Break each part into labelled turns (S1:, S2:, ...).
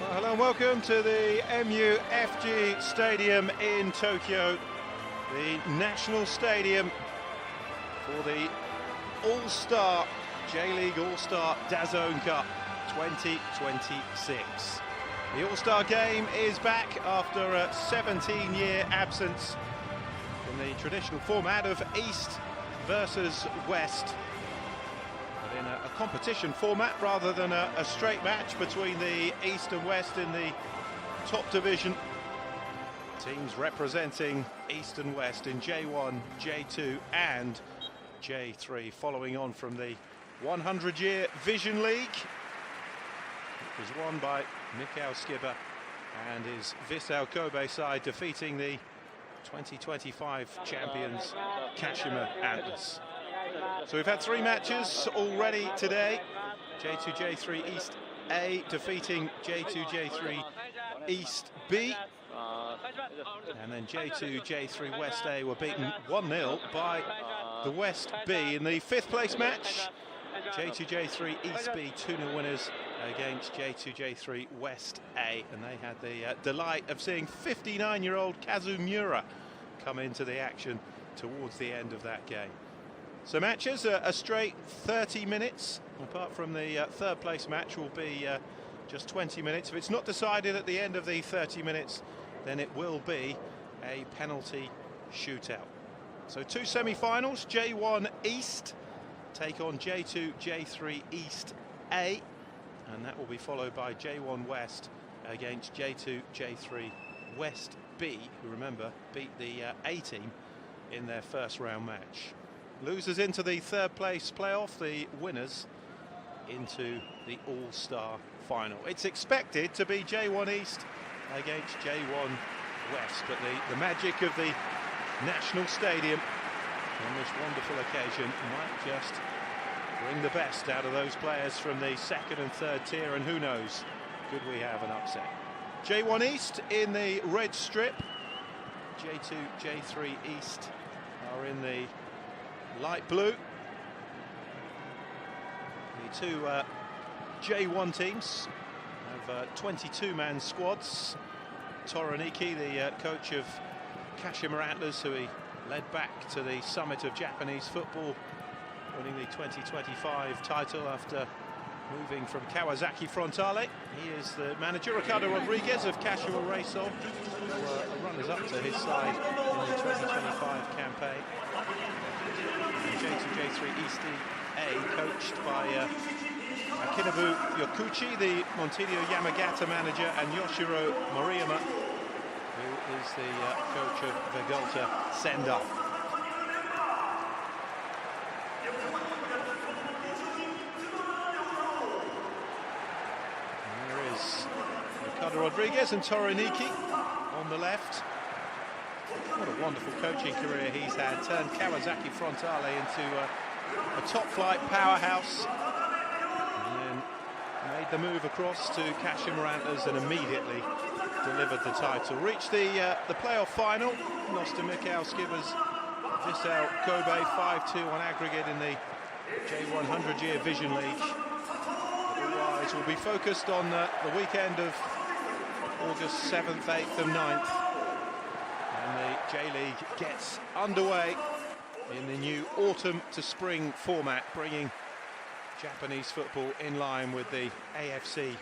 S1: Well, hello and welcome to the MUFG Stadium in Tokyo, the national stadium for the All-Star J.League All-Star DAZN Cup 2026. The All-Star game is back after a 17-year absence in the traditional format of East versus West, but in a competition format rather than a straight match between the East and West in the top division. Teams representing East and West in J1, J2 and J3, following on from the 100-year Vision League. It was won by Mikhail Skibber and his Vissel Kobe side, defeating the 2025 champions Kashima Antlers. So we've had three matches already today. J2 J3 East A defeating J2 J3 East B, and then J2 J3 West A were beaten 1-0 by the West B. In the fifth place match, J2 J3 East B 2-0 winners against J2 J3 West A, and they had the delight of seeing 59-year-old Kazumura come into the action towards the end of that game. So matches a straight 30 minutes, apart from the third place match will be just 20 minutes. If it's not decided at the end of the 30 minutes, then it will be a penalty shootout. So two semi-finals, J1 East take on J2 J3 East A, and that will be followed by J1 West against J2 J3 West B, who, remember, beat the A team in their first round match. Losers into the third place playoff, the winners into the All-Star final. It's expected to be J1 East against J1 West, but the magic of the national stadium on this wonderful occasion might just bring the best out of those players from the second and third tier, and who knows, could we have an upset. J1 East in the red strip, J2 J3 East are in the light blue. The two J1 teams have 22-man squads. Toroniki, the coach of Kashima Antlers, who he led back to the summit of Japanese football, winning the 2025 title after moving from Kawasaki Frontale. He is the manager. Ricardo Rodriguez of Kashima Reysol, who runners up to his side in the 2025 campaign. J2 J3 East A, coached by Akinobu Yokuchi, the Montedio Yamagata manager, and Yoshiro Moriyama, who is the coach of Vegalta Sendai. There is Ricardo Rodriguez and Toroniki on the left. What a wonderful coaching career he's had, turned Kawasaki Frontale into a top-flight powerhouse, and then made the move across to Kashima Antlers and immediately delivered the title. Reached the playoff final, lost to Mikhail Skibber's Vissel Kobe 5-2 on aggregate in the J1 100-year Vision League. Otherwise, we'll be focused on the weekend of August 7th, 8th and 9th. And the J-League gets underway in the new autumn to spring format, bringing Japanese football in line with the AFC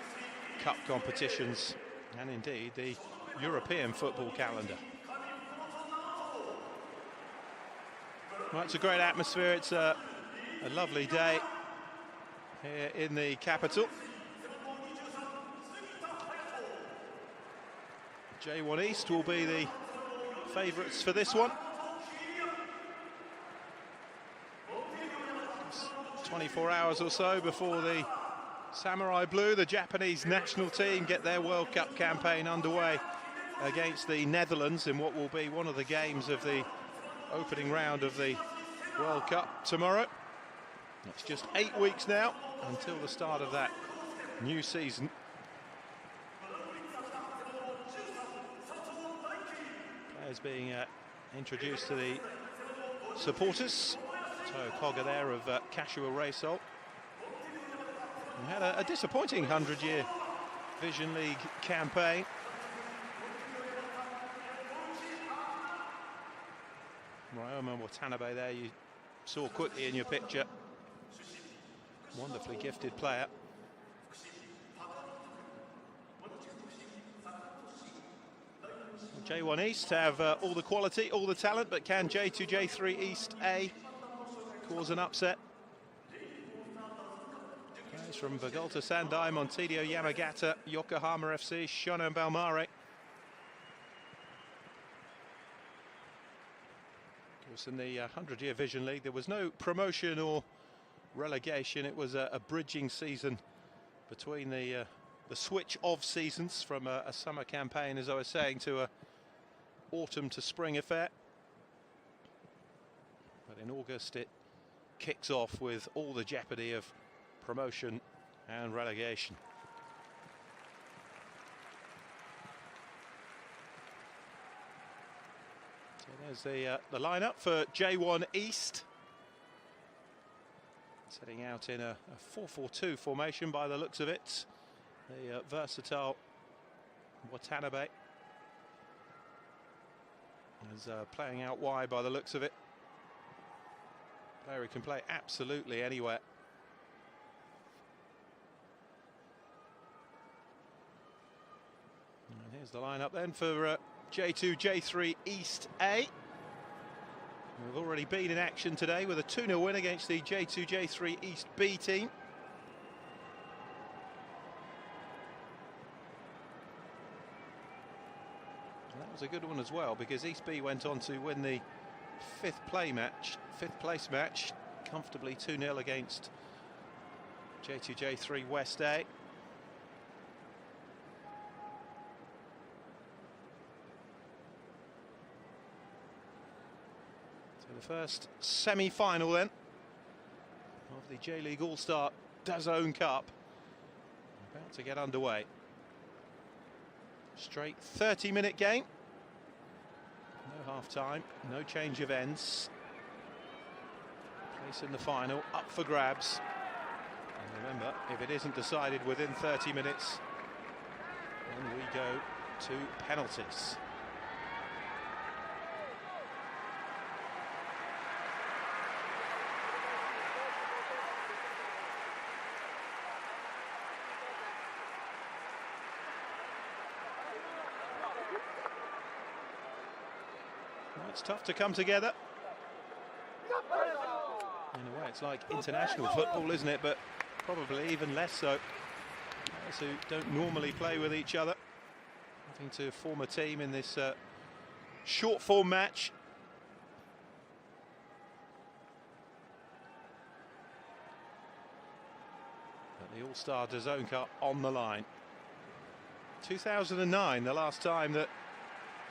S1: Cup competitions and indeed the European football calendar. Well, it's a great atmosphere. It's a lovely day here in the capital. J1 East will be the favourites for this one. Just 24 hours or so before the Samurai Blue, the Japanese national team, get their World Cup campaign underway against the Netherlands in what will be one of the games of the opening round of the World Cup tomorrow. It's just 8 weeks now until the start of that new season. Players being introduced to the supporters. So Koga there of Kashima Reysol. We had a disappointing 100-year Vision League campaign. Ryoma Watanabe there, you saw quickly in your picture. Wonderfully gifted player. J1 East have all the quality, all the talent, but can J2, J3 East A cause an upset? Players from Vegalta Sendai, Montedio Yamagata, Yokohama FC, Shonan Bellmare. Of course, in the 100-year Vision League, there was no promotion or relegation. It was a bridging season between the switch of seasons from a summer campaign, as I was saying, to a autumn to spring affair. But in August it kicks off with all the jeopardy of promotion and relegation. So there's the lineup for J1 East. Setting out in a 4-4-2 formation by the looks of it. The versatile Watanabe is playing out wide by the looks of it. Player who can play absolutely anywhere. And here's the lineup then for J2, J3 East A. We've already been in action today with a 2-0 win against the J2, J3 East B team. That was a good one as well, because East B went on to win the fifth place match comfortably 2-0 against J2, J3 West A. So the first semi-final then of the J.League All-Star DAZN Cup about to get underway. Straight 30-minute game. No half-time, no change of ends. Place in the final, up for grabs. And remember, if it isn't decided within 30 minutes, then we go to penalties. It's tough to come together. In a way, it's like international football, isn't it? But probably even less so. Players who don't normally play with each other, having to form a team in this short form match. But the All-Star DAZN Cup on the line. 2009, the last time that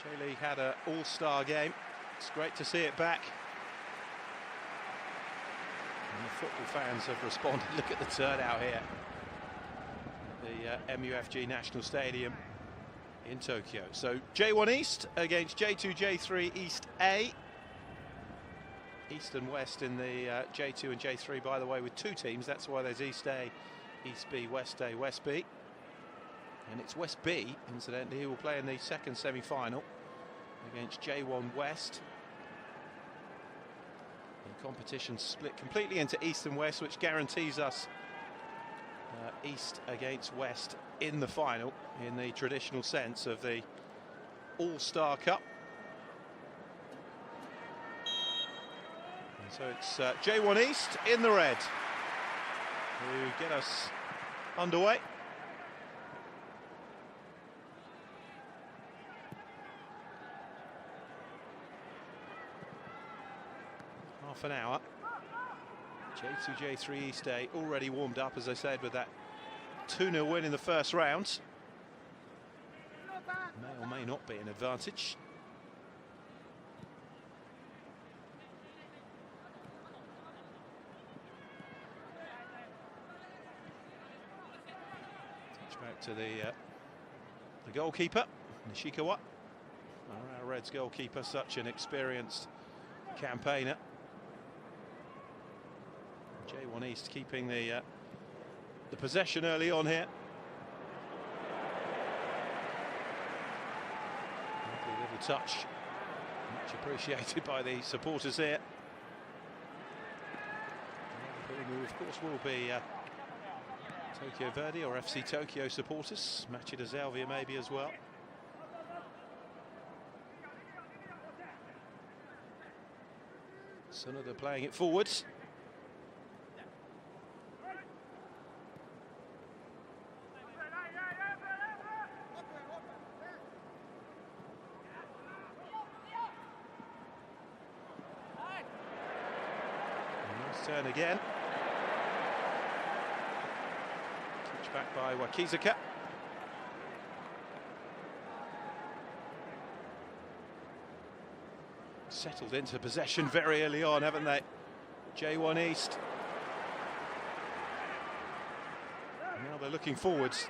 S1: J.League had an all-star game. It's great to see it back. And the football fans have responded. Look at the turnout here at the MUFG National Stadium in Tokyo. So J1 East against J2, J3 East A. East and West in the J2 and J3, by the way, with two teams. That's why there's East A, East B, West A, West B. And it's West B, incidentally, who will play in the second semi-final against J1 West. The competition split completely into East and West, which guarantees us East against West in the final, in the traditional sense of the All-Star Cup. And so it's J1 East in the red who get us underway. Half an hour. J2, J3 East A already warmed up, as I said, with that 2-0 win in the first round. May or may not be an advantage. Touch back to the goalkeeper, Nishikawa. Our Reds goalkeeper, such an experienced campaigner. J1 East keeping the possession early on here. Good touch, much appreciated by the supporters here. Who of course will be Tokyo Verdy or FC Tokyo supporters. Machida Zelvia maybe as well. Sonoda playing it forwards. Nice turn again. Touch back by Wakizaka. Settled into possession very early on, haven't they? J1 East. And now they're looking forwards.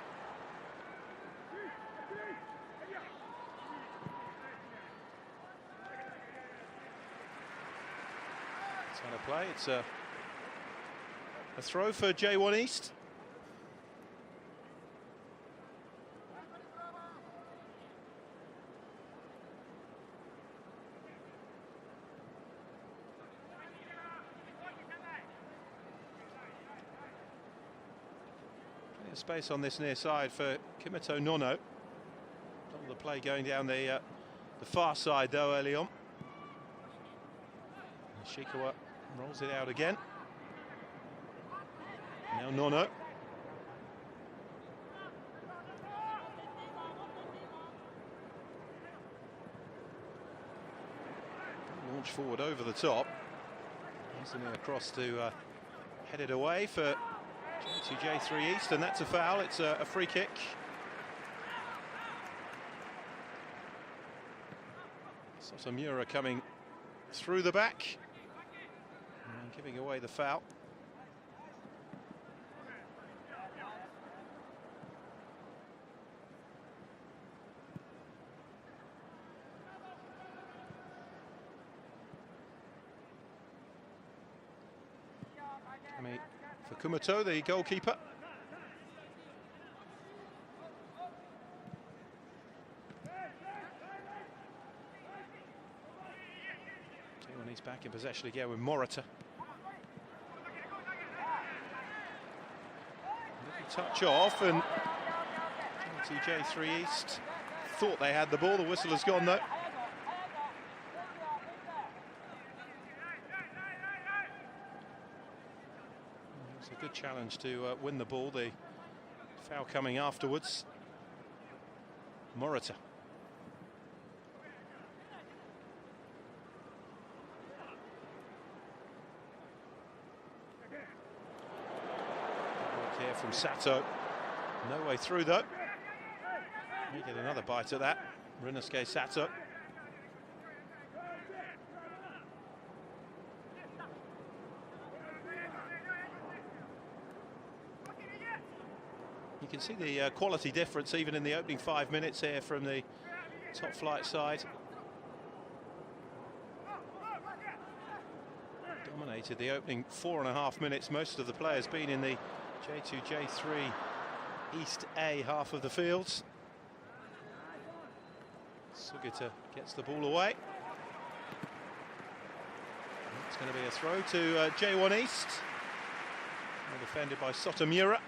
S1: It's on a play. It's a throw for J1 East. Space on this near side for Kimoto Nono. All the play going down the far side though early on. Ishikawa rolls it out again. Now Nono. Launch forward over the top. Easily across to head it away for J2J3 East, and that's a foul. It's a free kick. Sotomura coming through the back and giving away the foul. For Kumato, the goalkeeper. J1 East back in possession again with Morita. Little touch off, and J3 East thought they had the ball. The whistle has gone though. It's a good challenge to win the ball. The foul coming afterwards. Morita. Work here from Sato. No way through though. May get another bite at that. Ryunosuke Sato. You can see the quality difference even in the opening 5 minutes here from the top flight side. Dominated the opening 4.5 minutes. Most of the players been in the J2, J3 East A half of the fields. Sugita gets the ball away. It's going to be a throw to J1 East. Well defended by Sotomura.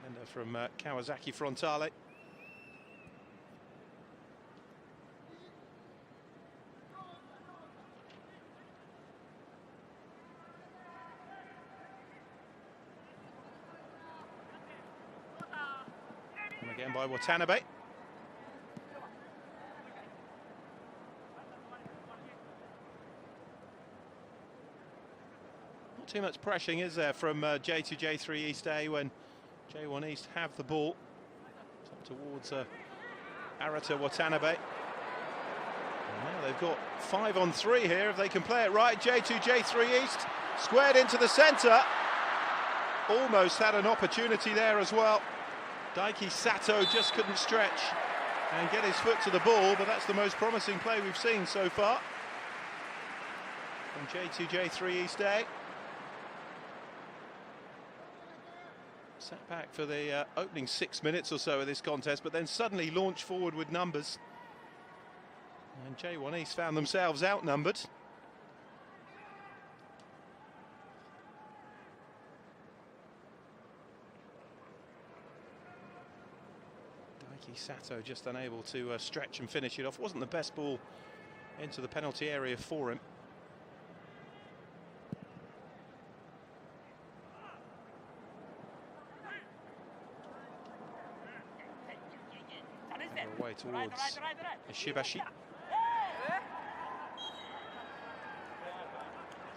S1: Defender from Kawasaki Frontale. And again by Watanabe. Not too much pressing, is there, from J2, J3 East A when J1 East have the ball. Up towards Arata Watanabe. And now they've got 5-on-3 here if they can play it right. J2, J3 East squared into the centre. Almost had an opportunity there as well. Daiki Sato just couldn't stretch and get his foot to the ball, but that's the most promising play we've seen so far from J2, J3 East A. Sat back for the opening 6 minutes or so of this contest, but then suddenly launched forward with numbers. And J1 East found themselves outnumbered. Daiki Sato just unable to stretch and finish it off. Wasn't the best ball into the penalty area for him. Away towards Ishibashi.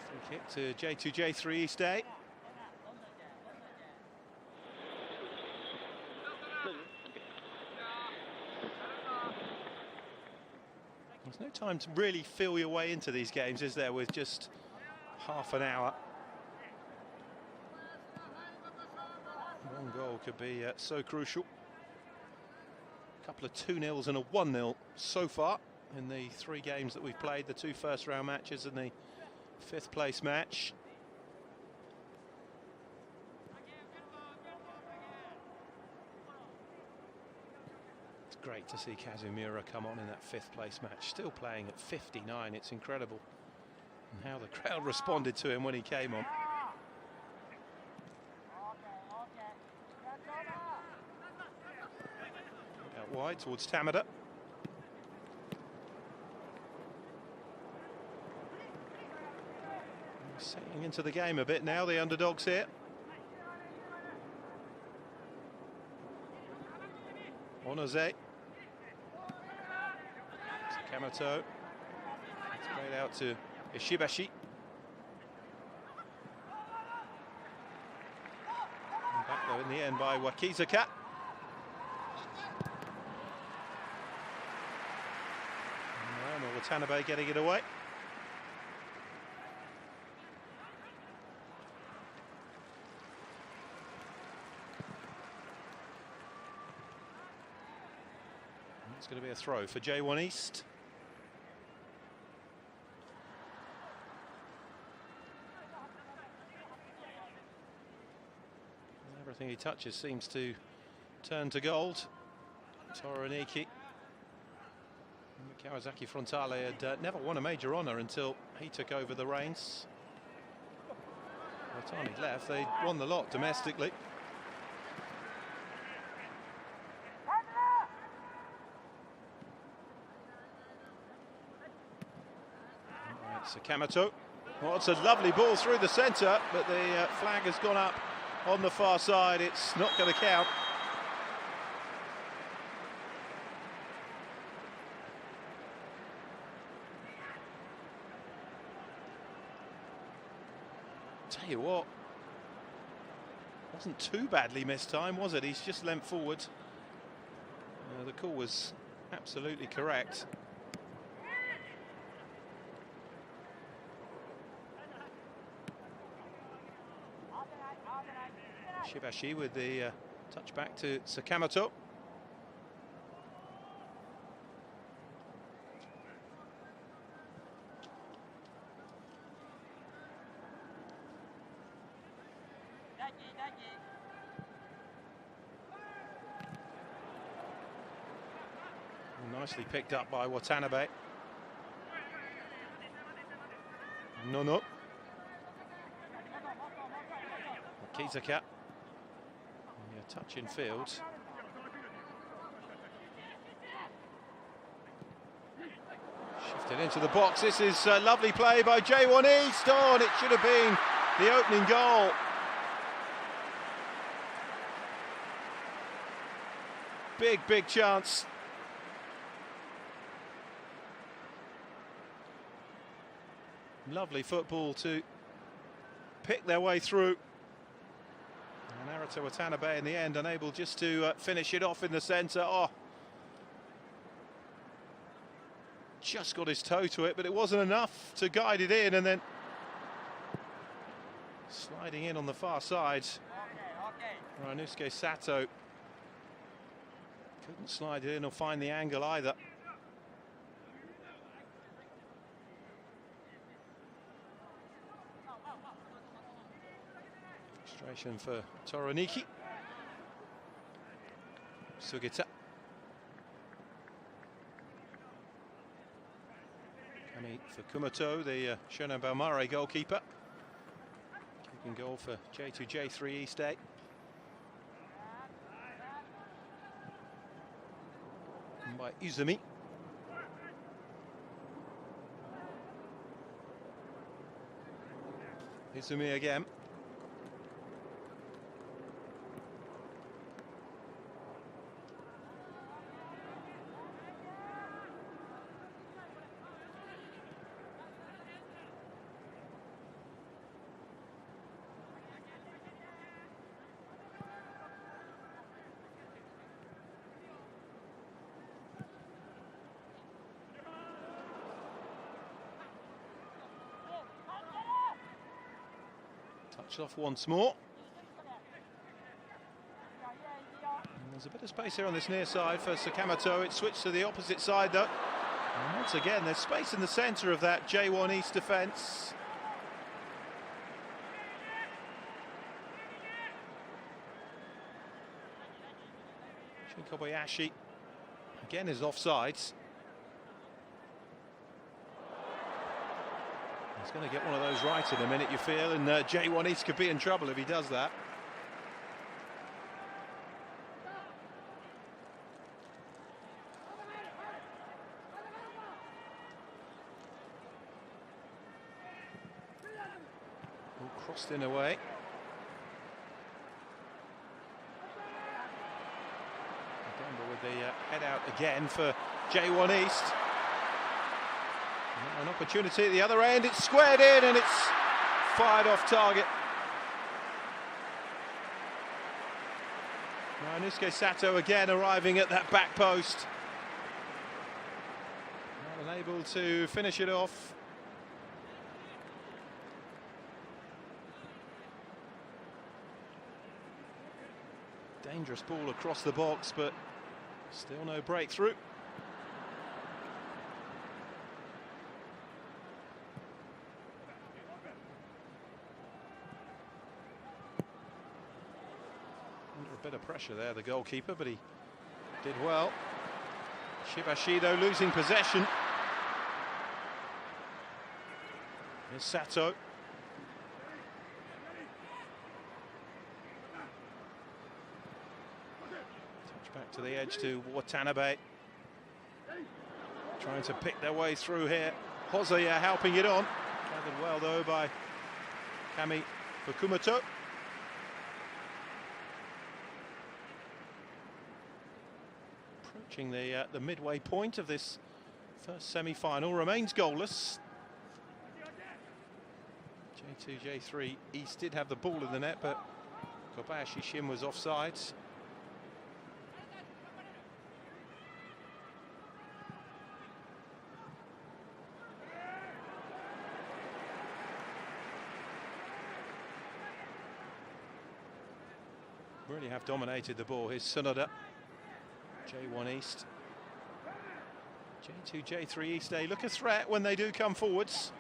S1: Free kick to J2, J3 East A. There's no time to really feel your way into these games, is there, with just half an hour? One goal could be so crucial. A couple of 2-0s and a 1-0 so far in the 3 games that we've played, the 2 first-round matches and the 5th place match. It's great to see Kazumura come on in that 5th place match, still playing at 59. It's incredible. And how the crowd responded to him when he came on. Out wide towards Tamada. Settling into the game a bit now, the underdogs here. Onoze. Sakamoto. It's played out to Ishibashi. And back though in the end by Wakizaka. Watanabe getting it away. It's going to be a throw for J1 East. Everything he touches seems to turn to gold. Toroniki. Kawasaki Frontale had never won a major honour until he took over the reins. By the time he left, they'd won the lot domestically. Right, Sakamoto. Well, it's a lovely ball through the centre, but the flag has gone up on the far side. It's not going to count. Tell you what, wasn't too badly missed time, was it? He's just leant forward. The call was absolutely correct. Shibashi with the touch back to Sakamoto. Nicely picked up by Watanabe. No. Kizaka. Yeah, touch in field. Shifted into the box. This is a lovely play by J1 East. Oh, and it should have been the opening goal. Big chance. Lovely football to pick their way through. And Narita Watanabe in the end unable just to finish it off in the centre. Oh, just got his toe to it, but it wasn't enough to guide it in, and then sliding in on the far side. Ryunosuke Sato couldn't slide it in or find the angle either. Frustration for Toroniki. Sugita. Kami Fukumoto, the Shonan Bellmare goalkeeper. Kicking goal for J2 J3 East A. And by Izumi. Izumi again. Touched off once more. And there's a bit of space here on this near side for Sakamoto. It switched to the opposite side though. And once again, there's space in the centre of that J1 East defence. Shin Kobayashi again is offsides. He's going to get one of those right in a minute, you feel, and J1 East could be in trouble if he does that. All crossed in away. Denver with the head out again for J1 East. An opportunity at the other end, it's squared in and it's fired off target. Now Ryunosuke Sato again arriving at that back post. Not unable to finish it off. Dangerous ball across the box, but still no breakthrough. Under a bit of pressure there, the goalkeeper, but he did well. Shibashido losing possession. Here's Sato. Touch back to the edge to Watanabe. Trying to pick their way through here. Hosoya helping it on. Gathered well though by Kami Fukumoto. Approaching the midway point of this first semi-final, remains goalless. J2, J3 East did have the ball in the net, but Kobayashi Shin was offsides. Really have dominated the ball. Here's Tsunoda. J1 East. J2, J3 East, they look a threat when they do come forwards.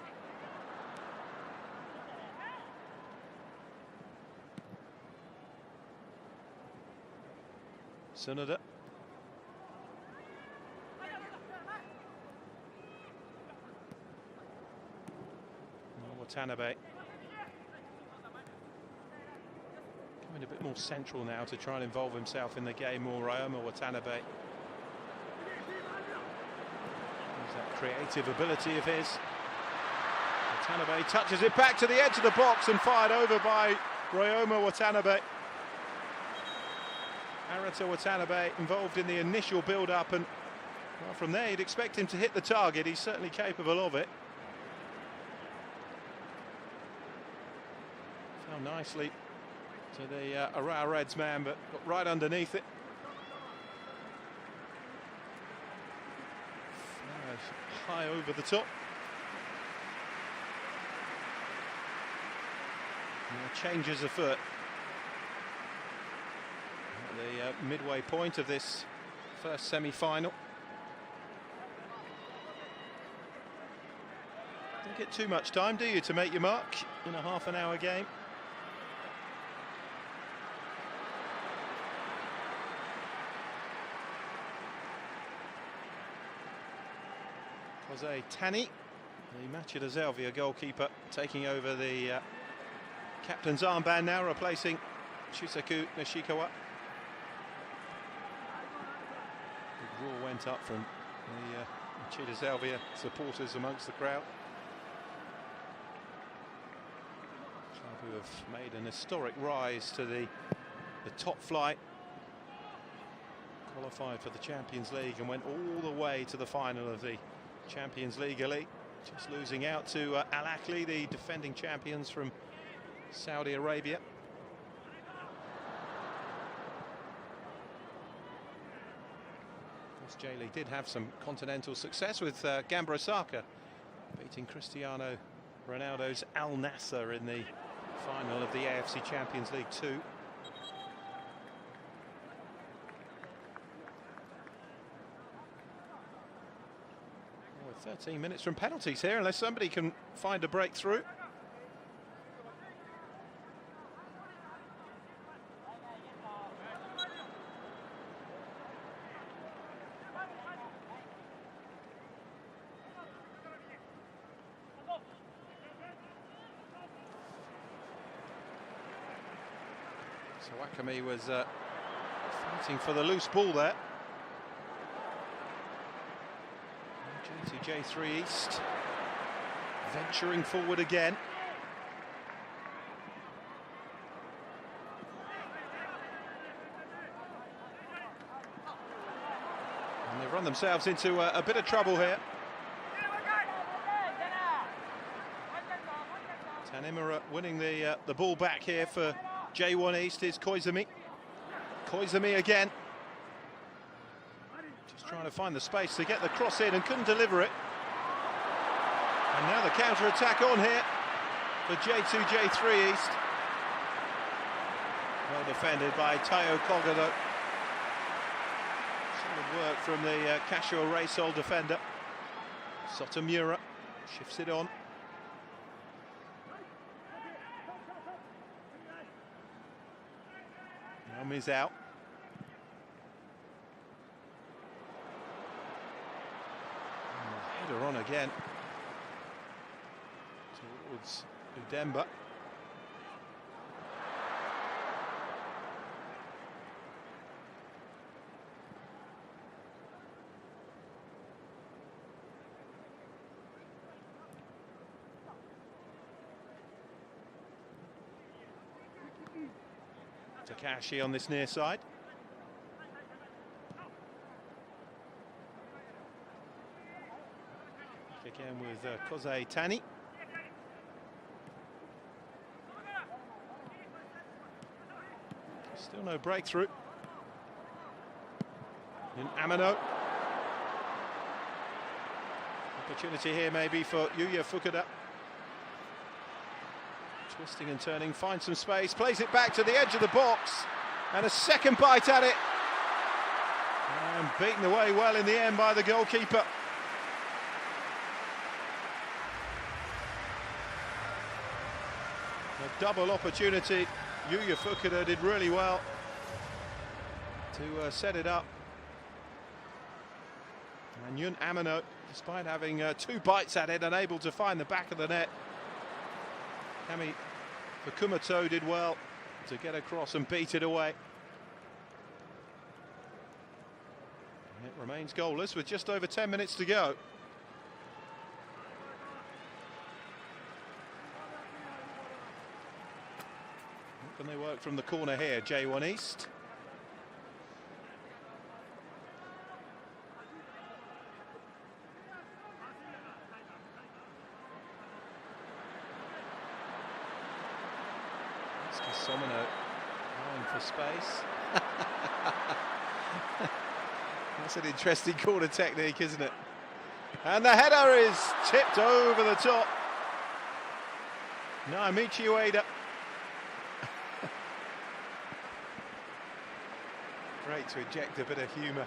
S1: Tsunoda. Watanabe. Coming a bit more central now to try and involve himself in the game more. Ryoma Watanabe. There's that creative ability of his. Watanabe touches it back to the edge of the box and fired over by Ryoma Watanabe. Arata Watanabe involved in the initial build-up, and well, from there you'd expect him to hit the target. He's certainly capable of it. Found nicely to the Aroa Reds man, but got right underneath it. High over the top. Now changes afoot. At the midway point of this first semi-final. Don't get too much time, do you, to make your mark in a half-an-hour game? Jose Tani J.LEAGUE goalkeeper, taking over the captain's armband now, replacing Shusaku Nishikawa. The roar went up from the J.LEAGUE supporters amongst the crowd. Club who have made an historic rise to the top flight, qualified for the Champions League and went all the way to the final of the Champions League elite, just losing out to Al-Ahly, the defending champions from Saudi Arabia. Of course, J.League did have some continental success with Gamba Osaka beating Cristiano Ronaldo's Al Nassr in the final of the AFC Champions League 2. 13 minutes from penalties here, unless somebody can find a breakthrough. So Wakame was fighting for the loose ball there. J3 East venturing forward again. And they've run themselves into a bit of trouble here. Tanimura winning the ball back here for J1 East is Koizumi. Koizumi again. Trying to find the space to get the cross in and couldn't deliver it. And now the counter-attack on here for J2, J3 East. Well defended by Tayo Kogado. Solid work from the Casio Reysol defender. Sotomura shifts it on. Now out. Header on again towards Udemba. Takashi on this near side. Again with Kosei Tani. Still no breakthrough. In Amano. Opportunity here maybe for Yuya Fukuda. Twisting and turning, finds some space, plays it back to the edge of the box. And a second bite at it. And beaten away well in the end by the goalkeeper. A double opportunity. Yuya Fukuda did really well to set it up. And Yun Amano, despite having 2 bites at it, unable to find the back of the net. Kami Fukumoto did well to get across and beat it away. And it remains goalless with just over 10 minutes to go. Can they work from the corner here, J1 East? Somino going for space. That's an interesting corner technique, isn't it? And the header is tipped over the top. Naomichi Ueda. Great to inject a bit of humour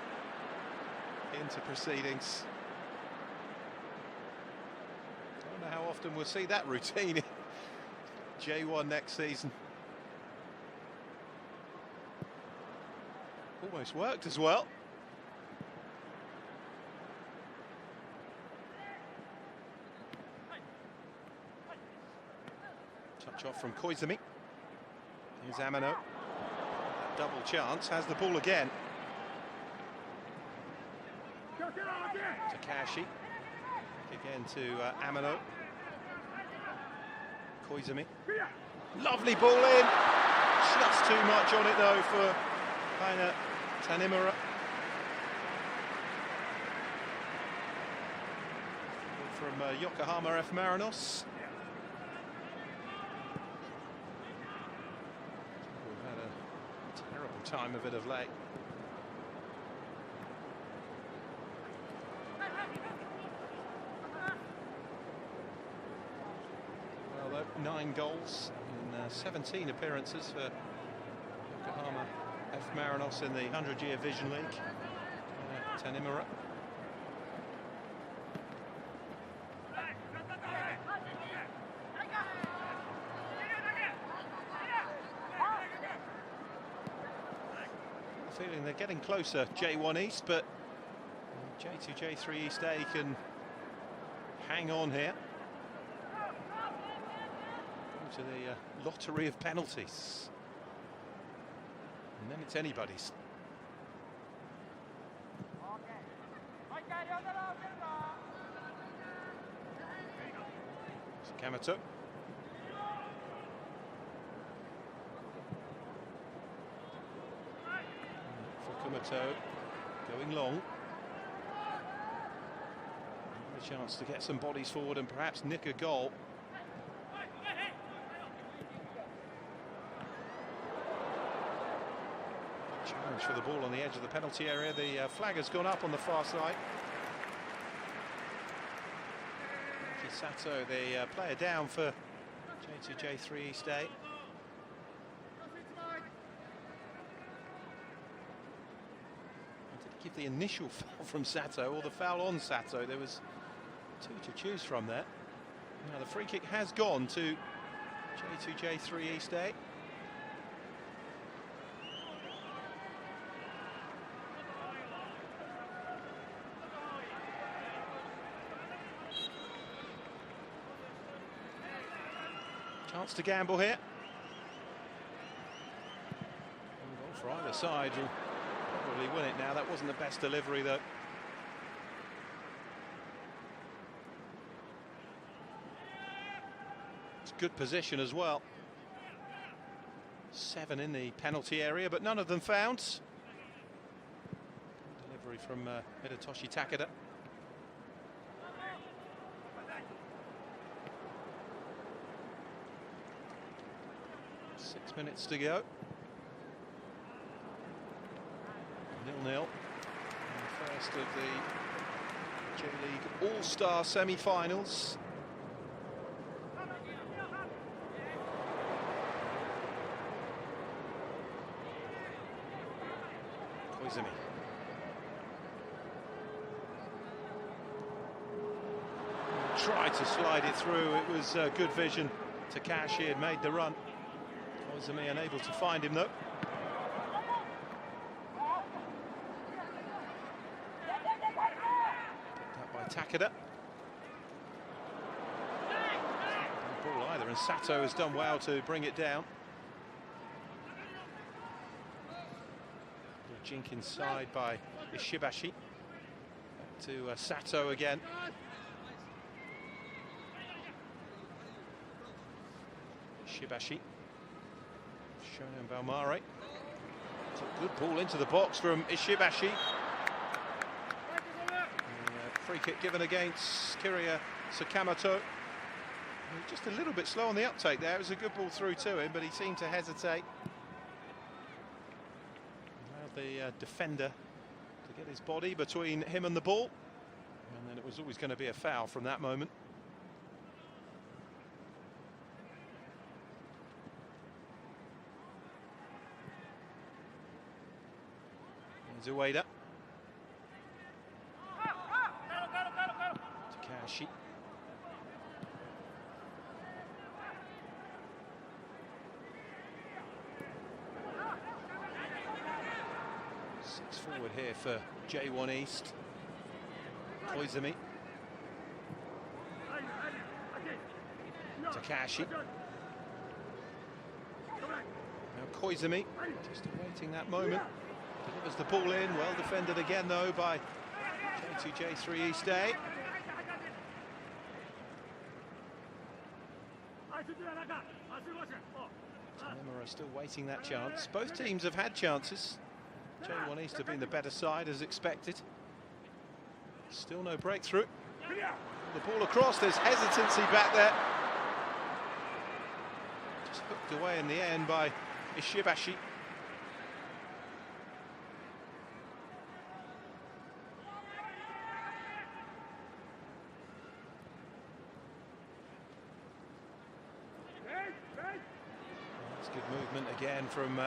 S1: into proceedings. I don't know how often we'll see that routine in J1 next season. Almost worked as well. from Koizumi. Here's Amano. Double chance, has the ball again. Takashi. Again to Amano. Koizumi. Lovely ball in. Just too much on it though for Heine Tanimura. From Yokohama F. Marinos. We've had a terrible time of it of late. Well, 9 goals in 17 appearances for Yokohama F. Marinos in the 100-year Vision League. Tanimura. Feeling they're getting closer, J1 East, but J2, J3 East A can hang on here. To the lottery of penalties. And then it's anybody's. Sakamoto. Fukumoto going long. A chance to get some bodies forward and perhaps nick a goal. Challenge for the ball on the edge of the penalty area. The flag has gone up on the far side. Sato, the player down for J2, J3 East A. Give the initial foul from Sato or the foul on Sato. There was 2 to choose from there. Now the free kick has gone to J2, J3 East A. Chance to gamble here. Goal for either side. Probably win it now. That wasn't the best delivery though. It's good position as well. 7 in the penalty area, but none of them found. Delivery from Hidetoshi Takeda. Six minutes to go. 0-0. First of the J.League All-Star semi-finals. Koizumi. Tried to slide it through. It was good vision. Takashi had made the run. Koizumi unable to find him though. Takeda. No ball either, and Sato has done well to bring it down. Jink inside by Ishibashi. Back to Sato again. Ishibashi. Shonen Balmare. It's a good ball into the box from Ishibashi. Free kick given against Kiriya Sakamoto. Just a little bit slow on the uptake there. It was a good ball through to him, but he seemed to hesitate. Allowed the defender to get his body between him and the ball. And then it was always going to be a foul from that moment. Here's Ueda. Takashi. Six forward here for J1 East. Koizumi. Takashi. Koizumi, just awaiting that moment. Delivers the ball in, well defended again though by J2J3 East A. Tanimura still waiting that chance. Both teams have had chances. J1 East have been the better side as expected. Still no breakthrough. The ball across, there's hesitancy back there. Just hooked away in the end by Ishibashi. That's good movement again from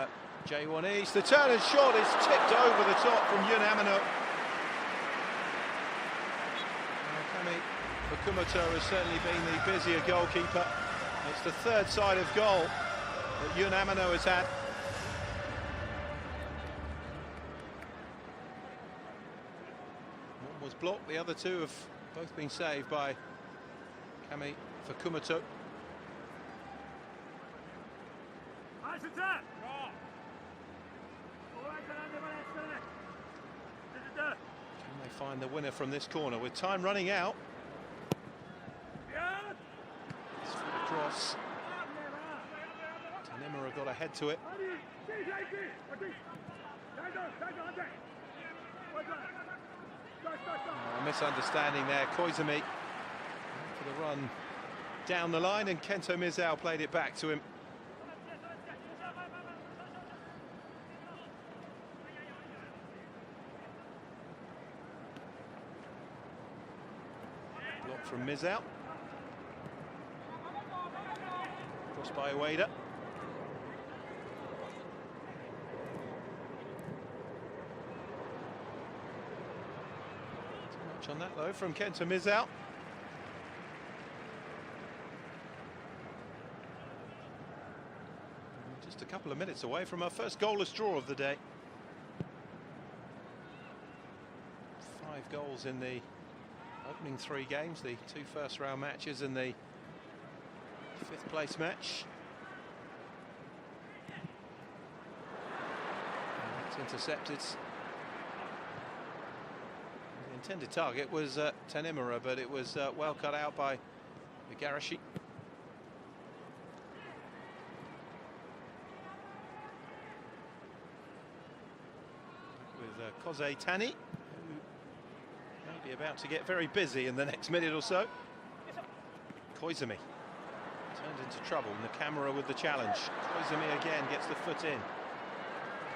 S1: J1 East. The turn and shot is tipped over the top from Yun Amano. Fukumoto has certainly been the busier goalkeeper. It's the third side of goal that Yun Amano has had. One was blocked, the other two have both been saved by Kami Fukumoto. Can they find the winner from this corner with time running out? Cross. Tanimura got ahead to it. Misunderstanding there. Koizumi for the run down the line, and Kento Mizao played it back to him. Block from Mizao. Crossed by Ueda. Too much on that though from Kento Mizao. Just a couple of minutes away from our first goalless draw of the day. 5 goals in the opening 3 games, the 2 first round matches and the 5th place match. It's intercepted. The intended target was Tanimura, but it was well cut out by Igarashi. With Koze Tani, who may be about to get very busy in the next minute or so. Koizumi turned into trouble. Nakamura with the challenge. Koizumi again gets the foot in.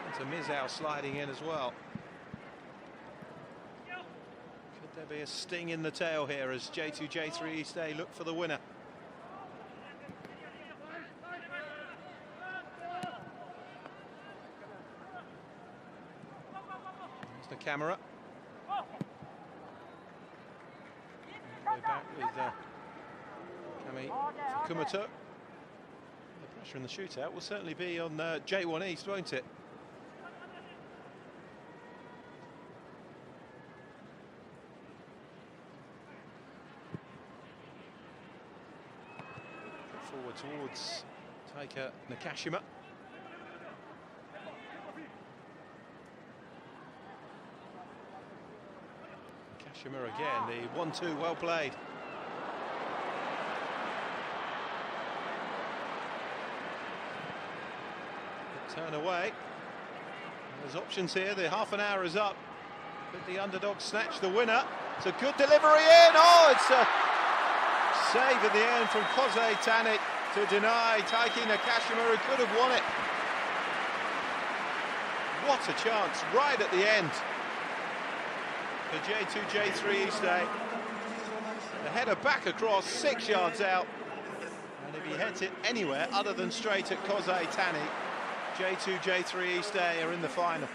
S1: Into Mizao sliding in as well. Could there be a sting in the tail here as J2J3 East A look for the winner? There's Nakamura. Way back with Kami Fukumoto. The pressure in the shootout will certainly be on J1 East, won't it? Forward towards Taika Nakashima. Nakashima again, the 1-2 well played. Turn away. There's options here. The half an hour is up. Could the underdog snatch the winner? It's a good delivery in. Oh, it's a save at the end from Koze Tani to deny Taiki Nakashima, who could have won it. What a chance right at the end for J2J3 East A. The header back across, 6 yards out. And if he heads it anywhere other than straight at Koze Tani, J2J3 East A are in the final.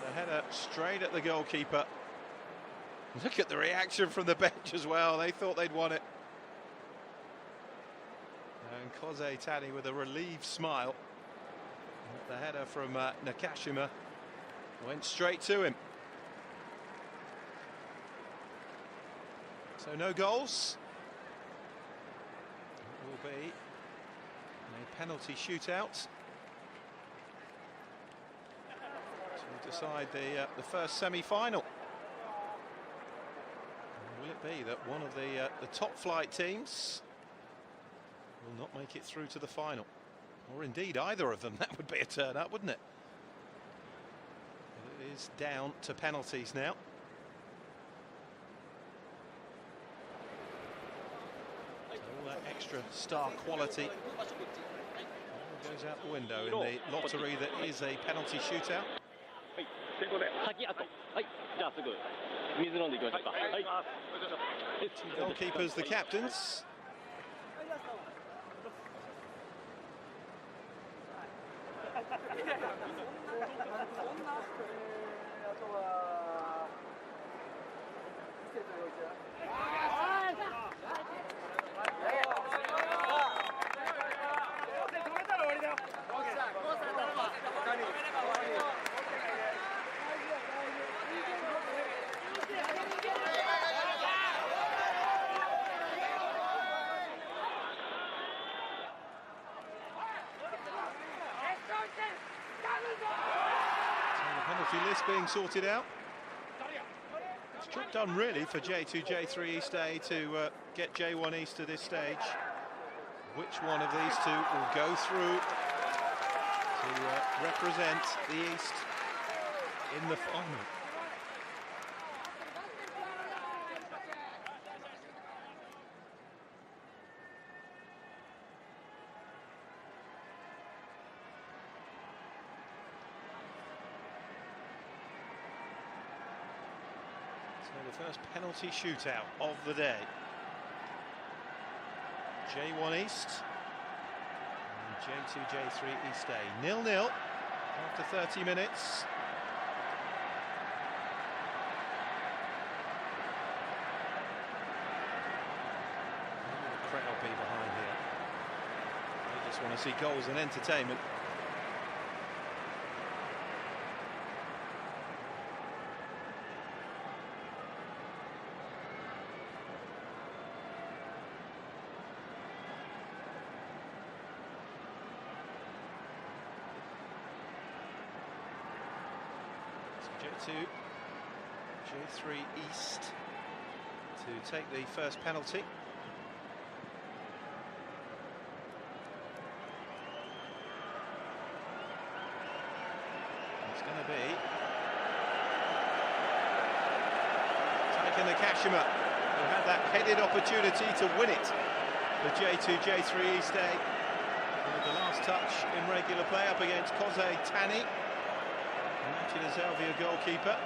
S1: The header straight at the goalkeeper. Look at the reaction from the bench as well. They thought they'd won it. And Koze Tani with a relieved smile. The header from Nakashima went straight to him. So no goals. It will be A penalty shootout to decide the first semi-final. Will it be that one of the top flight teams will not make it through to the final? Or indeed either of them? That would be a turn up, wouldn't it? But it is down to penalties now. So all that extra star quality goes out the window in the lottery that is a penalty shootout. Two goalkeepers, the captains. Penalty list being sorted out. It's job done really for J2, J3 East A to get J1 East to this stage. Which one of these two will go through to represent the East in the final? So the first penalty shootout of the day. J1 East and J2, J3 East A. 0-0 after 30 minutes. Where will the crowd be behind here? They just want to see goals and entertainment. J2, J3 East to take the first penalty. It's going to be Taika Nakashima, who had that headed opportunity to win it for J2, J3 East A. With the last touch in regular play up against Koze Tani. The Zalvia goalkeeper.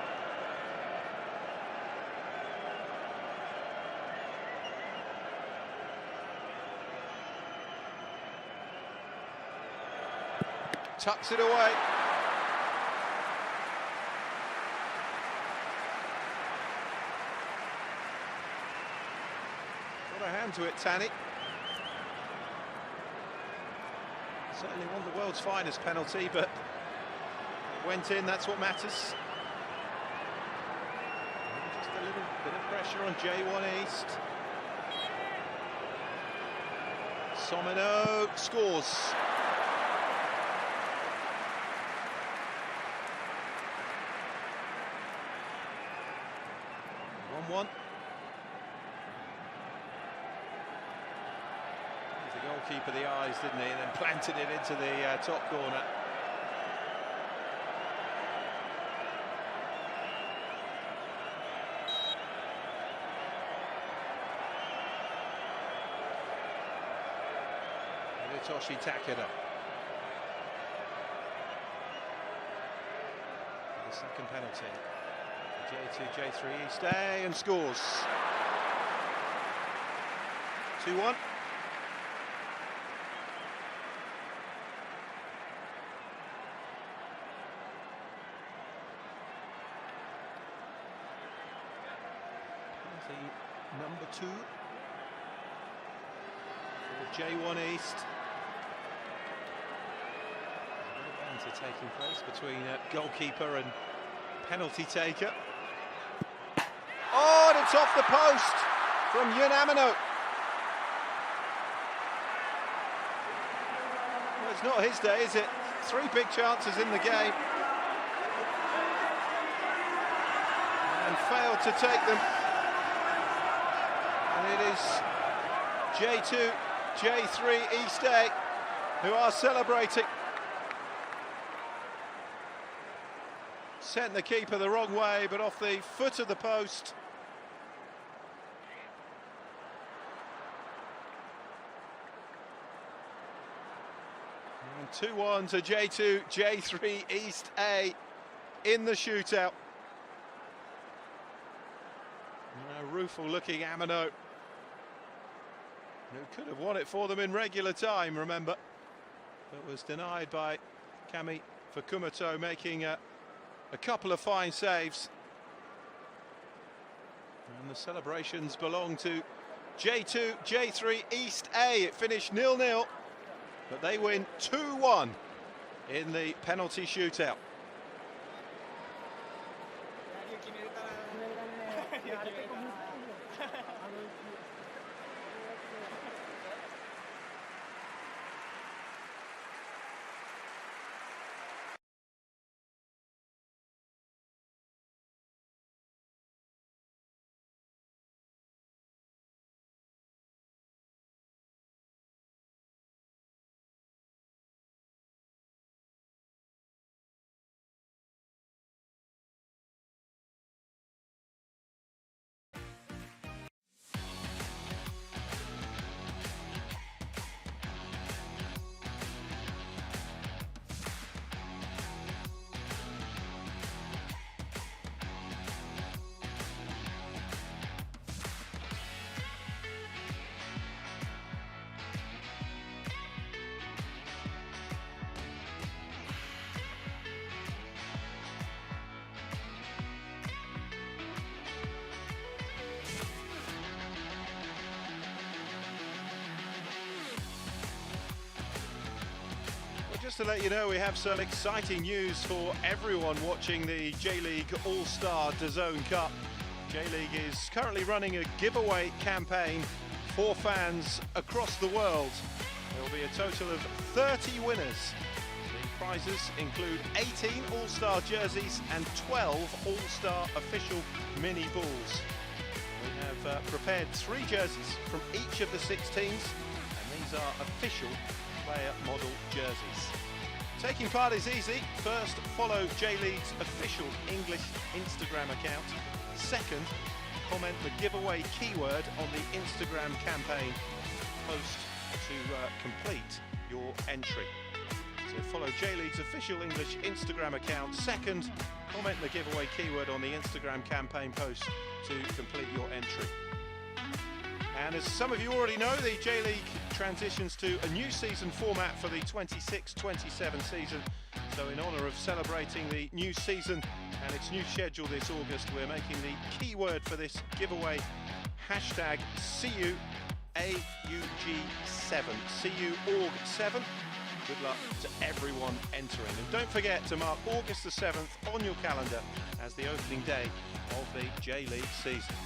S1: Tucks it away. Got a hand to it, Tani. Certainly one of the world's finest penalty, but went in, that's what matters. Just a little bit of pressure on J1 East. Somino scores. 1-1. Gave the goalkeeper the eyes, didn't he? And then planted it into the top corner. Toshi Takeda. The second penalty. J2, J3 East A and scores. 2-1. Penalty number 2 for J1 East. Taking place between goalkeeper and penalty taker. Oh, and it's off the post from Yun Amino. It's not his day, is it? 3 big chances in the game. And failed to take them. And it is J2, J3 East A who are celebrating. Sent the keeper the wrong way, but off the foot of the post. And 2-1 to J2, J3 East A in the shootout. A rueful looking Amano, who could have won it for them in regular time, remember, but was denied by Kami Fukumoto, making a couple of fine saves. And the celebrations belong to J2, J3 East A. It finished 0-0, but they win 2-1 in the penalty shootout. Just to let you know, we have some exciting news for everyone watching the J.League All-Star DAZN Cup. J.League is currently running a giveaway campaign for fans across the world. There will be a total of 30 winners. The prizes include 18 All-Star jerseys and 12 All-Star official mini balls. We have prepared 3 jerseys from each of the 6 teams, and these are official player model jerseys. Taking part is easy. First, follow J.League's official English Instagram account. Second, comment the giveaway keyword on the Instagram campaign post to complete your entry. So follow J.League's official English Instagram account. Second, comment the giveaway keyword on the Instagram campaign post to complete your entry. And as some of you already know, the J.League transitions to a new season format for the 26-27 season. So in honour of celebrating the new season and its new schedule this August, we're making the keyword for this giveaway hashtag CUAUG7, CUAUG7. Good luck to everyone entering. And don't forget to mark August the 7th on your calendar as the opening day of the J.League season.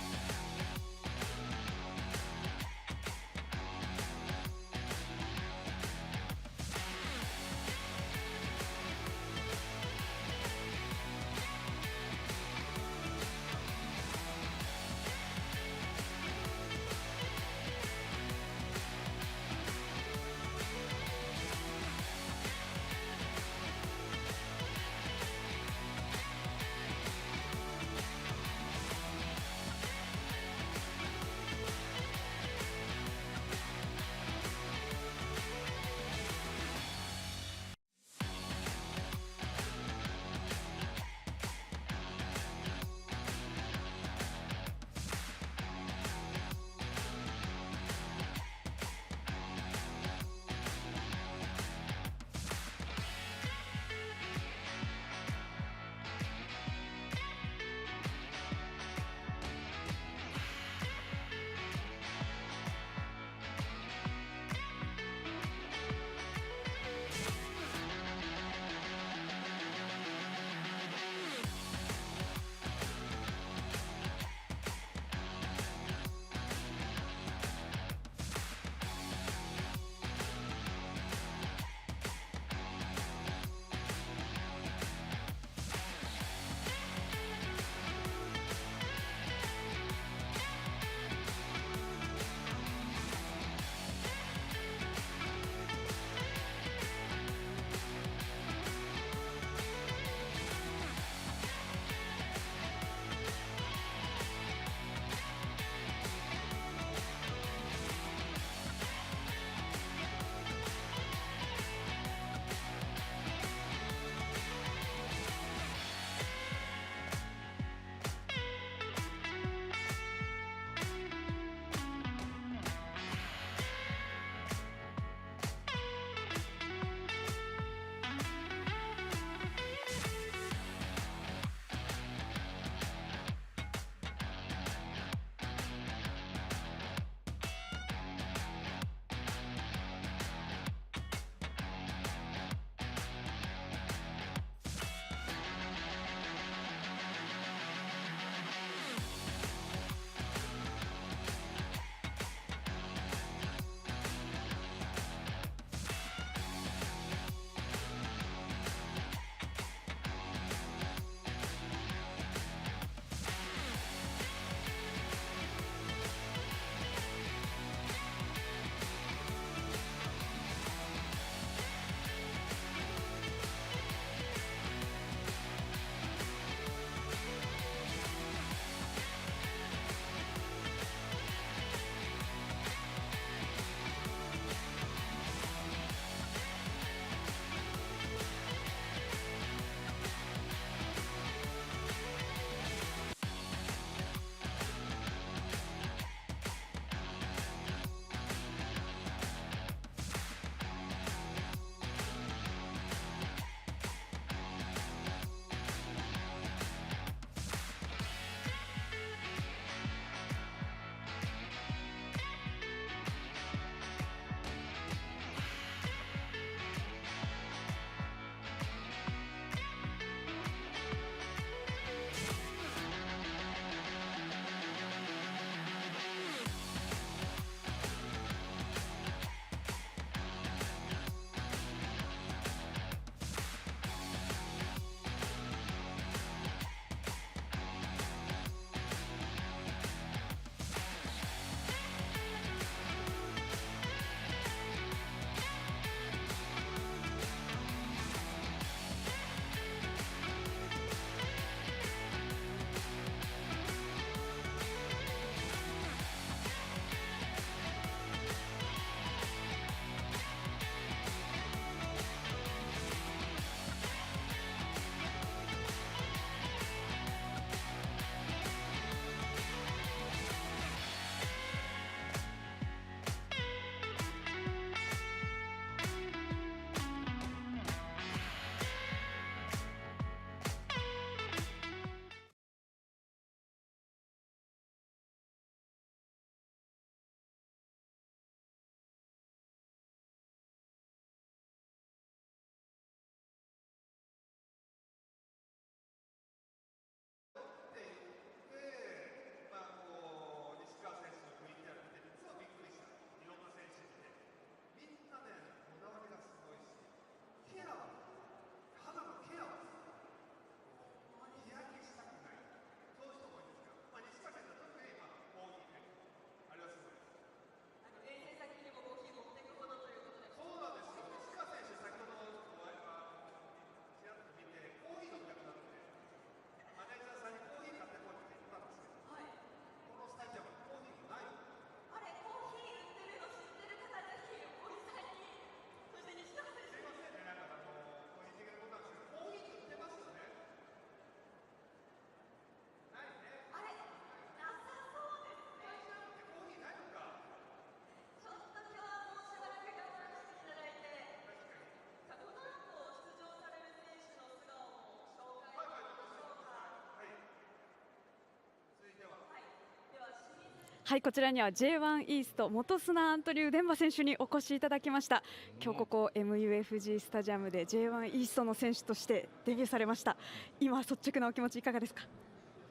S2: はい、こちらには J1 イースト元砂アントリュー電馬選手にお越しいただきました。今日ここ MUFG スタジアムで J1 イーストの選手としてデビューされました。今率直なお気持ちいかがですか？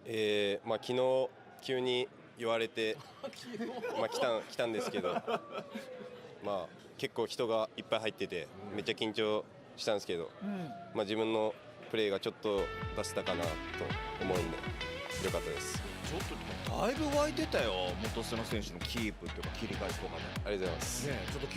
S3: 昨日急に言われて来たんですけど、結構人がいっぱい入っててめっちゃ緊張したんですけど、自分のプレーがちょっと出せたかなと思うんでよかったです。
S4: ちょっとだいぶ湧いてたよ、元砂選手のキープっていうか切り返しとかね。
S3: ありがとうございます。
S4: ねえ、ちょっと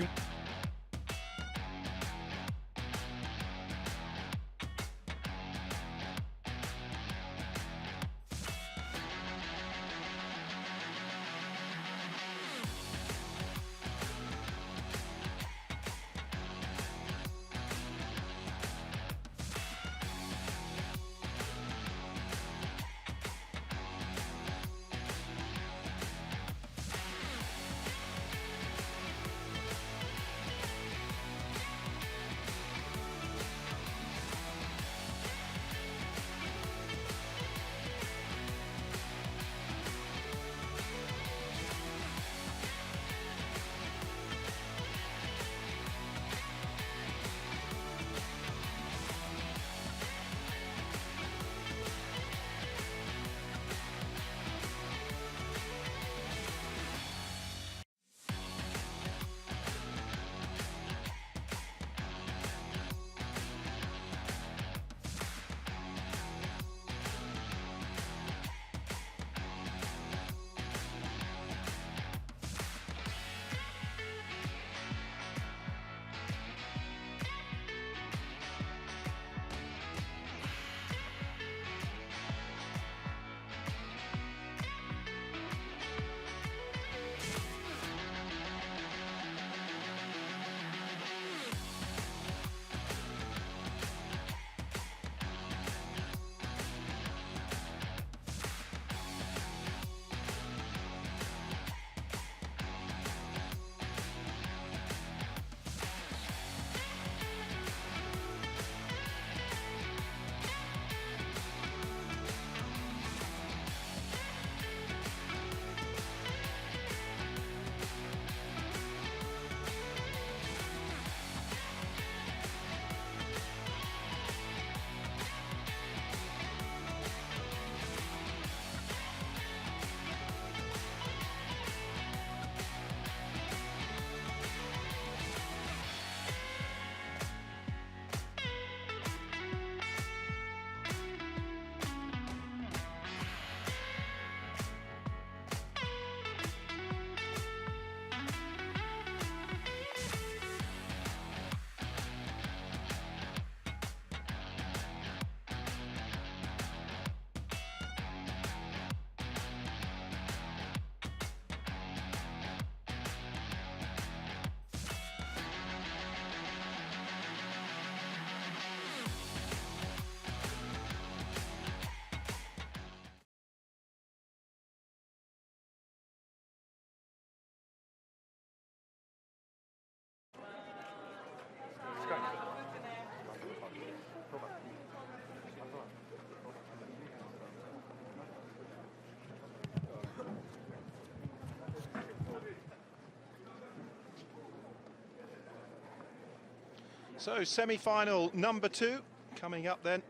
S1: So semi-final number 2 coming up then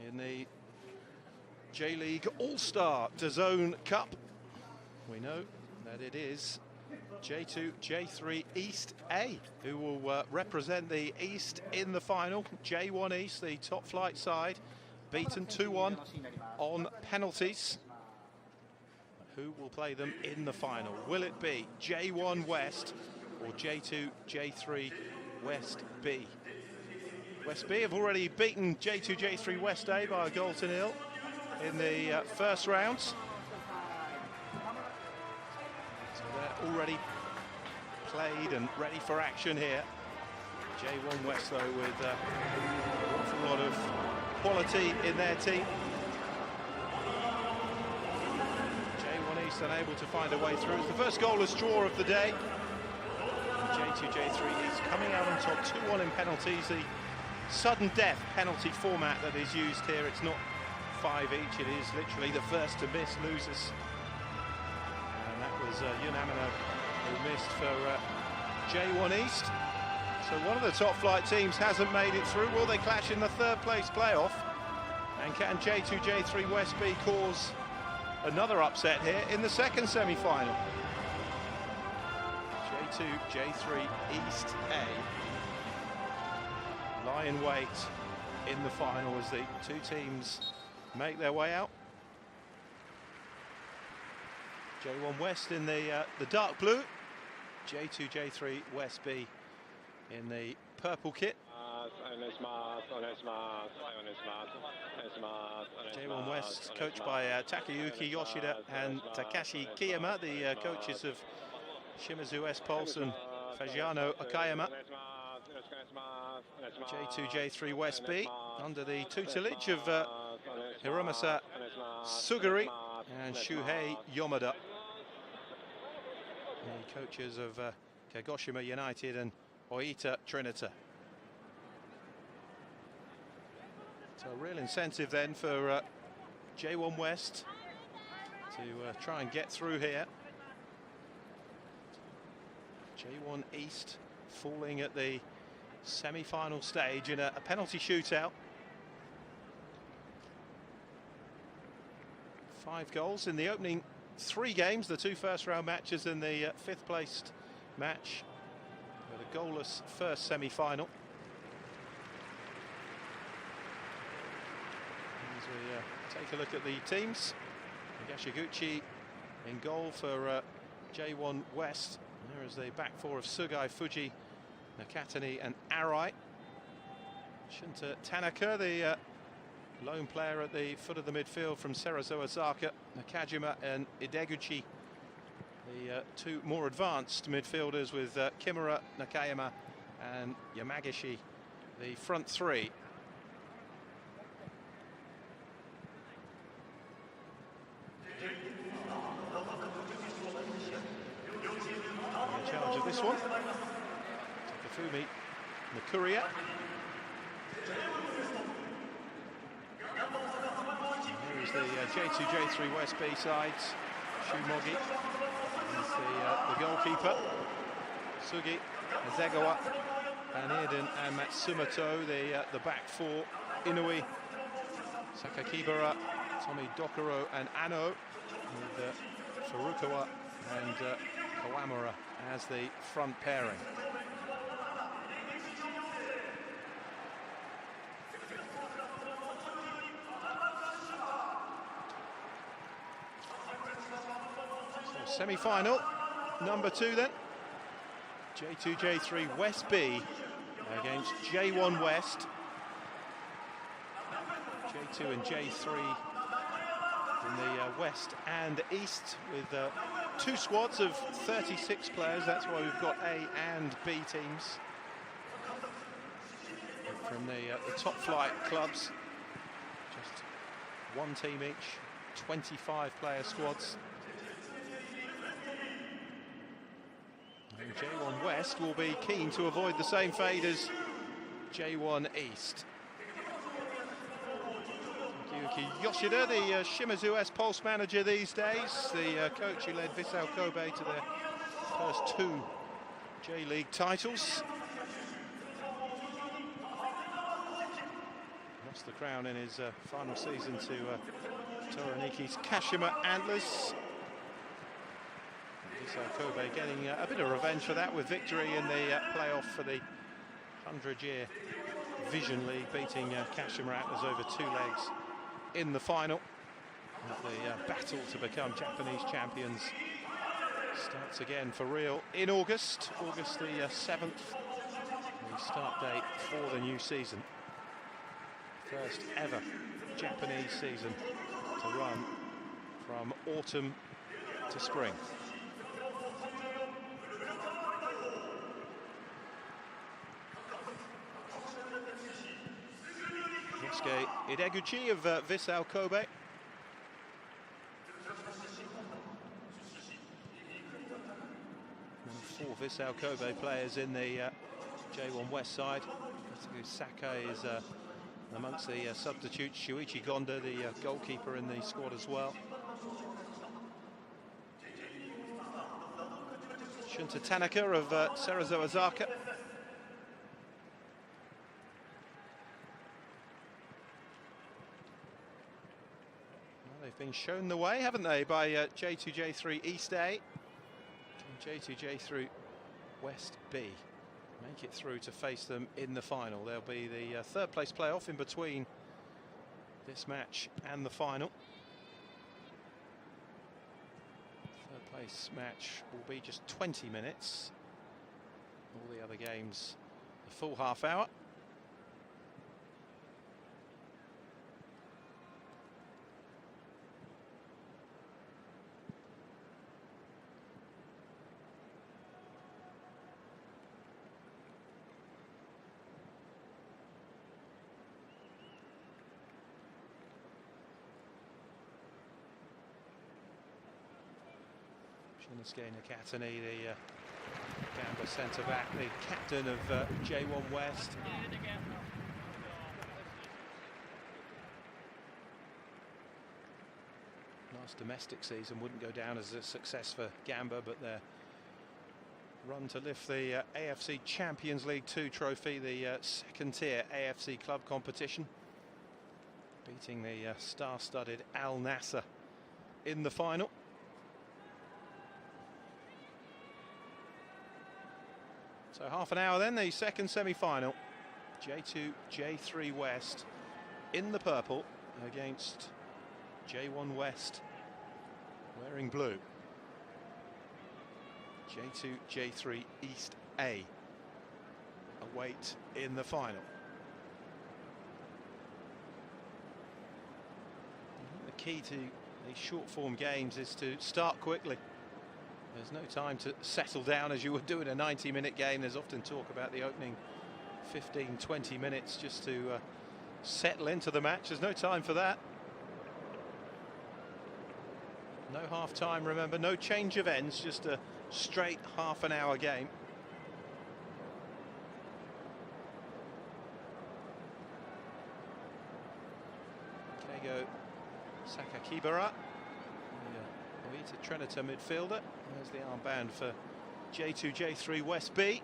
S1: in the J.LEAGUE All-Star DAZN Cup. We know that it is J2, J3 East A who will represent the East in the final. J1 East, the top flight side, beaten 2-1 on penalties. Who will play them in the final? Will it be J1 West or J2, J3 West B? West B have already beaten J2, J3 West A by a goal to nil in the first rounds. So they're already played and ready for action here. J1 West though with an awful lot of quality in their team. J1 East unable to find a way through. It's the first goalless draw of the day. J2, J3 East coming out on top 2-1 in penalties. The sudden death penalty format that is used here, it's not 5 each, it is literally the first to miss loses. And that was was Yunamino who missed for J1 East. So one of the top flight teams hasn't made it through. Will they clash in the third place playoff? And can J2, J3 West B cause another upset here in the second semi-final? J2, J3 East A lie in wait in the final as the two teams make their way out. J1 West in the dark blue, J2, J3 West B in the purple kit. J1 West coached by Takayuki Yoshida and Takashi Kiyama, the coaches of Shimizu S. Pulse and Fagiano Akayama. J2, J3 West B under the tutelage of Hiromasa Suguri and Shuhei Yomada, the coaches of Kagoshima United and Oita Trinita. So a real incentive then for J1 West to try and get through here. J1 East falling at the semi-final stage in a penalty shootout. 5 goals in the opening 3 games, the 2 first-round matches and the 5th placed match. But a goalless first semi-final. As we take a look at the teams, Yashiguchi in goal for J1 West. And there is the back four of Sugai, Fuji, Nakatani and Arai. Shunta Tanaka, the lone player at the foot of the midfield from Serazo Osaka. Nakajima and Ideguchi, the 2 more advanced midfielders with Kimura, Nakayama and Yamagishi, the front 3. In charge of this one, Takafumi Nakuria. Here is the J2, J3 West B sides. Shumogi is the goalkeeper. Sugi, Azegawa, and Eden and Matsumoto, the back 4. Inui, Sakakibara, Tomi Dokuro and Ano, with Furukawa and Kawamura as the front pairing. So semi-final number 2 then. J2, J3 West B against J1 West. J2 and J3 in the West and East with 2 squads of 36 players. That's why we've got A and B teams from the top flight clubs. Just 1 team each, 25 player squads. And J1 West will be keen to avoid the same fate as J1 East. Takayuki Yoshida, the Shimizu S Pulse manager these days, the coach who led Vissel Kobe to their first 2 J-League titles. Lost the crown in his final season to Toraniki's Kashima Antlers. Vissel Kobe getting a bit of revenge for that with victory in the playoff for the 100-year Vision League, beating Kashima Antlers over 2 legs in the final. The battle to become Japanese champions starts again for real in August the 7th, the start date for the new season. First ever Japanese season to run from autumn to spring. Yosuke Ideguchi of Vissel Kobe. One of 4 Vissel Kobe players in the J1 West side. Saka is amongst the substitutes. Shuichi Gonda, the goalkeeper in the squad as well. Shunta Tanaka of Cerezo Osaka. Well, they've been shown the way, haven't they, by J2, J3 East A and J2, J3 West B. Make it through to face them in the final. There'll be the third place playoff in between this match and the final. Third place match will be just 20 minutes. All the other games a full half hour. Shinsuke Nakatani, the Gamba centre-back, the captain of J1 West. Last domestic season wouldn't go down as a success for Gamba, but their run to lift the AFC Champions League 2 trophy, the second-tier AFC club competition, beating the star-studded Al Nassr in the final. So half an hour then, the second semi-final. J2, J3 West in the purple against J1 West wearing blue. J2, J3 East A await in the final. The key to these short form games is to start quickly. There's no time to settle down as you would do in a 90-minute game. There's often talk about the opening 15-20 minutes just to settle into the match. There's no time for that. No half time, remember, no change of ends, just a straight half-an-hour game. Keigo Sakakibara, Oita Trinita midfielder. There's the armband for J2, J3 West B.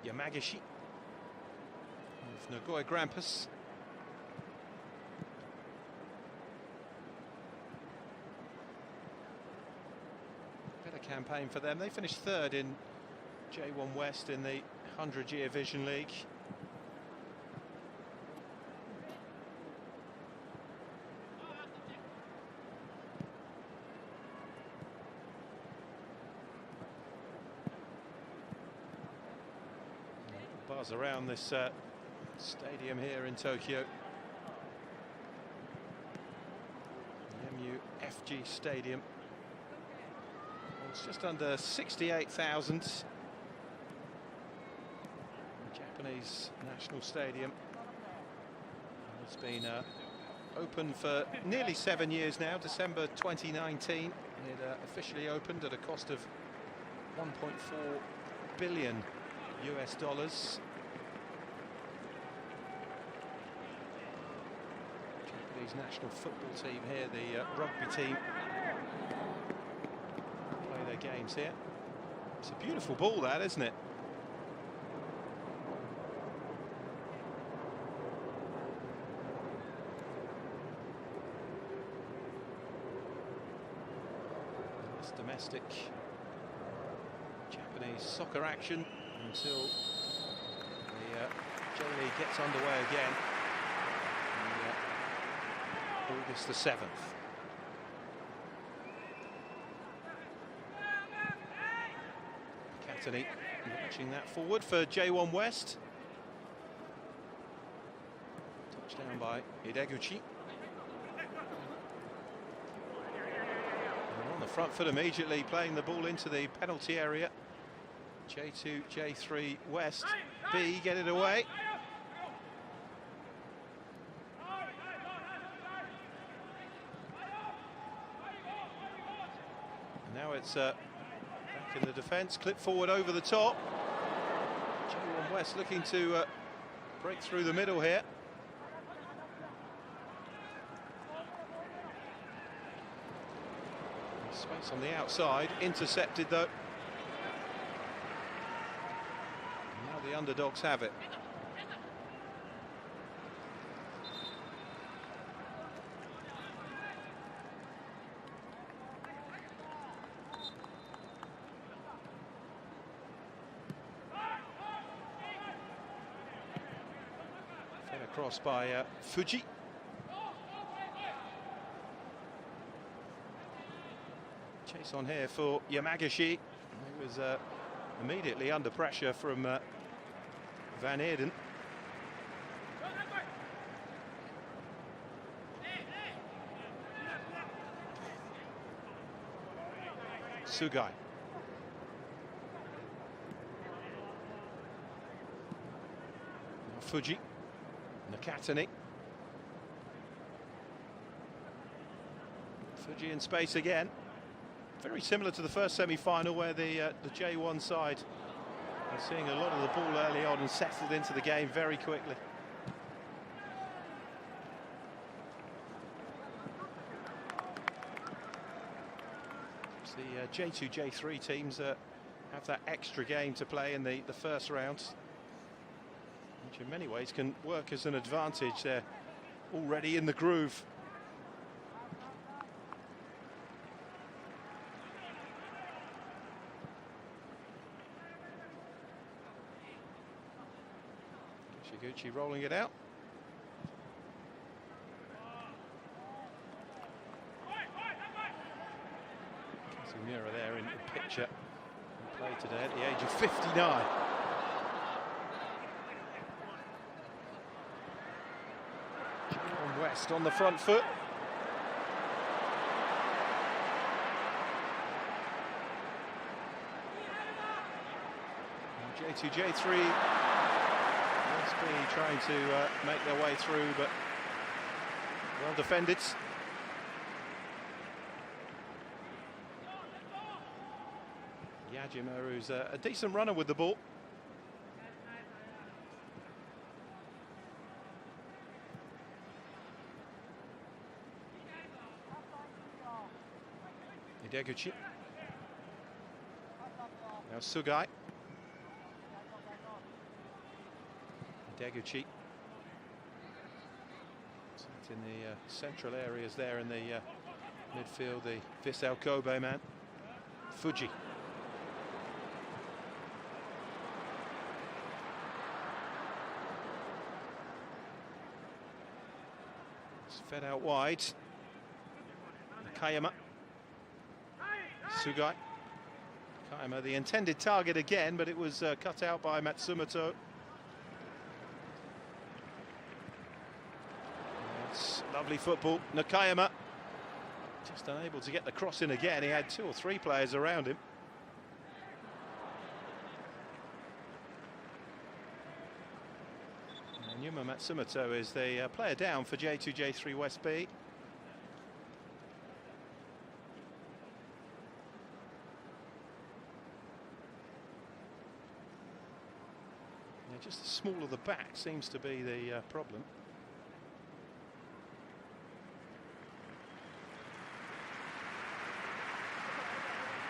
S1: Yamagishi of Nagoya Grampus. Better campaign for them. They finished third in J1 West in the 100-year Vision League. Buzz around this stadium here in Tokyo. The MUFG Stadium. It's just under 68,000. Japanese National Stadium. It's been open for nearly 7 years now, December 2019. It officially opened at a cost of 1.4 billion US dollars. Japanese national football team here, the rugby team, play their games here. It's a beautiful ball, that, isn't it? It's domestic Japanese soccer action until the J-League gets underway again on August the 7th. Katani launching that forward for J1 West. Touchdown by Hideguchi. And on the front foot immediately, playing the ball into the penalty area. J2, J3 West B get it away. And now it's back in the defence, clip forward over the top. J1 West looking to break through the middle here. Space on the outside, intercepted though. Now the underdogs have it. Fed across by Fuji. Chase on here for Yamagishi. He was immediately under pressure from Van Eerden. Sugai. Fuji. Nakatani. Fuji in space again. Very similar to the first semi-final where the J1 side are seeing a lot of the ball early on and settled into the game very quickly. The J2, J3 teams have that extra game to play in the first round, which in many ways can work as an advantage. They're already in the groove. Shiguchi rolling it out. Kazumura there in the picture. He played today at the age of 59. J1 West on the front foot. J2, J3. Trying to make their way through, but well defended. Yajima, who's a decent runner with the ball. Hideguchi. Now Sugai. Hideguchi. It's in the central areas there in the midfield, the Vissel Kobe man. Fuji. It's fed out wide. Nakayama. Sugai. Nakayama, the intended target again, but it was cut out by Matsumoto. Lovely football. Nakayama just unable to get the cross in again. He had 2 or 3 players around him. And Yuma Matsumoto is the player down for J2, J3 West B. Yeah, just the small of the back seems to be the problem.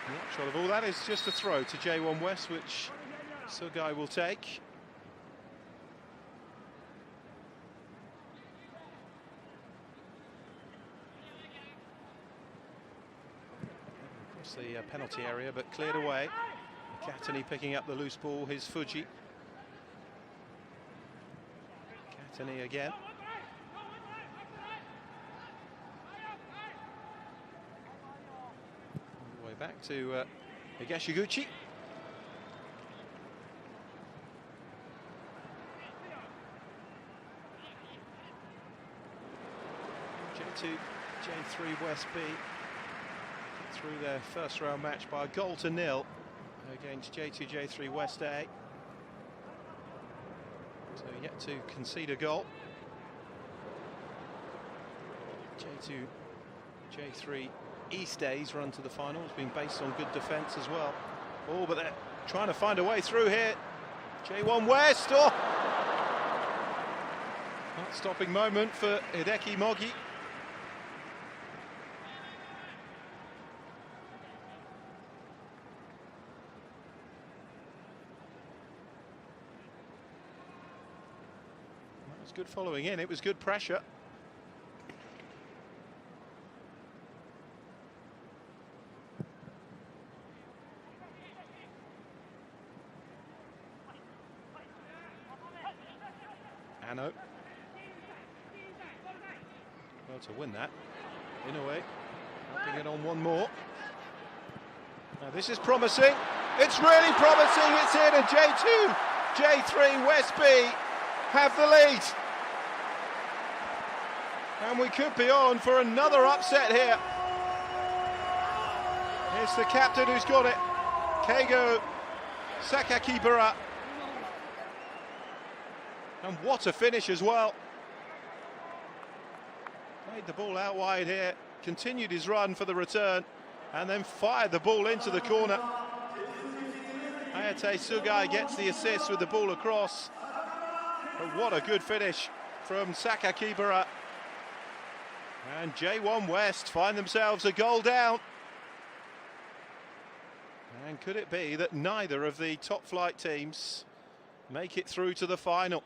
S1: The upshot of all that is just a throw to J1 West, which Sugai will take. Across the penalty area, but cleared away. Katani picking up the loose ball, his Fuji. Katani again. Back to Higashiguchi. J2, J3 West B through their first round match by a 1-0 against J2, J3 West A. So yet to concede a goal. J2, J3 East A's run to the final has been based on good defence as well. Oh, but they're trying to find a way through here. J1 West, oh! Not stopping moment for Hideki Mogi. That was good following in, it was good pressure. Ano. Well, to win that, in a way, helping it on one more. Now this is promising. It's really promising. It's in, and J2, J3, Westby have the lead. And we could be on for another upset here. It's the captain who's got it, Keigo Sakakibara. And what a finish as well. Played the ball out wide here, continued his run for the return, and then fired the ball into the corner. Hayate Sugai gets the assist with the ball across. But what a good finish from Sakakibara. And J1 West find themselves a goal down. And could it be that neither of the top flight teams make it through to the final?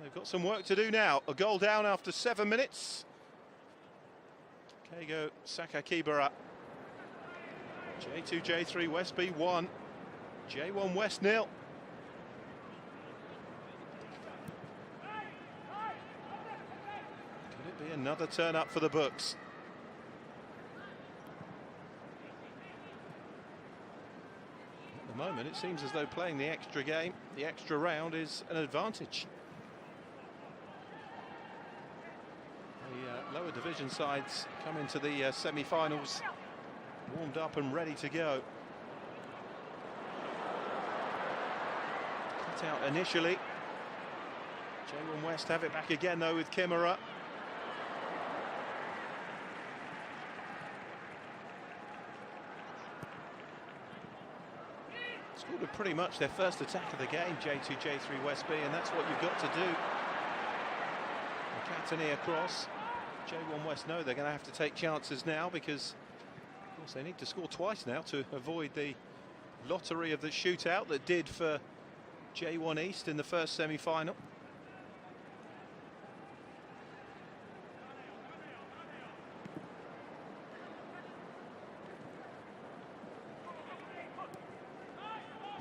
S1: They've got some work to do now. A goal down after 7 minutes. Keigo Sakakibara. J2, J3, Westby 1. J1 West 0. Could it be another turn up for the books? At the moment, it seems as though playing the extra game, the extra round, is an advantage. The lower division sides come into the semi-finals warmed up and ready to go. Cut out initially. J1 West have it back again though with Kimura. Scored pretty much their first attack of the game, J2, J3 Westby, and that's what you've got to do. Katani across. J1 West know they're going to have to take chances now because, of course, they need to score twice now to avoid the lottery of the shootout that did for J1 East in the first semi-final.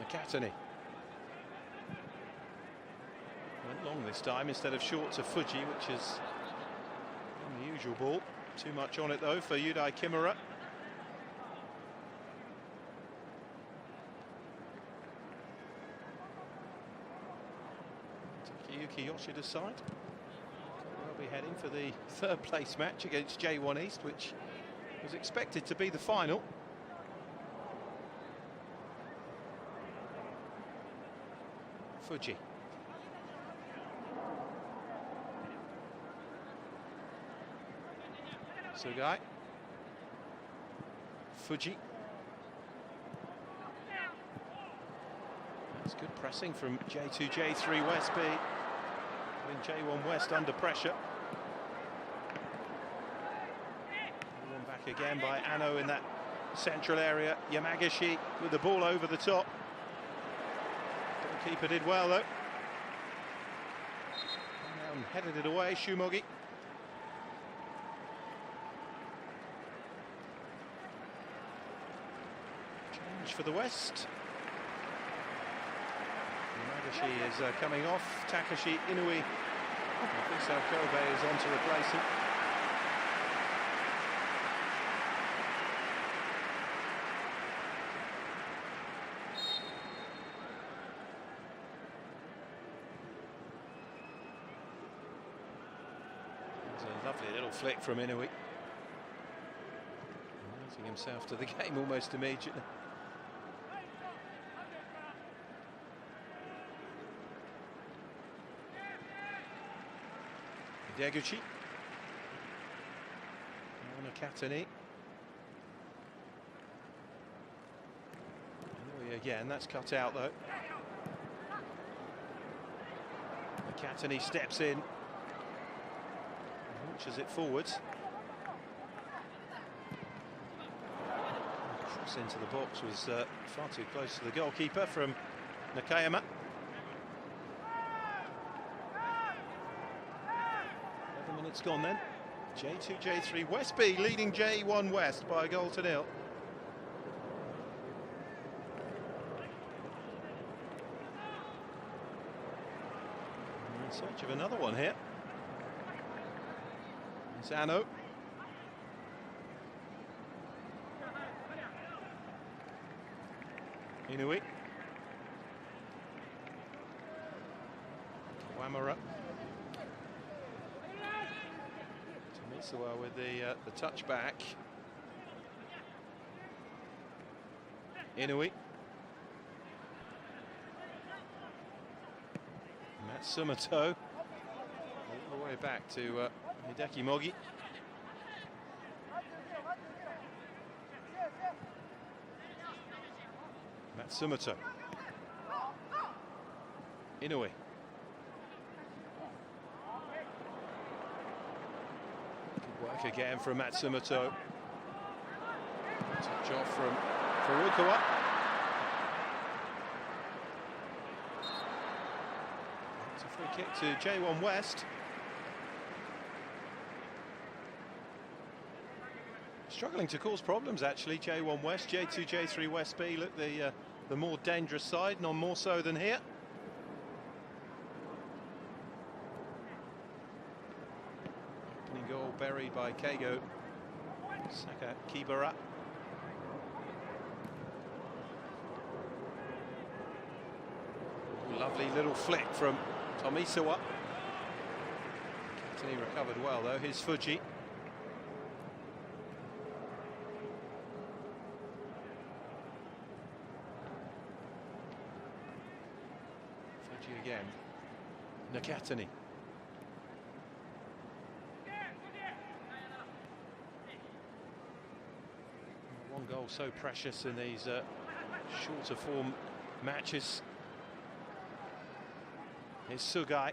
S1: McCatany went long this time instead of short to Fuji, which is the usual ball. Too much on it though for Yudai Kimura. Takayuki Yoshida's side. They'll be heading for the third place match against J1 East, which was expected to be the final. Fuji. Sugai. Fuji. That's good pressing from J2, J3 Westby. When J1 West under pressure. One back again by Ano in that central area. Yamagishi with the ball over the top. Goalkeeper did well though. And headed it away, Shumogi. For the West. Yamagishi is coming off. Takashi Inui. Fisa Kobe is on to replace him. There's a lovely little flick from Inui. Losing himself to the game almost immediately. Deguchi. Katani. Again, that's cut out though. Nakatani steps in, launches it forwards. Cross into the box was far too close to the goalkeeper from Nakayama. 11 minutes gone then. J2, J3, Westby leading J1 West by a goal to nil. In search of another one here. Zano. Inui. Wamara. Tomisawa with the touchback. Inui. Matsumoto. All the way back to Hideki Mogi. Matsumoto. Inui. Good work again from Matsumoto. Touch off from Furukawa. It's a free kick to J1 West. Struggling to cause problems actually, J1 West. J2, J3 Westby look the more dangerous side, none more so than here. Opening goal buried by Keigo Saka Kibara. Lovely little flick from Tomisawa. He recovered well though, here's Fuji. Again, Nakatani. One goal so precious in these shorter form matches. Here's Sugai.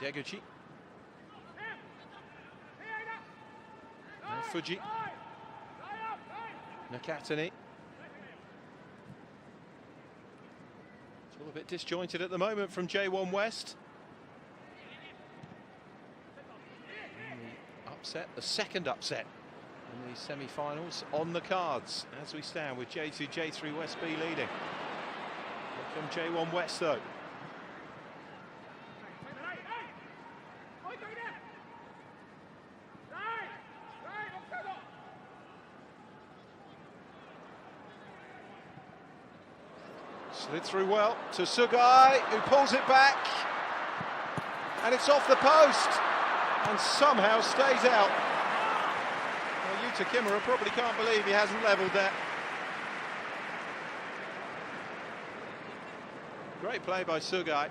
S1: Deguchi. And Fuji. Nakatani. It's all a bit disjointed at the moment from J1 West. And the upset, the second upset in the semi-finals on the cards as we stand with J2, J3 Westby leading. Here come J1 West though. Slid through well to Sugai, who pulls it back, and it's off the post, and somehow stays out. Well, Yuta Kimura probably can't believe he hasn't levelled that. Great play by Sugai.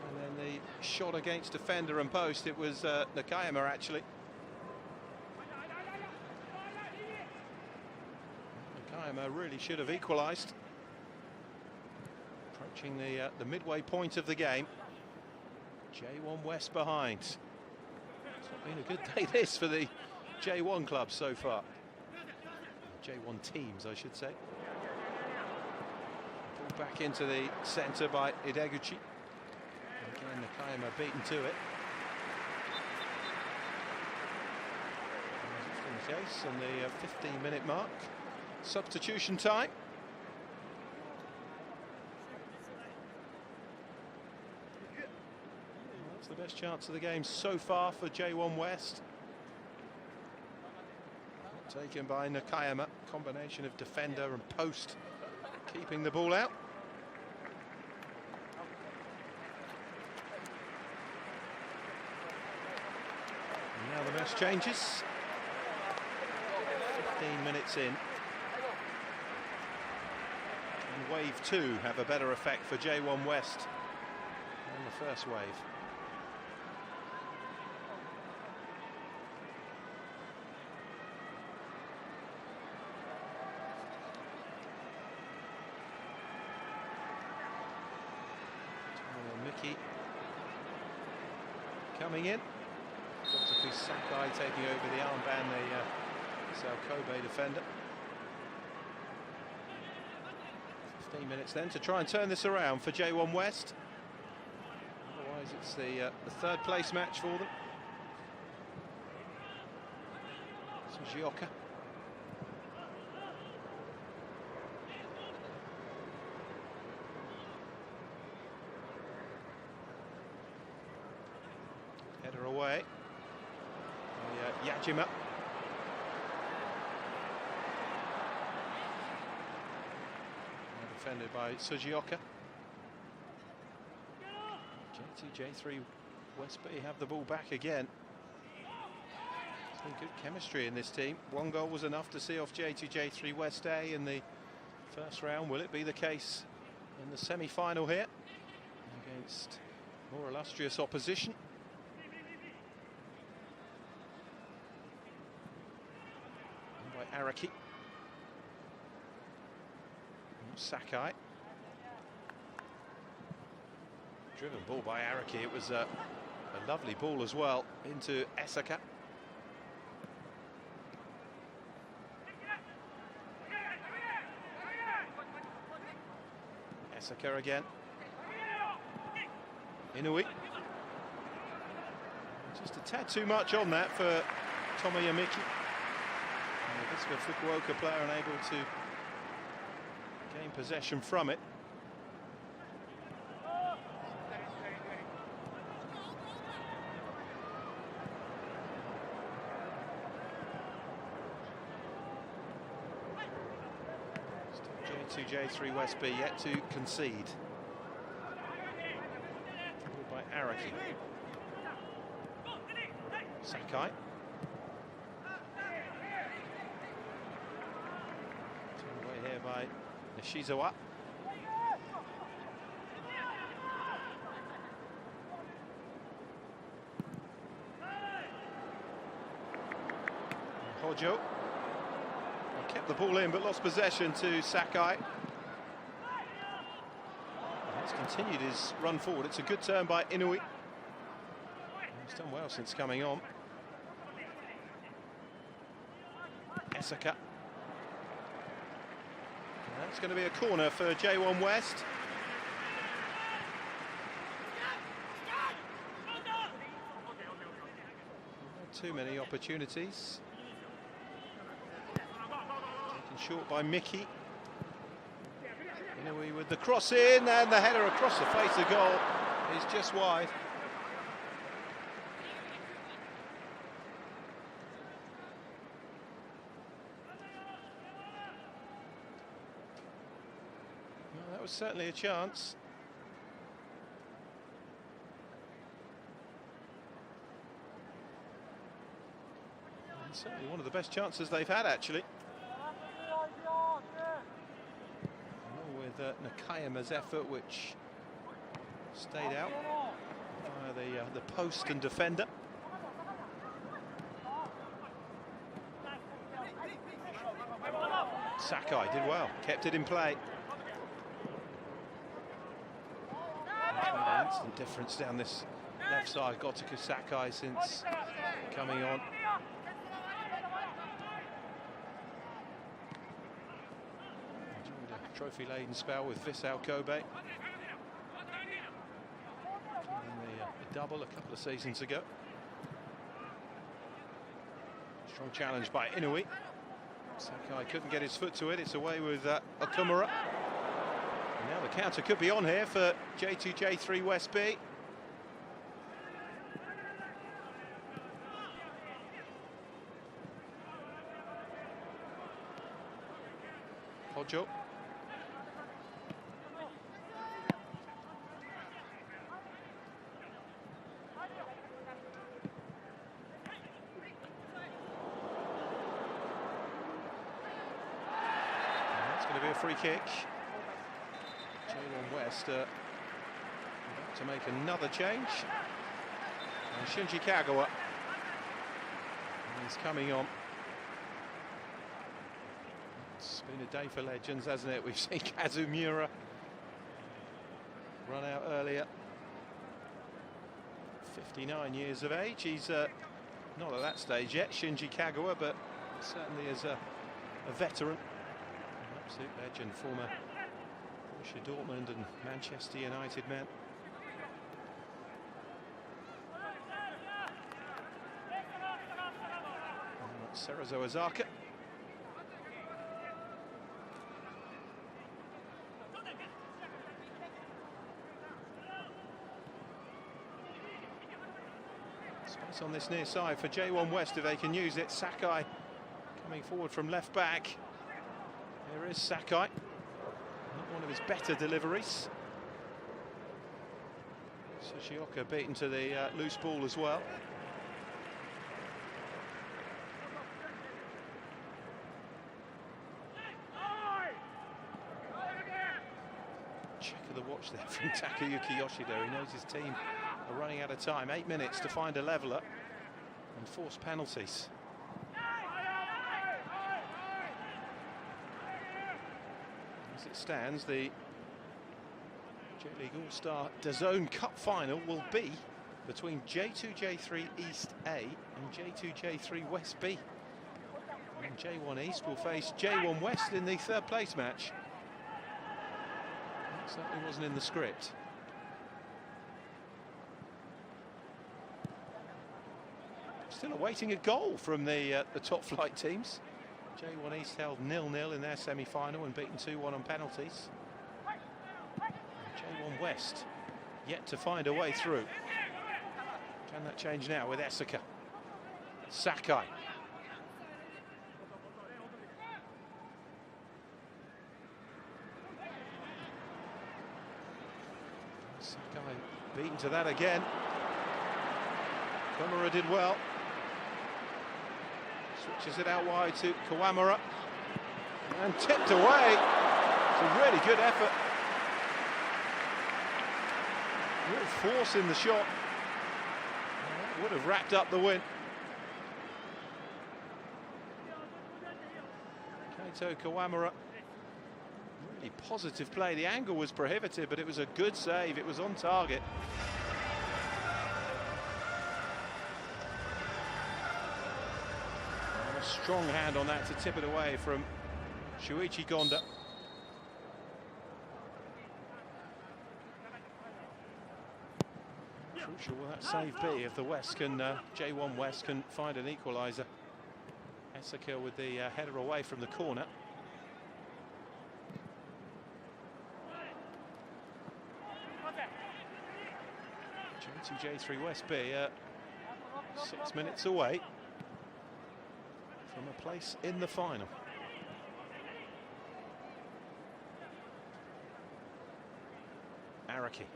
S1: And then the shot against defender and post, it was Nakayama actually. Really should have equalised. Approaching the midway point of the game. J1 West behind. It's not been a good day this for the J1 club so far. J1 teams, I should say. Pulled back into the centre by Ideguchi. Again, Nakayama beaten to it. As is the case on the 15-minute mark. Substitution time. That's the best chance of the game so far for J1 West. Taken by Nakayama. Combination of defender and post keeping the ball out. And now the match changes. 15 minutes in. And wave 2 have a better effect for J1 West than the first wave. coming in. Dr. Sakai taking over the armband, the South Kobe defender. 15 minutes then to try and turn this around for J1 West. Otherwise it's the third place match for them. Sugioka. Header away. Yajima. Defended by Sugioka. J2J3 West Bay have the ball back again. There's been good chemistry in this team. One goal was enough to see off J2J3 West A in the first round. Will it be the case in the semi-final here against more illustrious opposition? And by Araki. Sakai. Driven ball by Araki. It was a lovely ball as well into Esaka. Esaka again. Inui. Just a tad too much on that for Tomoya Miki. This is a Fukuoka player unable to gain possession from it. Still J2J3 West B yet to concede. Ball by Araki. Sakai. Turned away here by Nishizawa. Hojo kept the ball in but lost possession to Sakai. He's continued his run forward. It's a good turn by Inui. He's done well since coming on. Esaka. That's going to be a corner for J1 West. Not too many opportunities. Taken short by Miki. Inui with the cross in, and the header across the face of goal is just wide. That was certainly a chance. And certainly one of the best chances they've had, actually. Along with Nakayama's effort, which stayed out via the post and defender. Sakai did well, kept it in play. Instant difference down this left side. Gotoku Sakai since coming on. Enjoyed a trophy-laden spell with Vissel Kobe. The double a couple of seasons ago. Strong challenge by Inui. Sakai couldn't get his foot to it. It's away with Okumura. Now the counter could be on here for J2J3 West B. Hojo. That's going to be a free kick. J1 West about to make another change. And Shinji Kagawa is coming on. It's been a day for legends, hasn't it? We've seen Kazumura run out earlier. 59 years of age. He's not at that stage yet, Shinji Kagawa, but certainly as a veteran, an absolute legend, former Borussia Dortmund and Manchester United man. Serazo Azaka. Space on this near side for J1 West if they can use it. Sakai coming forward from left back. There is Sakai. Not one of his better deliveries. Tsuchioka beaten to the loose ball as well. Check of the watch there from Takayuki Yoshida. He knows his team are running out of time. 8 minutes to find a leveller and force penalties. As it stands, the J.League All-Star DAZN Cup final will be between J2-J3 East A and J2-J3 West B. And J1 East will face J1 West in the third place match. That certainly wasn't in the script. Still awaiting a goal from the top flight teams. J1 East held 0-0 in their semi-final and beaten 2-1 on penalties. And J1 West yet to find a way through. Can that change now with Esaka? Sakai. Sakai beaten to that again. Komura did well. Switches it out wide to Kawamura. And tipped away. It's a really good effort. Real force in the shot. Would have wrapped up the win. Kaito Kawamura. Really positive play. The angle was prohibitive, but it was a good save. It was on target. And a strong hand on that to tip it away from Shuichi Gonda. Crucial will that save be if the West can, J1 West can find an equaliser. Esaka with the header away from the corner. J2-J3 West B 6 minutes away from a place in the final. Araki.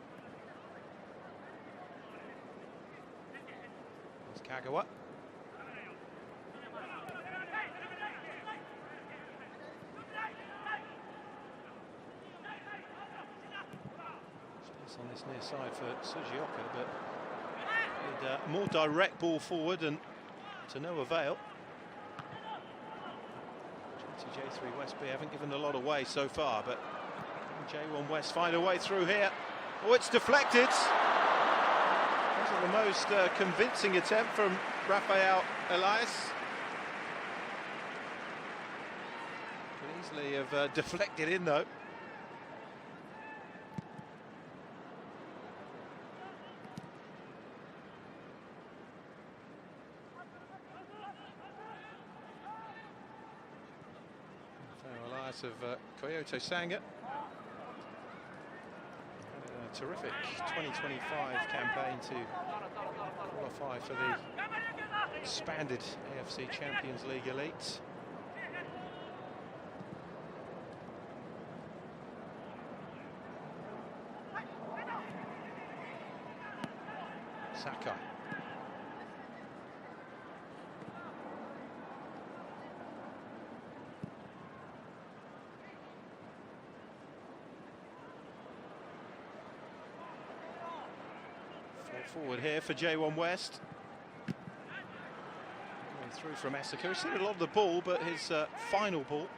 S1: There's Kagawa. Space on this near side for Tsuchioka, but with a more direct ball forward and to no avail. J2-J3 West B haven't given a lot away so far, but J1 West find a way through here. Oh, it's deflected. Wasn't the most convincing attempt from Rafael Elias. Could easily have deflected in though. Rafael Elias of Kyoto Sanga. Terrific 2025 campaign to qualify for the expanded AFC Champions League Elite. Sakai. Forward here for J1 West. Going through from Esaka. He's seen a lot of the ball, but his final ball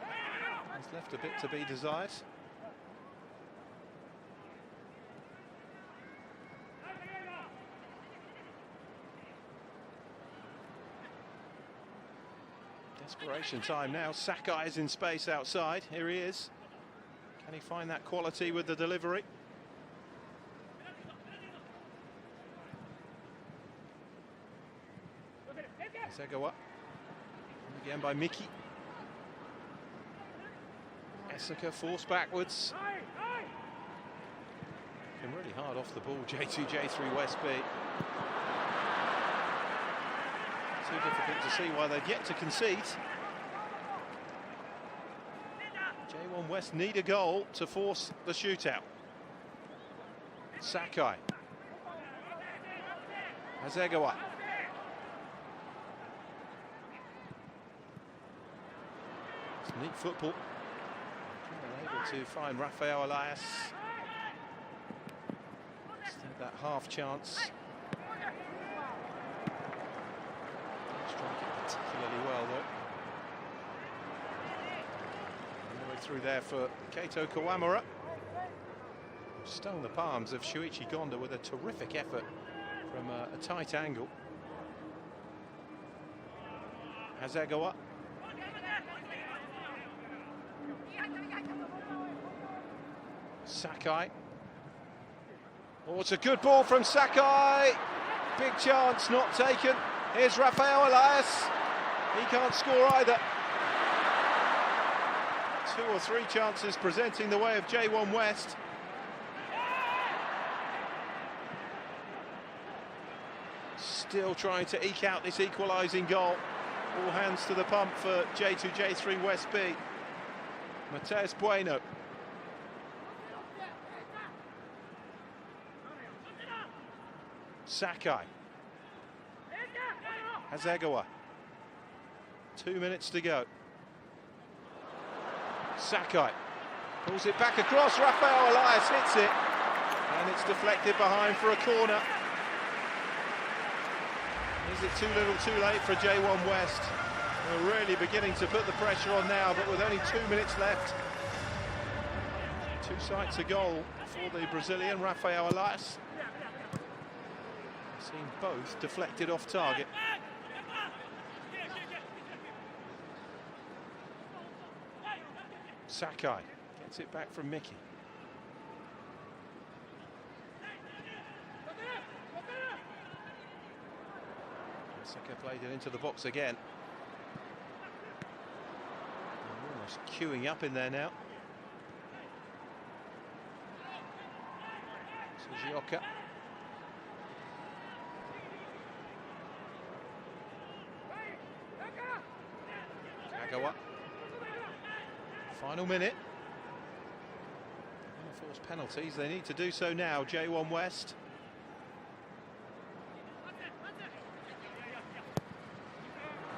S1: has left a bit to be desired. Desperation time now. Sakai is in space outside. Here he is. Can he find that quality with the delivery? Zegawa. Again by Miki. Esaka forced backwards. Been really hard off the ball, J2, J3 West B. Too difficult to see why they've yet to concede. J1 West need a goal to force the shootout. Sakai. Hasegawa. It's neat football. Able to find Rafael Elias. Instead that half chance. Strike it particularly well though. All the way through there for Keito Kawamura. Stung the palms of Shuichi Gonda with a terrific effort from a tight angle. Hasegawa. Sakai. Oh, it's a good ball from Sakai. Big chance, not taken. Here's Rafael Elias. He can't score either. 2 or 3 chances presenting the way of J1 West. Still trying to eke out this equalising goal. All hands to the pump for J2, J3 West B. Mateus Bueno. Sakai. Hasegawa. 2 minutes to go. Sakai pulls it back across. Rafael Elias hits it, and it's deflected behind for a corner. Is it too little too late for J1 West? They're really beginning to put the pressure on now, but with only 2 minutes left. 2 sights a goal for the Brazilian, Rafael Elias. Seen both deflected off target. Sakai gets it back from Miki. Sakai played it into the box again. Almost queuing up in there now. Sugioka. Kagawa. Final minute. Forced penalties, they need to do so now, J1 West.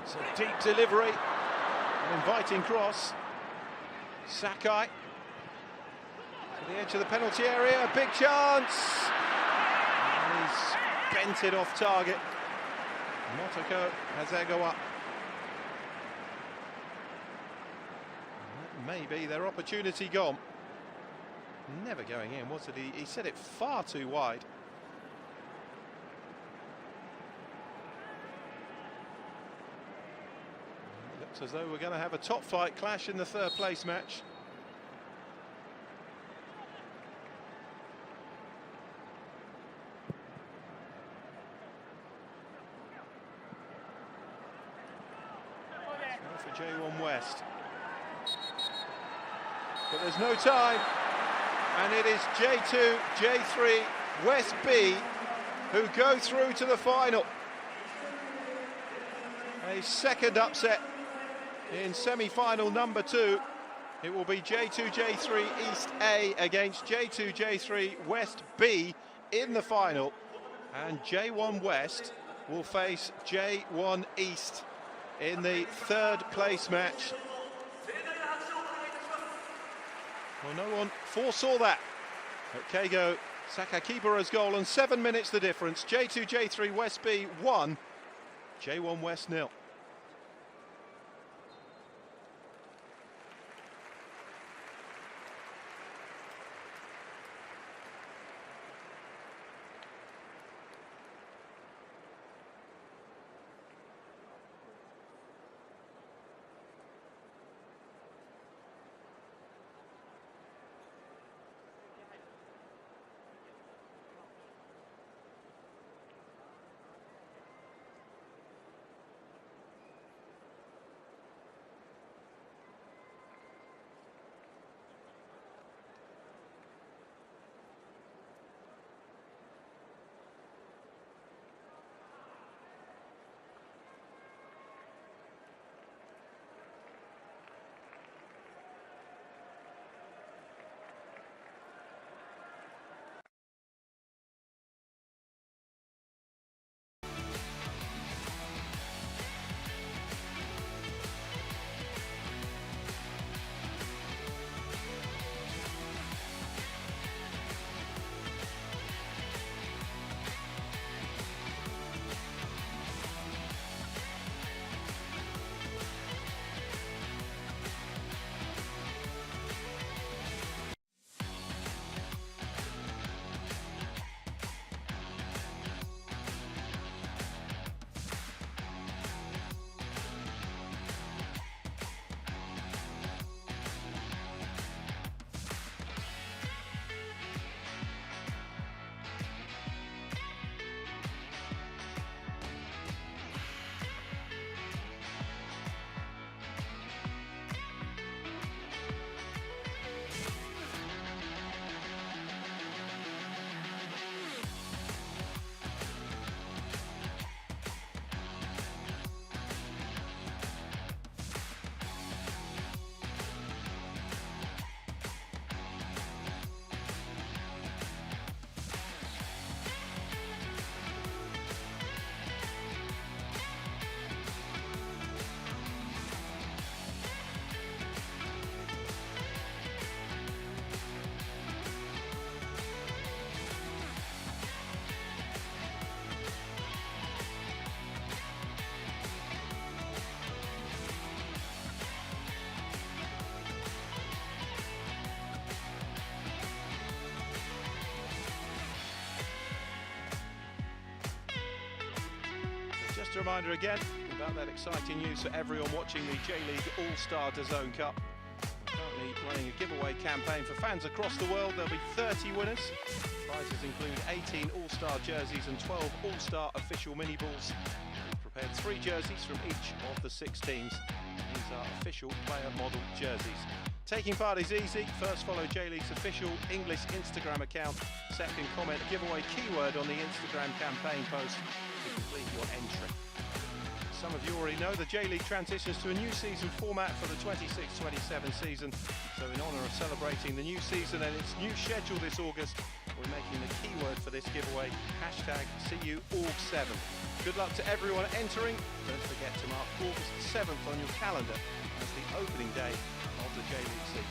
S1: It's a deep delivery, an inviting cross. Sakai to the edge of the penalty area, big chance. And he's bent it off target. Motoko Hasegawa. Maybe their opportunity gone. Never going in, was it? He set it far too wide. Looks as though we're going to have a top flight clash in the 3rd place match. For J1 West. But there's no time, and it is J2, J3 West B who go through to the final. A second upset in semi-final number 2. It will be J2, J3 East A against J2, J3 West B in the final, and J1 West will face J1 East in the 3rd place match. Well, no one foresaw that. But Keigo Sakakibara's goal, and 7 minutes the difference. J2, J3 West B 1, J1 West 0. Just a reminder again about that exciting news for everyone watching the J.League All-Star DAZN Cup. We're currently running a giveaway campaign for fans across the world. There'll be 30 winners. Prizes include 18 All-Star jerseys and 12 All-Star official mini balls. We've prepared 3 jerseys from each of the 6 teams. These are official player model jerseys. Taking part is easy. First, follow J.League's official English Instagram account. Second, comment a giveaway keyword on the Instagram campaign post to complete your entry. Some of you already know the J.League transitions to a new season format for the 26-27 season. So in honour of celebrating the new season and its new schedule this August, we're making the keyword for this giveaway #CUALL7. Good luck to everyone entering. Don't forget to mark August 7th on your calendar as the opening day of the J.League season.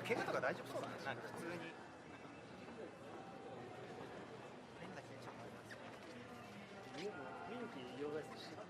S5: 怪我とか大丈夫そうだね。なんか普通に。変な緊張感あります。
S6: ミンキー洋外してる。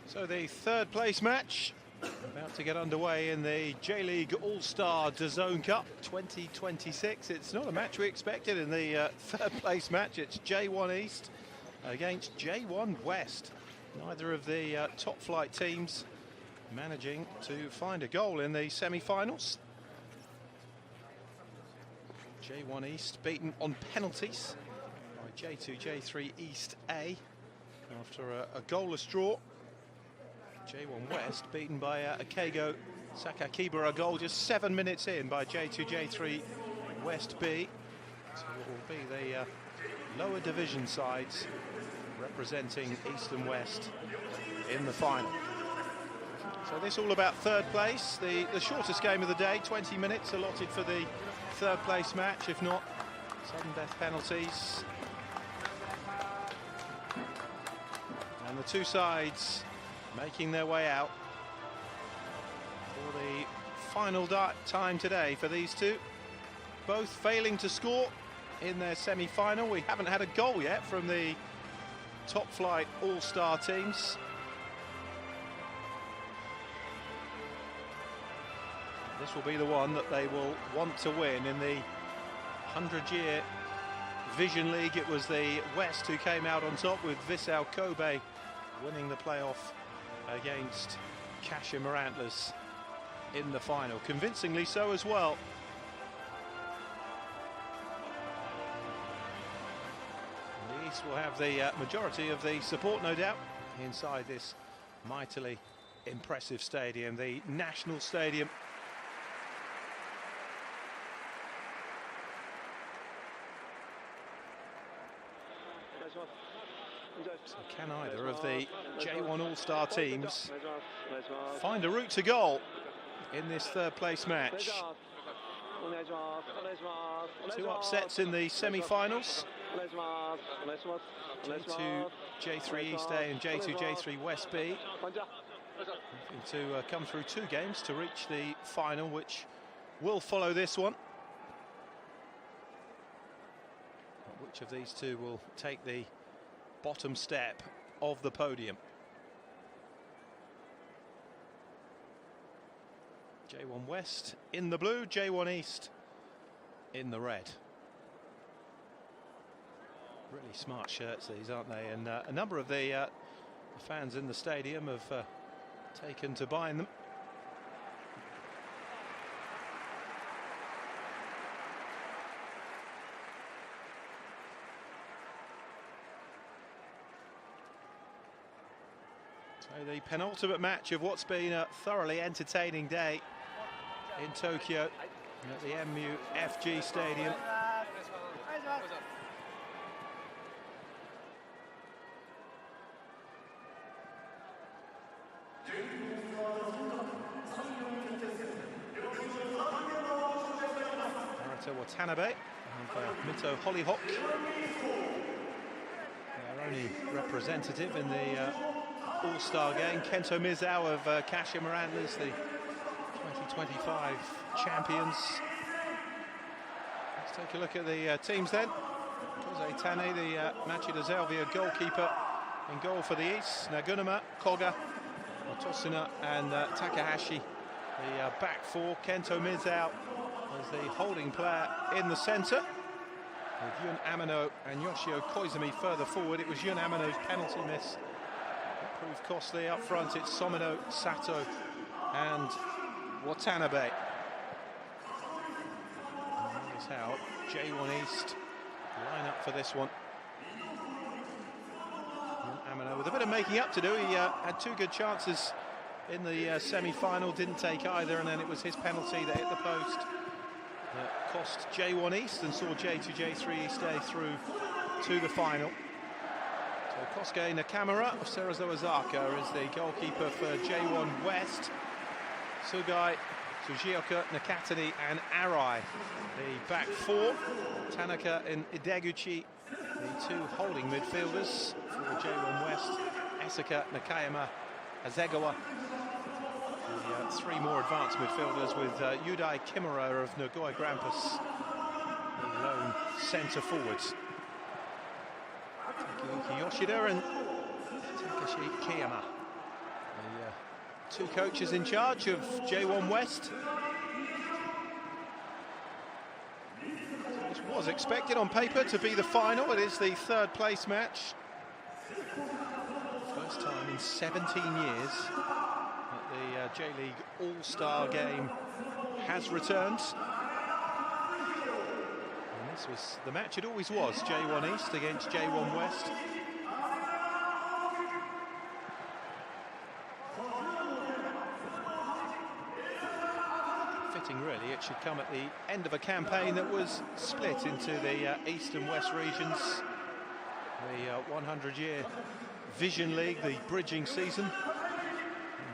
S1: So the third place match about to get underway in the J.League All-Star DAZN Cup 2026. It's not a match we expected in the third place match. It's J1 East against J1 West. Neither of the top flight teams managing to find a goal in the semi-finals. J1 East beaten on penalties by J2, J3 East A after a goalless draw. J1 West beaten by Akego Sakakibara, a goal just 7 minutes in by J2, J3 West B. So it will be the lower division sides representing East and West in the final. So this all about third place, the shortest game of the day, 20 minutes allotted for the third place match, if not sudden death penalties. And the two sides making their way out for the final time today for these two. Both failing to score in their semi-final. We haven't had a goal yet from the top flight all-star teams. This will be the one that they will want to win in the 100-year Vision League. It was the West who came out on top with Vissel Kobe winning the playoff against Kashimir Antlers in the final, convincingly so as well. The East will have the majority of the support, no doubt, inside this mightily impressive stadium, the National Stadium. So can either of the J1 All-Star teams find a route to goal in this third place match? Two upsets in the semi-finals. J2, J3 East A and J2, J3 West B. Looking to come through two games to reach the final, which will follow this one. Which of these two will take the bottom step of the podium? J1 West in the blue, J1 East in the red. Really smart shirts these, aren't they? And a number of the fans in the stadium have taken to buying them. So the penultimate match of what's been a thoroughly entertaining day in Tokyo at the MUFG Stadium. Naruto Watanabe and Mito Hollyhock, their only representative in the All-Star game. Kento Mizao of Kashimir Antlers, the 2025 champions. Let's take a look at the teams then. Koze Tane, the Machida Zelvia goalkeeper, in goal for the East. Nagunuma, Koga, Otosuna and Takahashi, the back four. Kento Mizao as the holding player in the centre, with Yun Amano and Yoshio Koizumi further forward. It was Yun Amano's penalty miss that proved costly. Up front it's Somino, Sato and Watanabe. And that is how J1 East line up for this one. Amano with a bit of making up to do. He had two good chances in the semi-final, didn't take either, and then it was his penalty that hit the post that cost J1 East and saw J2, J3 East A through to the final. So Kosuke Nakamura of Cerezo Osaka is the goalkeeper for J1 West. Sugai, Sugioka, Nakatani and Arai, the back four. Tanaka and Ideguchi, the two holding midfielders for J1 West. Asaka, Nakayama, Azegawa. The three more advanced midfielders with Yudai Kimura of Nagoya Grampus, the lone centre forwards. Takayuki Yoshida and Takashi Kiyama, the two coaches in charge of J1 West. This was expected on paper to be the final. It is the third place match. First time in 17 years that the J.League All-Star game has returned. And this was the match it always was, J1 East against J1 West. Fitting really, it should come at the end of a campaign that was split into the East and West regions. The 100-year Vision League, the bridging season,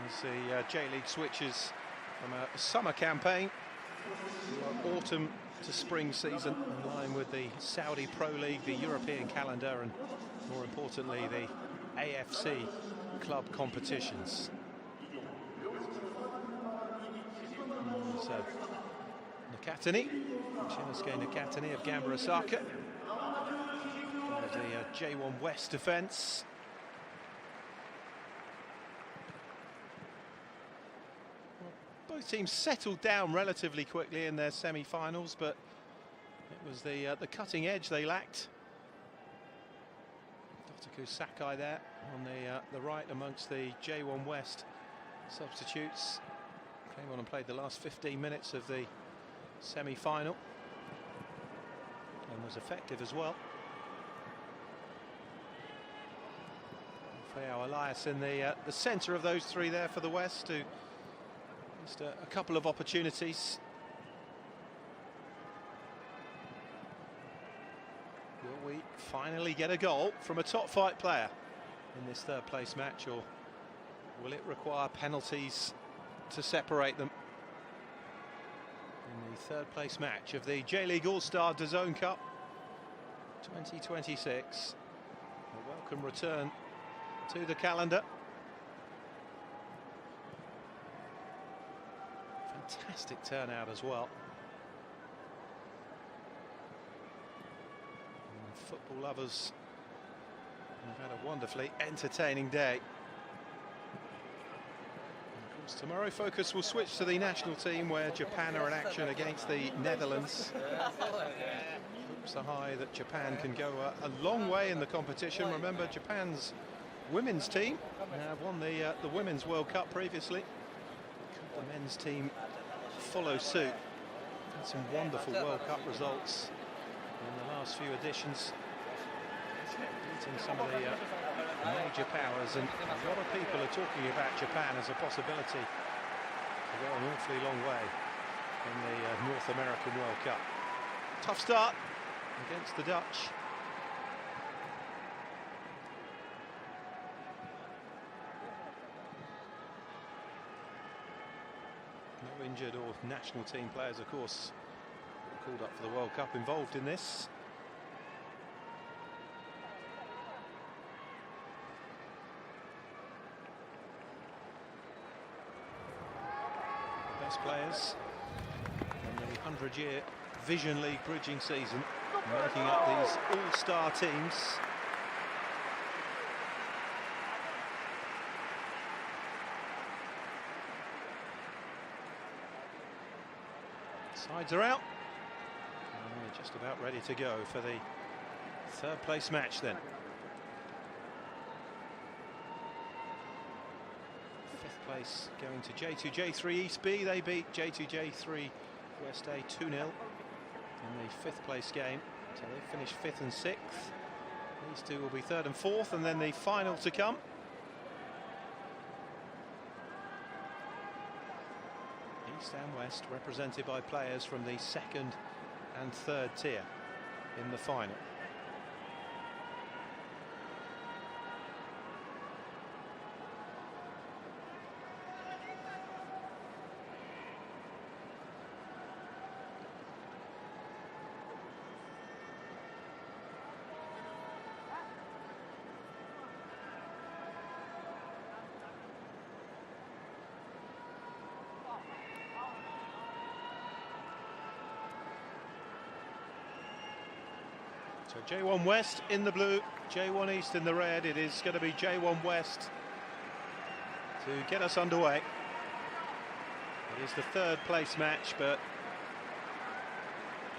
S1: as the J-League switches from a summer campaign to autumn to spring season, in line with the Saudi Pro League, the European calendar, and more importantly the AFC club competitions. So Nakatani, Shinosuke Nakatani of Gamba Osaka, the J1 West defence. Both teams settled down relatively quickly in their semi-finals, but it was the cutting edge they lacked. Dotaku Sakai there on the right amongst the J1 West substitutes. Came on and played the last 15 minutes of the semi-final and was effective as well. Fayao Elias in the centre of those three there for the West, who just a couple of opportunities. Will we finally get a goal from a top flight player in this third place match, or will it require penalties to separate them in the third place match of the J.League All-Star DAZN Cup 2026? A welcome return to the calendar. Fantastic turnout as well. And football lovers have had a wonderfully entertaining day. Tomorrow focus will switch to the national team, where Japan are in action against the Netherlands. Hopes are high that Japan can go a long way in the competition. Remember, Japan's women's team have won the Women's World Cup previously. Could the men's team follow suit? Had some wonderful World Cup results in the last few editions, beating some of the major powers, and a lot of people are talking about Japan as a possibility to go an awfully long way in the North American World Cup. Tough start against the Dutch. No injured or national team players, of course, called up for the World Cup involved in this. Best players in the 100-year Vision League bridging season, making up these all-star teams. Sides are out, and we're just about ready to go for the third place match then. Fifth place going to J2J3 East B. They beat J2J3 West A 2-0 in the fifth place game, so they finished 5th and 6th. These two will be 3rd and 4th, and then the final to come. East and West represented by players from the 2nd and 3rd tier in the final. So J1 West in the blue, J1 East in the red. It is going to be J1 West to get us underway. It is the third place match, but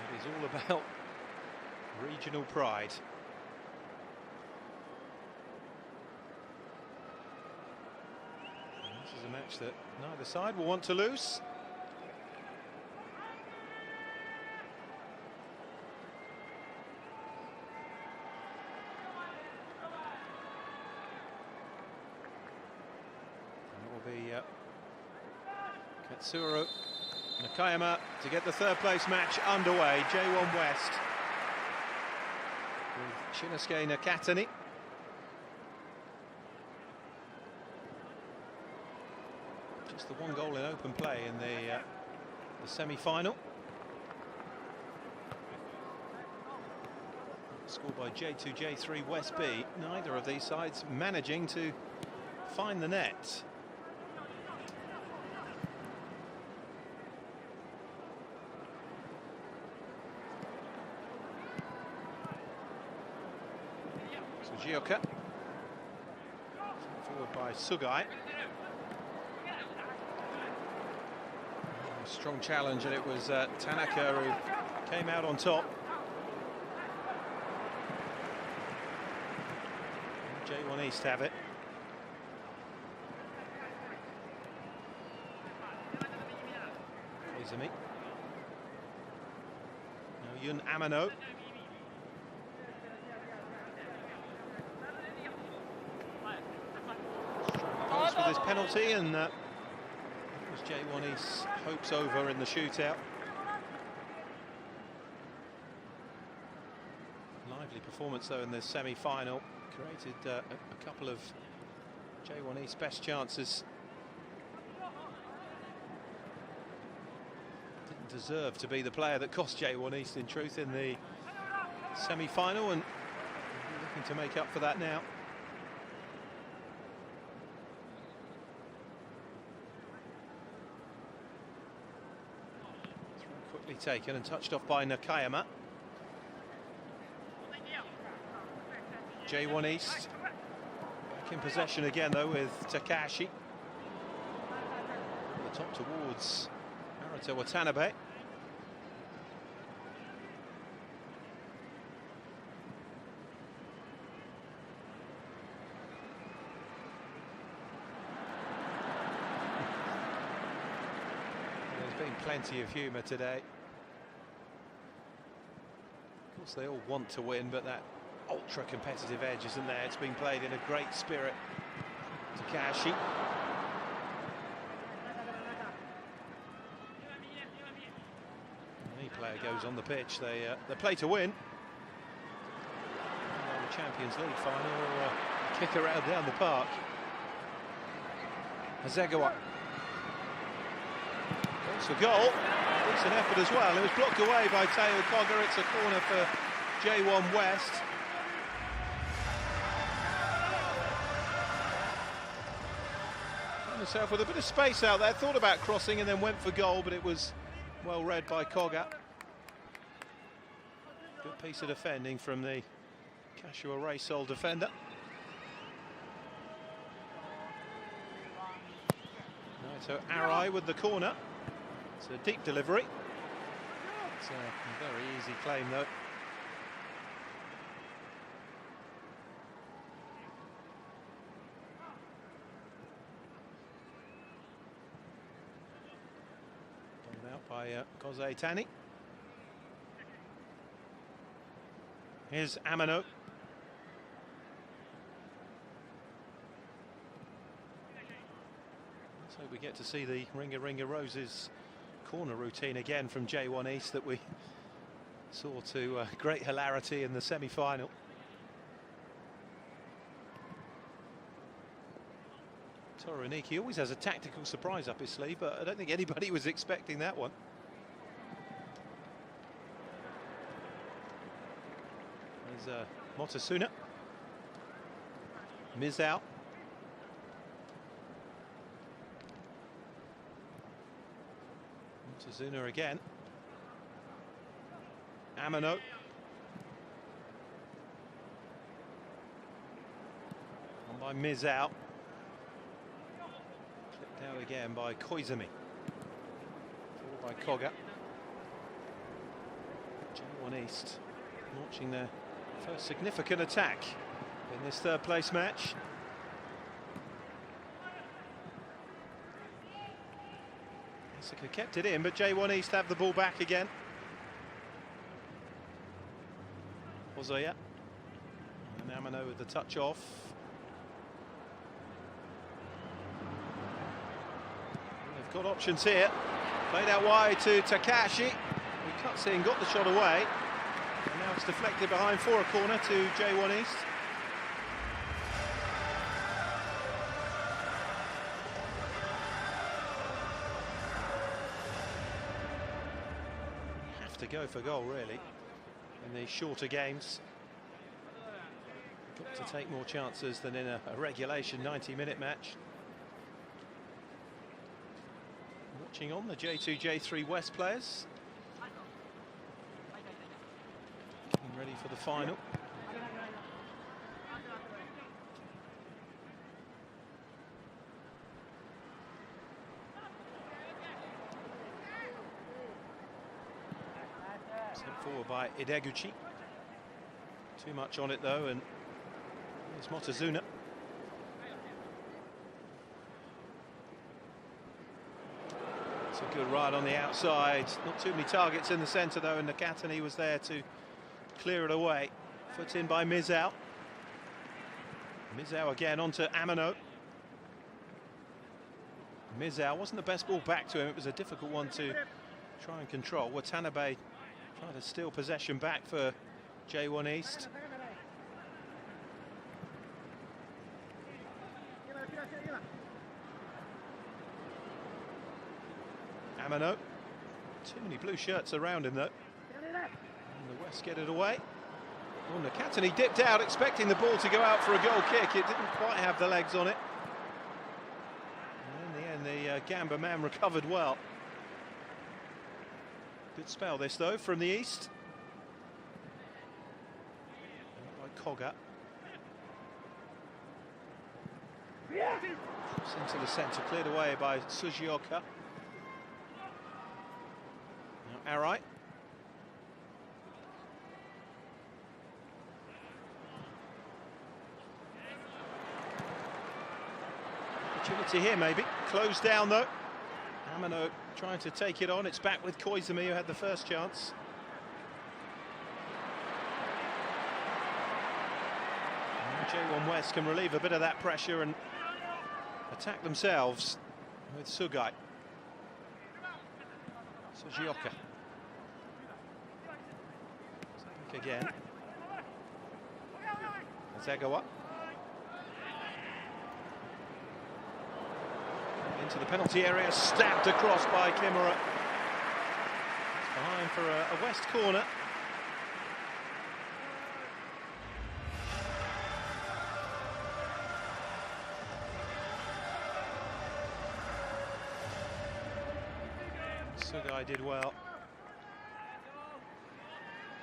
S1: it is all about regional pride. And this is a match that neither side will want to lose. Katsuro Nakayama to get the third place match underway. J1 West with Shinosuke Nakatani. Just the one goal in open play in the semi-final. Scored by J2, J3 West B. Neither of these sides managing to find the net. Gioka, forward by Sugai. Strong challenge, and it was Tanaka who came out on top. J1 East have it. Izumi. Now Yun Amano. With this penalty, and that was J1 East's hopes over in the shootout. Lively performance though in the semi-final, created a couple of J1 East's best chances. Didn't deserve to be the player that cost J1 East in truth in the semi-final, and looking to make up for that now. Taken and touched off by Nakayama. J1 East back in possession again though with Takashi. The top towards Naruto Watanabe. There's been plenty of humour today. Of course, they all want to win, but that ultra-competitive edge isn't there. It's been played in a great spirit. Takashi. Any player goes on the pitch, they play to win. And the Champions League final will kick around down the park. Hasegawa. It's a goal. It's an effort as well. It was blocked away by Teo Koga. It's a corner for J1 West. Found himself with a bit of space out there. Thought about crossing and then went for goal, but it was well read by Koga. Good piece of defending from the Kashiwa Reysol defender. So Arai with the corner. It's a deep delivery. It's a very easy claim though. Balled out by Koze Tani. Here's Amano. So we get to see the Ringa Ringa Roses corner routine again from J1 East that we saw to great hilarity in the semi-final. Toru Iniki always has a tactical surprise up his sleeve, but I don't think anybody was expecting that one. There's Motasuna. Mizou. Motasuna again. Amano. by Mizao. Clipped out again by Koizumi. Followed by Koga. J1 East launching their first significant attack in this third place match. Jessica kept it in, but J1 East have the ball back again. Ozoya. And Amano with the touch off. They've got options here. Played out wide to Takashi. He cuts in, got the shot away. And now it's deflected behind for a corner to J1 East. Have to go for goal, really, in these shorter games. Got to take more chances than in a regulation 90-minute match. Watching on the J2, J3 West players. Getting ready for the final. Sent forward by Ideguchi. Too much on it though, and it's Motozuna. It's a good ride on the outside. Not too many targets in the centre though, and Nakatani was there to clear it away. Foot in by Mizao. Mizao again onto Amano. Mizao wasn't the best ball back to him. It was a difficult one to try and control. Watanabe trying to steal possession back for J1 East. Amano. Too many blue shirts around him though. And the West get it away. Oh, Nakatani dipped out expecting the ball to go out for a goal kick. It didn't quite have the legs on it. And in the end, the Gamba man recovered well. Good spell this though from the East. By Koga. Cross into the centre, cleared away by Sugioka. Now Arai. Opportunity here maybe. Closed down though. Amano trying to take it on. It's back with Koizumi, who had the first chance. And J1 West can relieve a bit of that pressure and attack themselves with Sugai. Sugioka. Back again. Zagawa. Into the penalty area, stabbed across by Kimura. It's behind for a West corner. Sugai did well.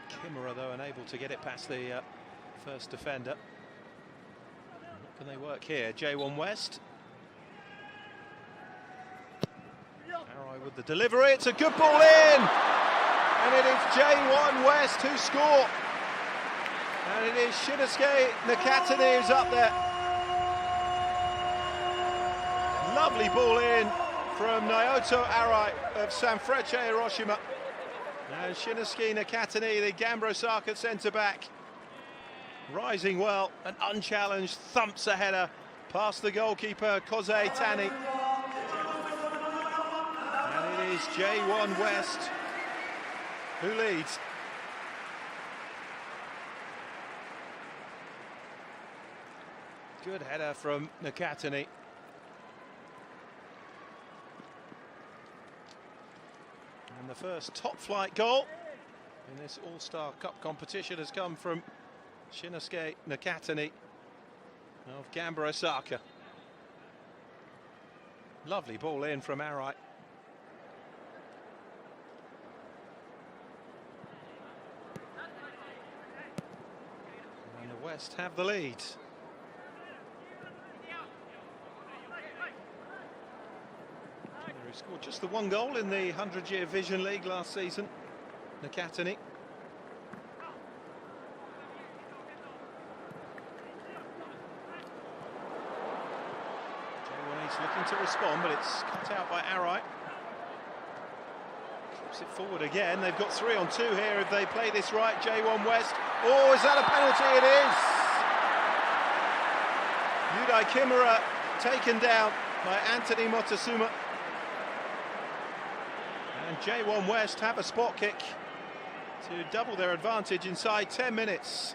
S1: Kimura, though, unable to get it past the first defender. What can they work here? J1 West. With the delivery, it's a good ball in, and it is J1 West who score, and it is Shinsuke Nakatani who's up there. Lovely ball in from Naoto Arai of Sanfrecce Hiroshima, and Shinsuke Nakatani, the Gamba Osaka centre-back, rising well and unchallenged, thumps a header past the goalkeeper Kosei Tani. Is J1 West who leads. Good header from Nakatani. And the first top-flight goal in this All-Star Cup competition has come from Shinsuke Nakatani of Gamba Osaka. Lovely ball in from Arai. West have the lead. He scored just the one goal in the 100-year Vision League last season, Nakatani. J1 East looking to respond, but it's cut out by Arai. Clips it forward again. They've got 3 on 2 here if they play this right. J1 West. Oh, is that a penalty? It is! Yudai Kimura taken down by Anthony Motasuma. And J1 West have a spot kick to double their advantage inside 10 minutes.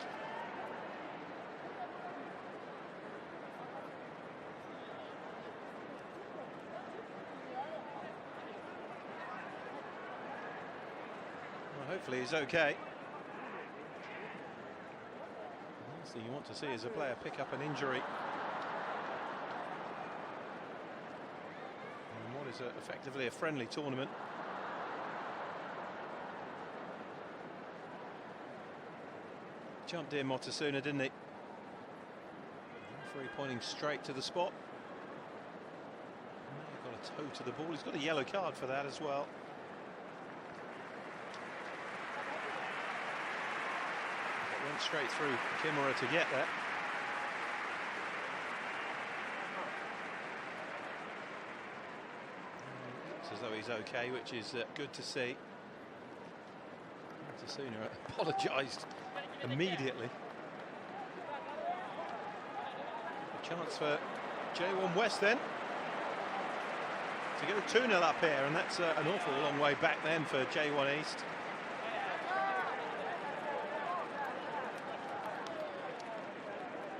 S1: Well, hopefully he's okay. The last thing you want to see is a player pick up an injury. And what is effectively a friendly tournament. Jumped in Motasuna, didn't he? Referee pointing straight to the spot. Got a toe to the ball. He's got a yellow card for that as well. It went straight through Kimura to get that. Looks as though he's okay, which is good to see. Motasuna apologised immediately. A chance for J1 West then to go 2-0 up here, and that's an awful long way back then for J1 East.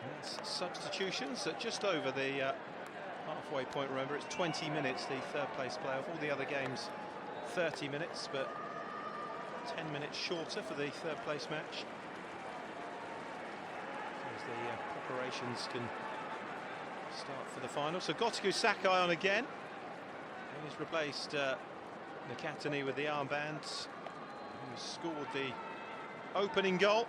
S1: And that's substitutions at just over the halfway point. Remember, it's 20 minutes, the third place playoff. All the other games 30 minutes, but 10 minutes shorter for the third place match. As the preparations can start for the final. So Gotoku Sakai on again. He's replaced Nakatani with the armbands, who scored the opening goal.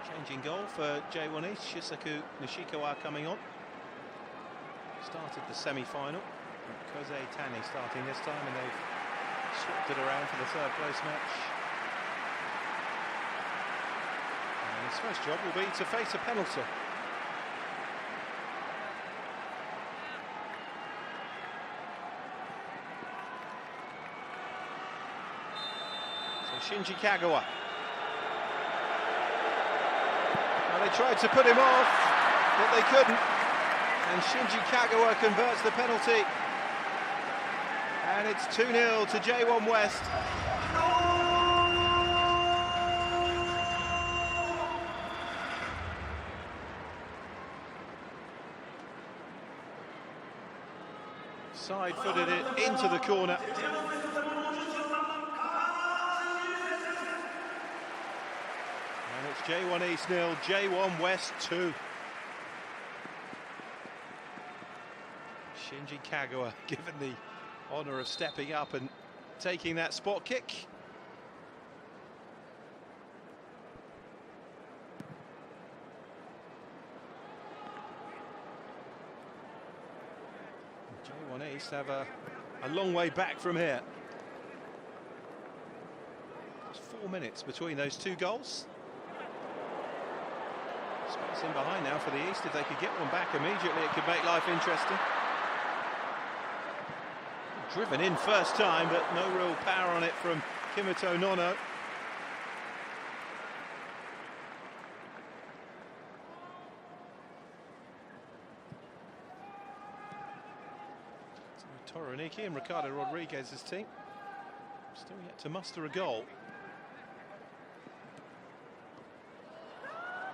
S1: Changing goal for J1 East, Shisaku Nishikawa coming on. Started the semi-final. Kosei Tani starting this time, and they've swapped it around for the third place match. And his first job will be to face a penalty. So Shinji Kagawa. Well, they tried to put him off, but they couldn't. And Shinji Kagawa converts the penalty. And it's 2-0 to J1 West. Side-footed it into the corner. And it's J1 East 0, J1 West 2. Shinji Kagawa given the honour of stepping up and taking that spot kick. J1 East have a long way back from here. Just 4 minutes between those two goals. Space in behind now for the East. If they could get one back immediately, it could make life interesting. Driven in first time, but no real power on it from Kimoto Nono. So Toroniki and Ricardo Rodriguez's team still yet to muster a goal.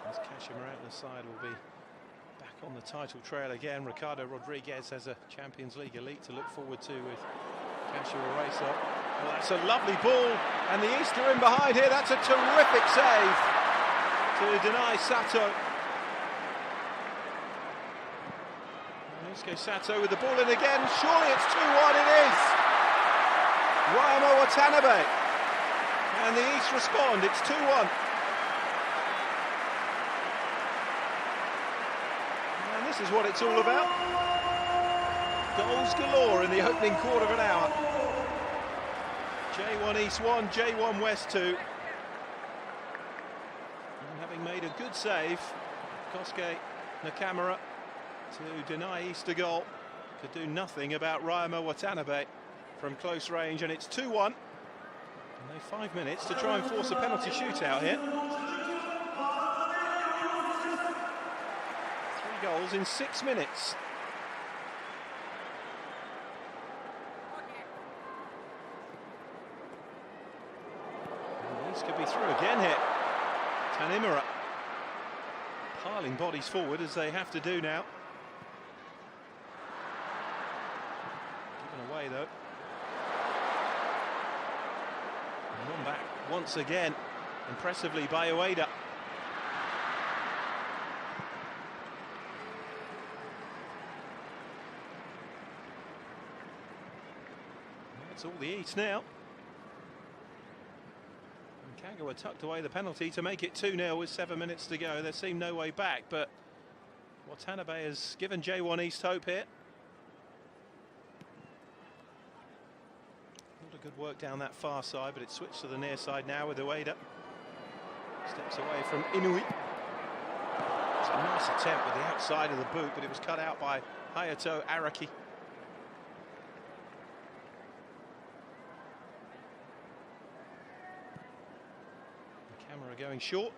S1: As Kashima out the side will be back on the title trail again. Ricardo Rodriguez has a Champions League elite to look forward to with Kashima Racer. Well, that's a lovely ball, and the East are in behind here. That's a terrific save to deny Sato. Yusuke Sato with the ball in again. Surely it's 2-1. It is. Ryoma Watanabe. And the East respond. It's 2-1. is what it's all about. Goals galore in the opening quarter of an hour. J1 East 1, J1 West 2. And having made a good save, Kosuke Nakamura to deny East a goal. Could do nothing about Ryoma Watanabe from close range, and it's 2-1. And they've 5 minutes to try and force a penalty shootout here. 3 goals in 6 minutes. And East could be through again here. Tanimura piling bodies forward as they have to do now. Given away though. And one back once again, impressively by Ueda. That's all the East now. Kagawa tucked away the penalty to make it 2-0 with 7 minutes to go. There seemed no way back, but Watanabe has given J1 East hope here. Not a good work down that far side, but it's switched to the near side now with Ueda. Steps away from Inui. It's a nice attempt with the outside of the boot, but it was cut out by Hayato Araki. Camera going short.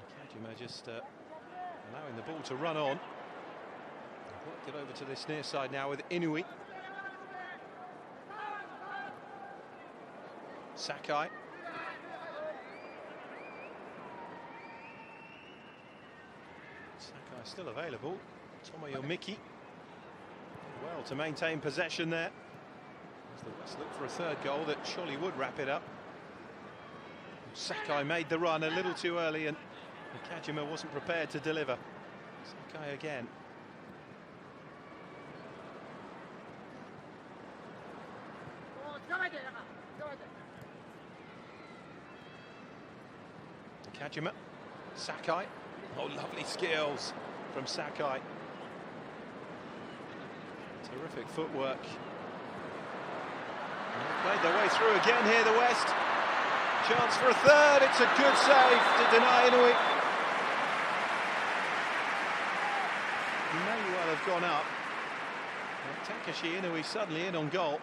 S1: Kajima just allowing the ball to run on. Worked it over to this near side now with Inui. Sakai. Sakai still available. Tomoyo Miki. Well to maintain possession there. As the West look for a third goal that surely would wrap it up. Sakai made the run a little too early and Kajima wasn't prepared to deliver. Sakai again. Kajima, Sakai. Oh, lovely skills from Sakai. Terrific footwork. Played their way through again here, the West. Chance for a third. It's a good save to deny Inui. He may well have gone up. Takashi Inui suddenly in on goal.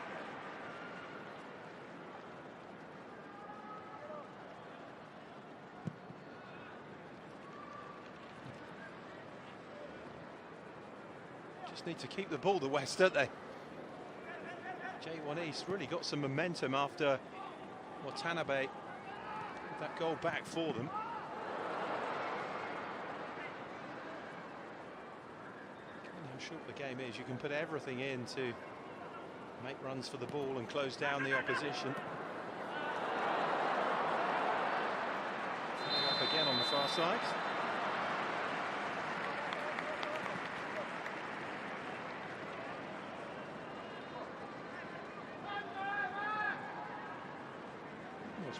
S1: Just need to keep the ball, the West, don't they? J1 East really got some momentum after Watanabe put that goal back for them. Given how short the game is, you can put everything in to make runs for the ball and close down the opposition. Up again on the far side.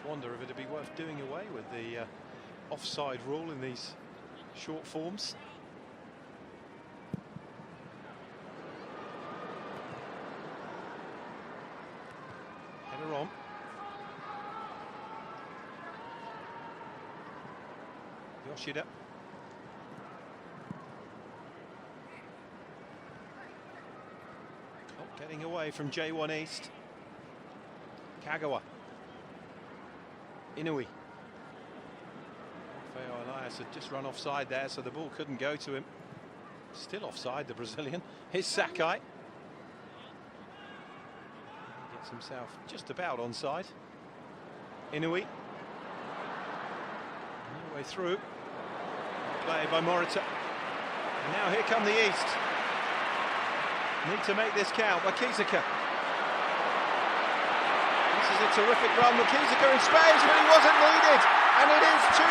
S1: Wonder if it'd be worth doing away with the offside rule in these short forms. Header on. Yoshida. Getting away from J1 East. Kagawa. Inui. Rafael Elias had just run offside there, so the ball couldn't go to him. Still offside, the Brazilian. Here's Sakai. He gets himself just about onside. Inui. All the way through. Played by Morita. And now here come the East. Need to make this count by Kizuka. This is a terrific run. Kizuka in space, but he wasn't needed. And it is 2-2.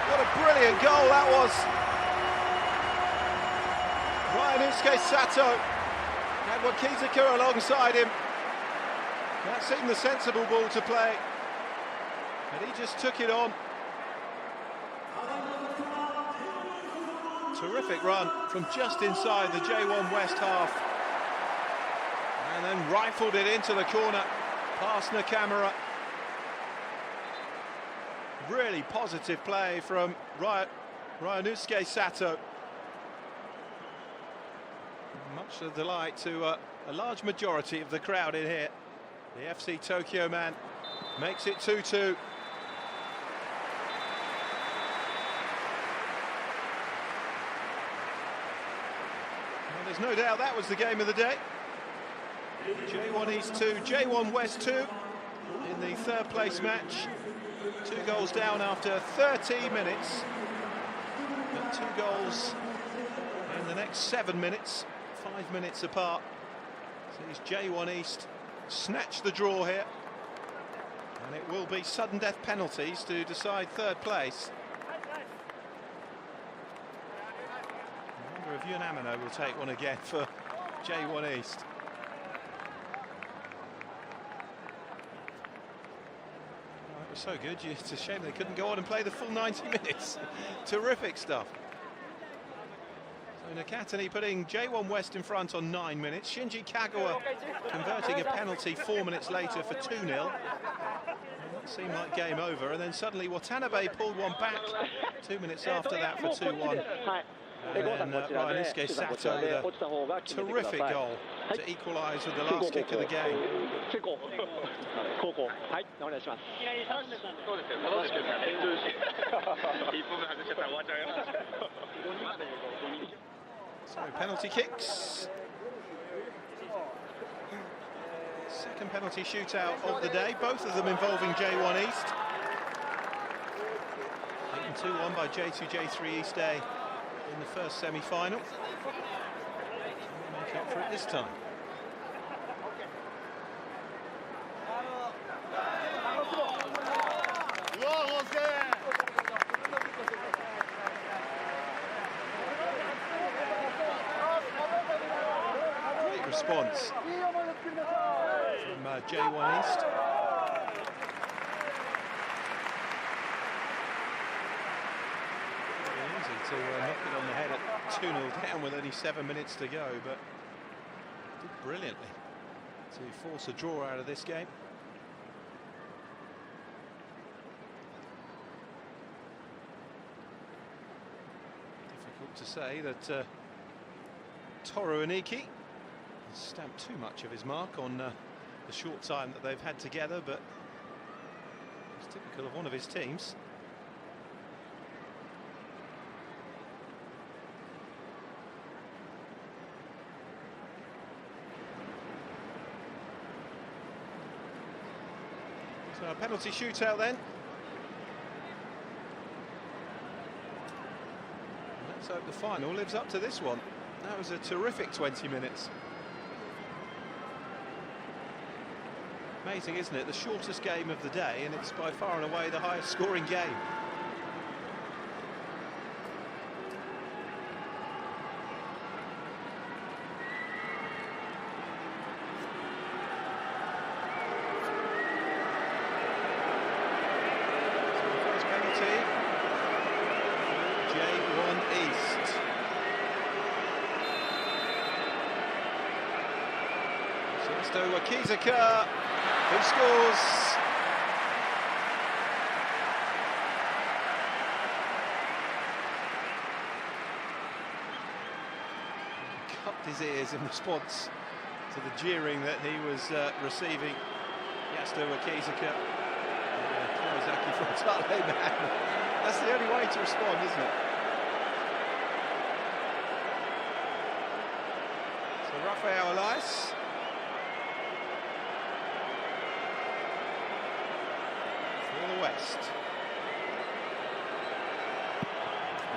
S1: What a brilliant goal that was. Ryan Usuke Sato had Kizuka alongside him. That seemed the sensible ball to play, but he just took it on. Terrific run from just inside the J1 West half, and then rifled it into the corner past Nakamura. Really positive play from Ryunosuke Sato. Much of delight to a large majority of the crowd in here. The FC Tokyo man makes it 2-2. Well, there's no doubt that was the game of the day. J1 East 2, J1 West 2 in the third place match. 2 goals down after 30 minutes. And 2 goals in the next 7 minutes, 5 minutes apart. Sees J1 East snatch the draw here. And it will be sudden death penalties to decide third place. I wonder if Yunamino will take one again for J1 East. Oh, it was so good. It's a shame they couldn't go on and play the full 90 minutes. Terrific stuff. So Nakatani putting J1 West in front on 9 minutes. Shinji Kagawa converting a penalty 4 minutes later for 2-0. That seemed like game over, and then suddenly Watanabe pulled one back 2 minutes after that for 2-1. And then Ryunosuke Sato with a terrific goal to equalise with the last kick of the game. So penalty kicks. Second penalty shootout of the day, both of them involving J1 East. Beaten 2-1 by J2, J3 East A in the first semi-final. Make up for it this time. Great response from J1 East. Easy to knock it on the head at 2-0 down with only 7 minutes to go, but did brilliantly to force a draw out of this game. Difficult to say that Toru Iniki has stamped too much of his mark on the short time that they've had together, but it's typical of one of his teams. So a penalty shootout then. And let's hope the final lives up to this one. That was a terrific 20 minutes. Amazing, isn't it? The shortest game of the day, and it's by far and away the highest scoring game. Kizuka, who scores. Cupped his ears in response to the jeering that he was receiving. Yasuo Kizuka, Kawasaki Frontale man. That's the only way to respond, isn't it? So Rafael Elias. West.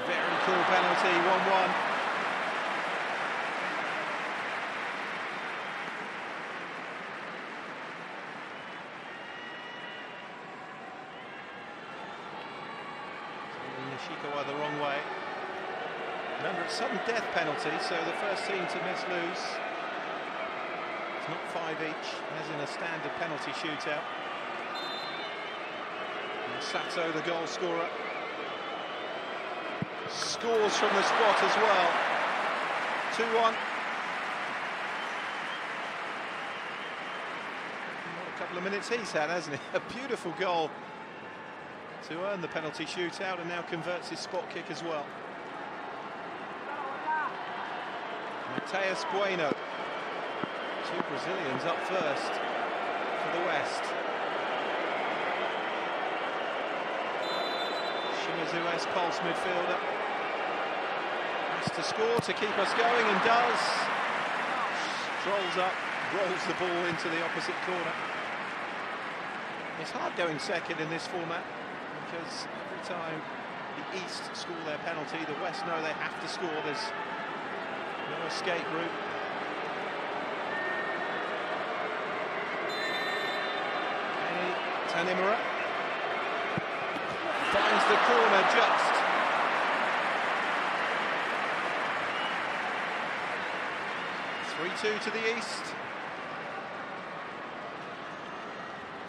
S1: Very cool penalty, 1-1. Nishikawa the wrong way. Remember, it's sudden death penalty, so the first team to miss lose not 5 each, as in a standard penalty shootout. And Sato, the goal scorer, scores from the spot as well. 2-1. What a couple of minutes he's had, hasn't he? A beautiful goal to earn the penalty shootout, and now converts his spot kick as well. Mateus Bueno. Two Brazilians up first for the West. Shimizu S-Pulse midfielder. Has to score to keep us going, and does. Strolls up, rolls the ball into the opposite corner. It's hard going second in this format, because every time the East score their penalty, the West know they have to score. There's no escape route. Tanimura finds the corner just. (3-2) to the East.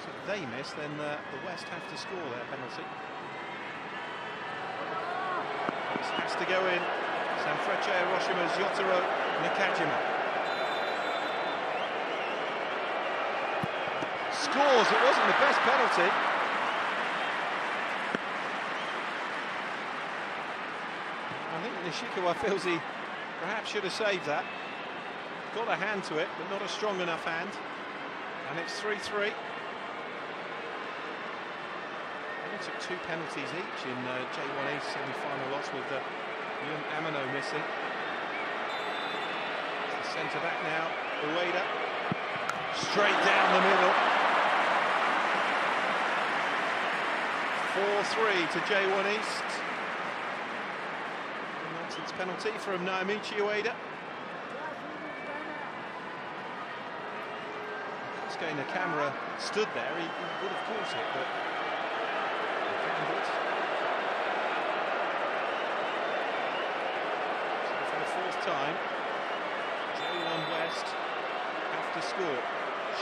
S1: So if they miss, then the West have to score their penalty. This has to go in. Sanfrecce Hiroshima's Yotaro Nakajima. Scores. It wasn't the best penalty. I think Nishikawa feels he perhaps should have saved that. Got a hand to it, but not a strong enough hand. And it's 3-3. They took 2 penalties each in J1 East semi-final loss, with Yun Amano missing. It's the centre back now, Ueda. Straight down the middle. 4-3 to J1 East. A nonsense penalty from Naomichi Ueda. Kosuke Nakamura stood there, he would have caught it, but he found it. So for the 4th time, J1 West have to score.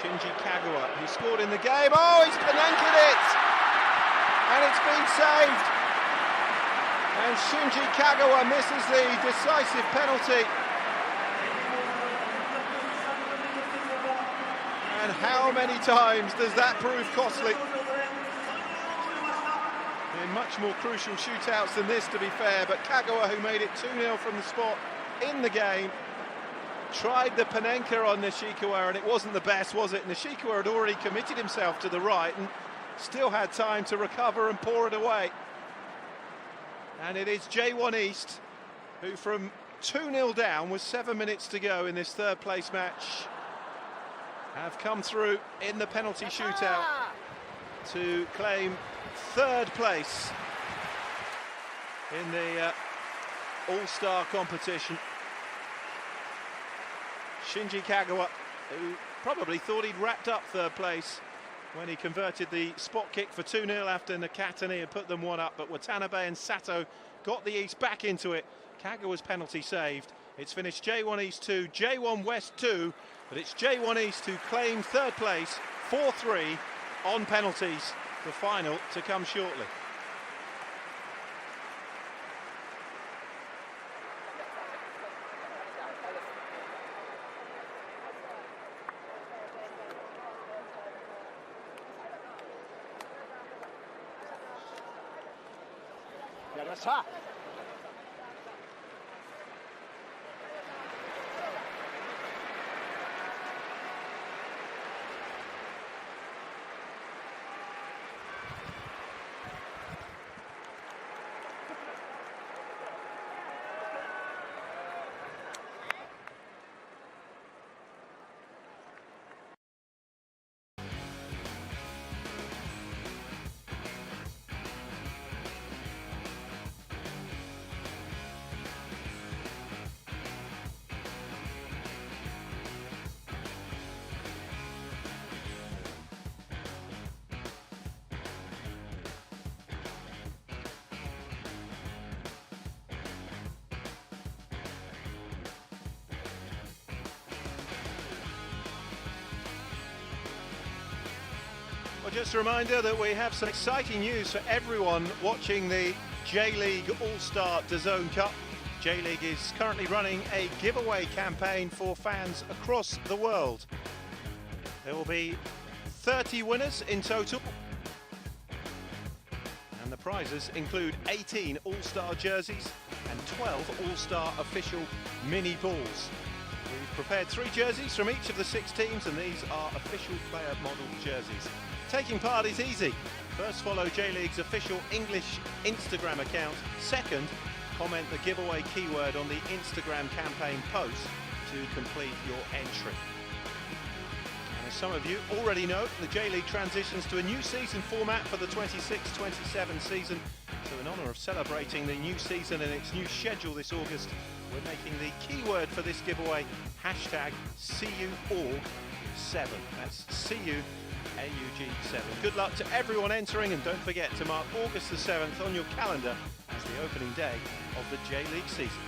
S1: Shinji Kagawa, who scored in the game. Oh, he's Panenki'd it! And it's been saved. And Shinji Kagawa misses the decisive penalty. And how many times does that prove costly? In much more crucial shootouts than this, to be fair, but Kagawa, who made it 2-0 from the spot in the game, tried the Panenka on Nishikawa, and it wasn't the best, was it? Nishikawa had already committed himself to the right and still had time to recover and pour it away. And it is J1 East, who from 2-0 down with 7 minutes to go in this 3rd place match, have come through in the penalty shootout to claim 3rd place in the All-Star competition. Shinji Kagawa, who probably thought he'd wrapped up 3rd place when he converted the spot kick for 2-0 after Nakatani had put them 1 up, but Watanabe and Sato got the East back into it. Kagawa's penalty saved. It's finished J1 East 2, J1 West 2, but it's J1 East who claim 3rd place, 4-3 on penalties. The final to come shortly. Just a reminder that we have some exciting news for everyone watching the J.League All-Star DAZN Cup. J.League is currently running a giveaway campaign for fans across the world. There will be 30 winners in total. And the prizes include 18 All-Star jerseys and 12 All-Star official mini balls. We've prepared 3 jerseys from each of the 6 teams, and these are official player model jerseys. Taking part is easy. First, follow J.League's official English Instagram account. Second, comment the giveaway keyword on the Instagram campaign post to complete your entry. And as some of you already know, the J.League transitions to a new season format for the 26-27 season. So in honour of celebrating the new season and its new schedule this August, we're making the keyword for this giveaway hashtag #CUAUG7. That's CUAUG7. Good luck to everyone entering, and don't forget to mark August the 7th on your calendar as the opening day of the J.League season.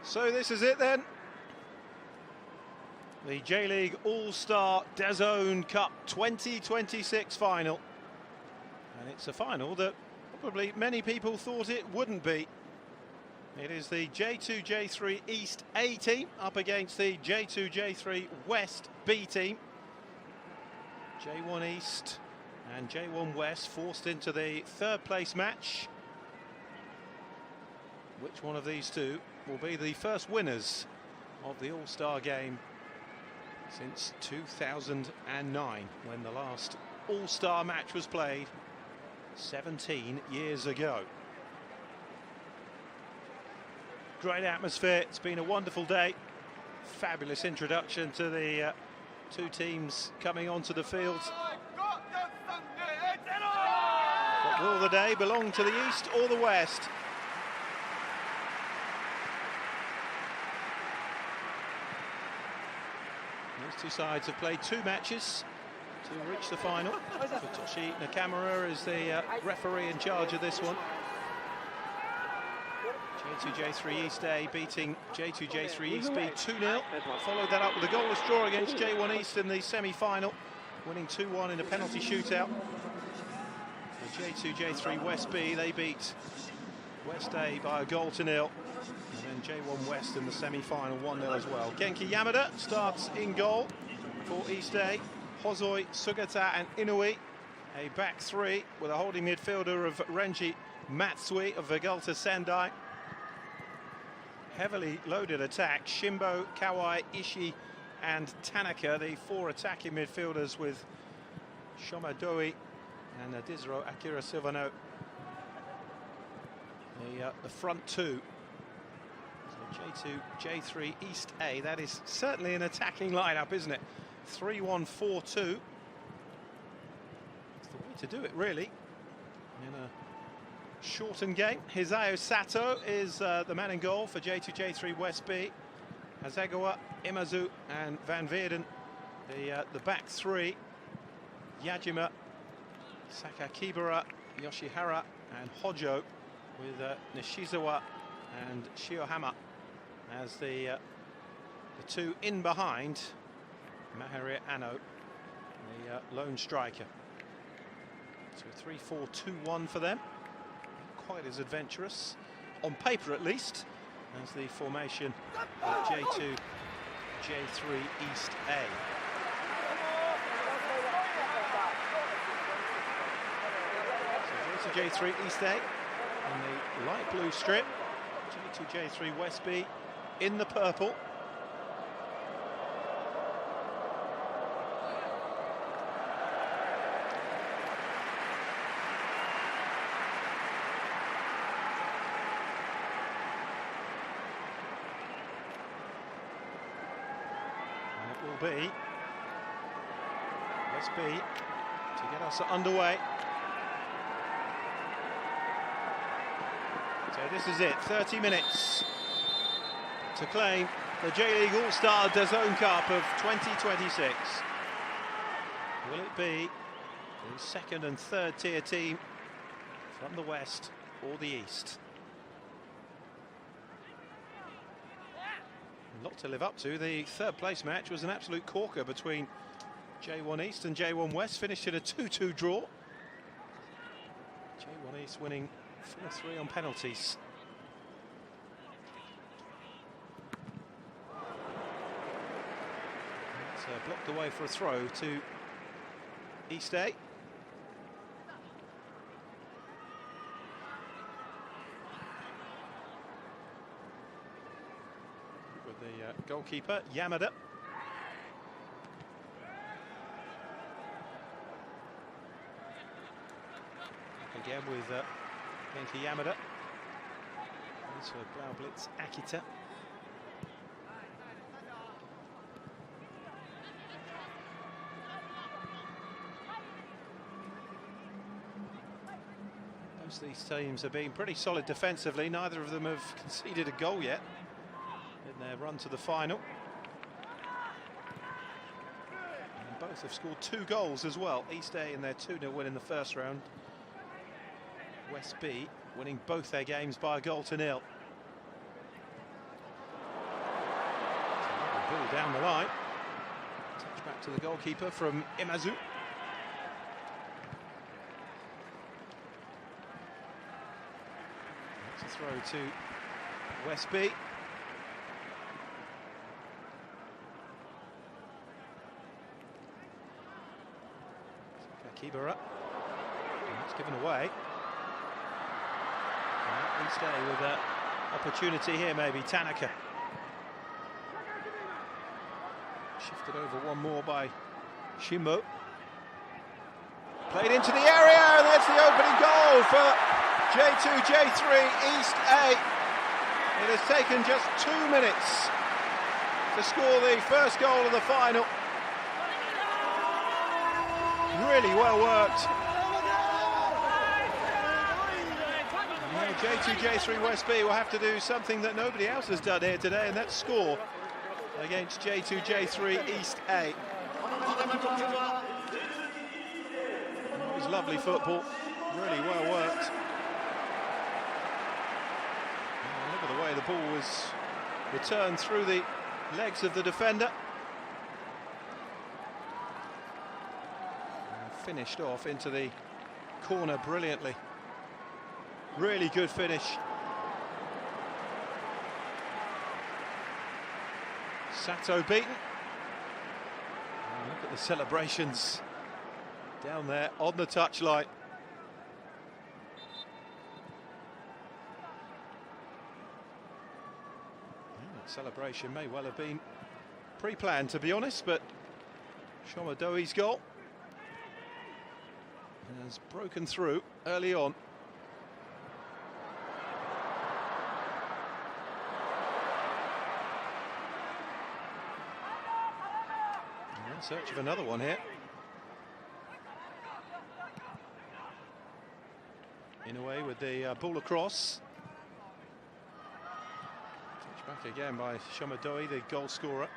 S1: So this is it then. The J.League All-Star DAZN Cup 2026 final. And it's a final that probably many people thought it wouldn't be. It is the J2, J3 East A team up against the J2, J3 West B team. J1 East and J1 West forced into the third place match. Which one of these two will be the first winners of the All-Star game since 2009, when the last All-Star match was played 17 years ago. Great atmosphere, it's been a wonderful day. Fabulous introduction to the two teams coming onto the field. But will the day belong to the East or the West? These two sides have played two matches to reach the final. Futoshi Nakamura is the referee in charge of this one. J2 J3 East A beating J2 J3 East B 2-0. Followed that up with a goalless draw against J1 East in the semi-final, winning 2-1 in a penalty shootout. The J2 J3 West B, they beat West A by a goal to nil. And then J1 West in the semi-final 1-0 as well. Genki Yamada starts in goal for East A. Hosoi, Sugata and Inui. A back three with a holding midfielder of Renji Matsui of Vegalta Sendai. Heavily loaded attack, Shimbo, Kawai, Ishii and Tanaka, the four attacking midfielders with Shoma Doi and Dizro Akira Silvano. The front two. So J2, J3 East A, that is certainly an attacking lineup, isn't it? 3-1-4-2. It's the way to do it, really. In a shortened game. Hisayo Sato is the man in goal for J2, J3 West B. Hasegawa, Imazu and Van Veerden, the back three. Yajima, Sakakibara, Yoshihara and Hojo, with Nishizawa and Shiohama as the two in behind. Maharia Ano, the lone striker. So 3-4-2-1 for them. Quite as adventurous, on paper at least, as the formation of J2, J3 East A. So J2, J3 East A in the light blue strip. J2, J3 West B in the purple. Will be West B to get us underway. So this is it, 30 minutes to claim the J.League All-Star DAZN Cup of 2026. Will it be the second and third tier team from the West or the East? A lot to live up to. The third place match was an absolute corker between J1 East and J1 West, finished in a 2-2 draw. J1 East winning 4-3 on penalties. It's blocked away for a throw to East A. The goalkeeper, Yamada. Again with Genki Yamada. This for Blau Blitz Akita. Both these teams have been pretty solid defensively. Neither of them have conceded a goal yet in their run to the final. And both have scored 2 goals as well. East A in their 2-0 win in the first round. West B winning both their games by a goal to nil. Ball down the line. Touch back to the goalkeeper from Imazu. That's a throw to West B. Kibera. It's given away. East A with an opportunity here, maybe. Tanaka. Shifted over one more by Shimo. Played into the area, and that's the opening goal for J2, J3, East A. It has taken just 2 minutes to score the first goal of the final. Really well worked. Now J2, J3, West B will have to do something that nobody else has done here today, and that's score against J2, J3, East A. It was lovely football, really well worked. Oh, look at the way the ball was returned through the legs of the defender. And finished off into the corner brilliantly. Really good finish. Sato beaten. And look at the celebrations down there on the touchline. That celebration may well have been pre-planned, to be honest, but Shomadoi's goal has broken through early on. In search of another one here. In a way with the ball across. Touch back again by Shomadoi, the goal scorer.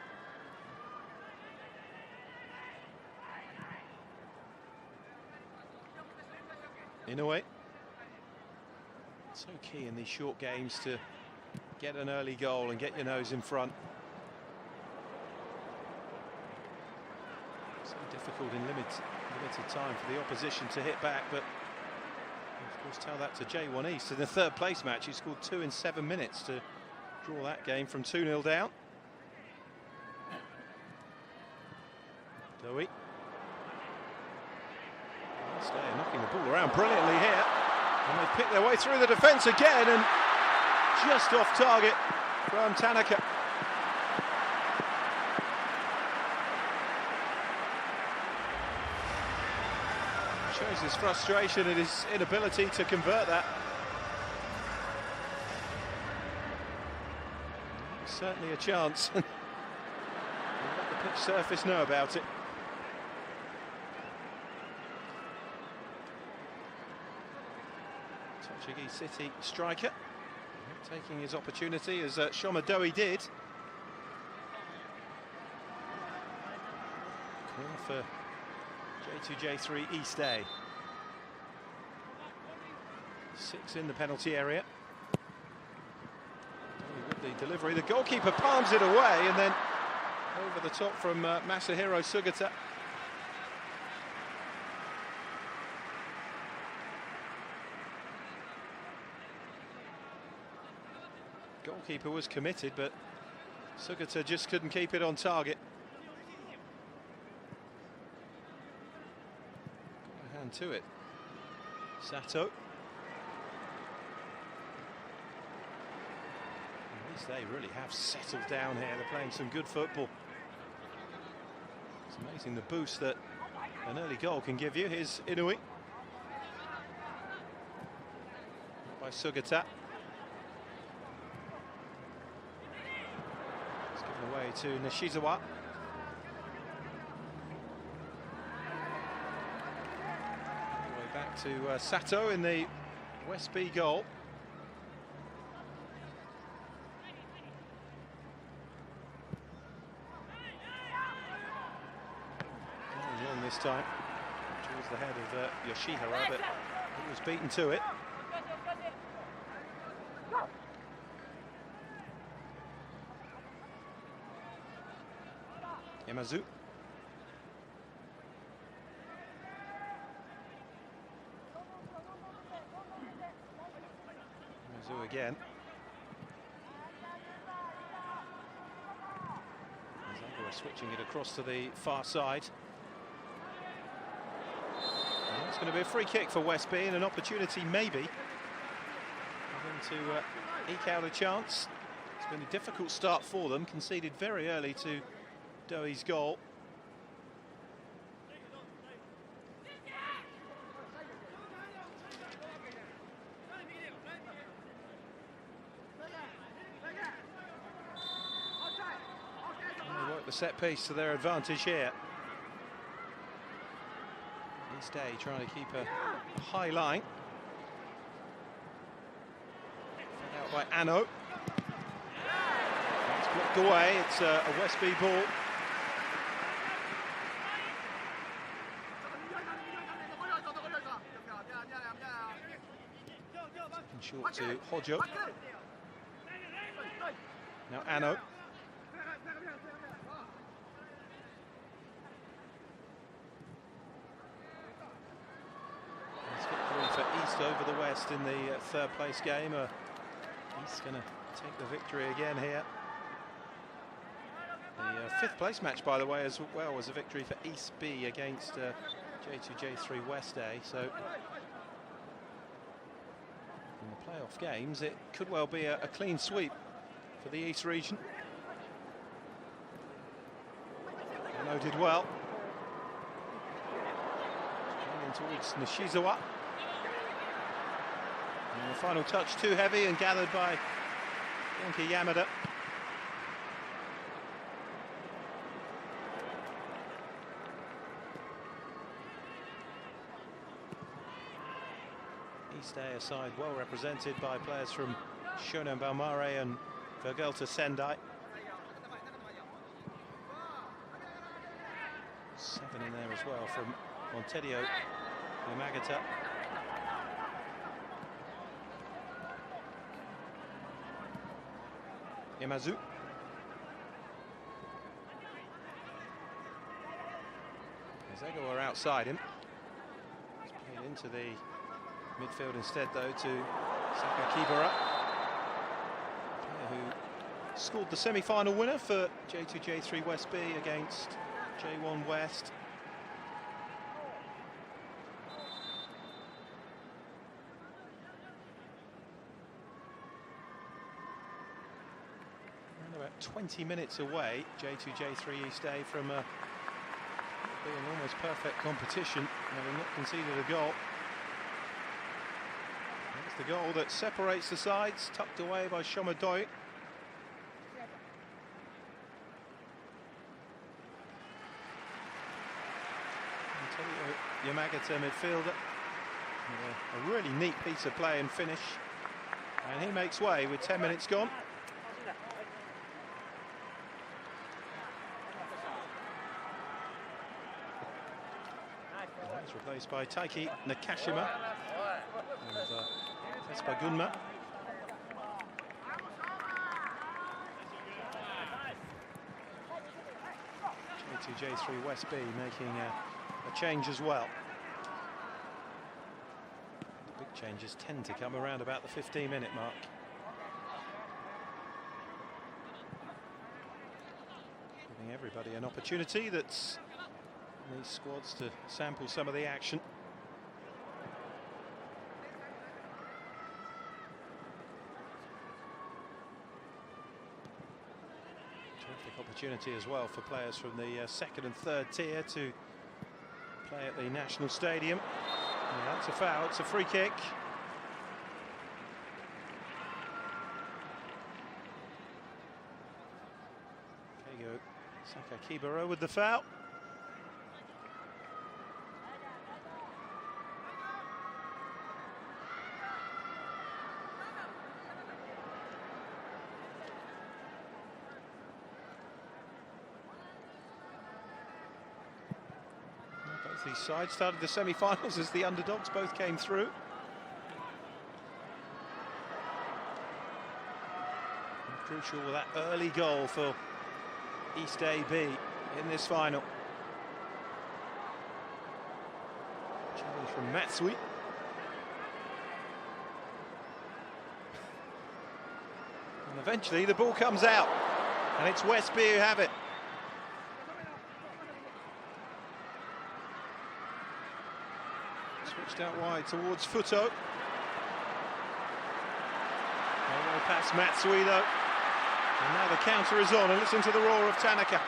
S1: In a way. So key in these short games to get an early goal and get your nose in front. Difficult in limited time for the opposition to hit back, but of course tell that to J1 East in the third place match. He scored 2 in 7 minutes to draw that game from 2-0 down. Doi. Stay knocking the ball around brilliantly here, and they've picked their way through the defence again, and just off target from Tanaka. Shows his frustration and his inability to convert that. Certainly a chance. Let the pitch surface know about it. Tochigi City striker taking his opportunity as Shomadoi did. Corner for J2, J3, East A. 6 in the penalty area. With the delivery, the goalkeeper palms it away, and then over the top from Masahiro Sugata. Goalkeeper was committed, but Sugata just couldn't keep it on target. To it. Sato. At least they really have settled down here. They're playing some good football. It's amazing the boost that an early goal can give you. Here's Inui. By Sugata. It's given away to Nishizawa. Back to Sato in the Westby goal. Going long this time towards the head of Yoshihara, but he was beaten to it. Yamazu. Yamazu again. Zagora switching it across to the far side. And it's going to be a free kick for Westby and an opportunity maybe for them to eke out a chance. It's been a difficult start for them, conceded very early to Doi's goal. And they work the set piece to their advantage here. East Day trying to keep a high line. Fed out by Anno. It's blocked away. It's a Westby ball. Short to Hojo. Now Anno. It's victory for East over the West in the third place game. East going to take the victory again here. The fifth place match, by the way, as well, was a victory for East B against J2, J3 West A. So in the playoff games, it could well be a clean sweep for the East region. Anno did well. Going towards Nishizawa. And the final touch too heavy and gathered by Yonki Yamada. East A side well represented by players from Shonan Balmare and Vergelter Sendai. 7 in there as well from Montedio Yamagata. Yamazu. Zego are outside him. He's played into the midfield instead, though, to Sakakibara, player who scored the semi-final winner for J2, J3 West B against J1 West. Around about 20 minutes away, J2, J3 East A from being almost perfect competition, having not conceded a goal. The goal that separates the sides, tucked away by Shomadoi. Yamagata midfielder. A really neat piece of play and finish. And he makes way with 10 minutes gone. He's replaced by Taiki Nakashima. That's by Gunma. J2, J3 West B making a change as well. The big changes tend to come around about the 15-minute mark. Giving everybody an opportunity that's in these squads to sample some of the action. Opportunity as well for players from the second and third tier to play at the National Stadium. Yeah, that's a foul, it's a free kick. Keigo Sakakibara with the foul. these sides started the semi-finals as the underdogs both came through. Crucial with that early goal for East AB in this final. Challenge from Matsui. And eventually the ball comes out, and it's Westby who have it. Switched out wide towards Futo. Well past Matsui though. And now the counter is on, and listen to the roar of Tanaka.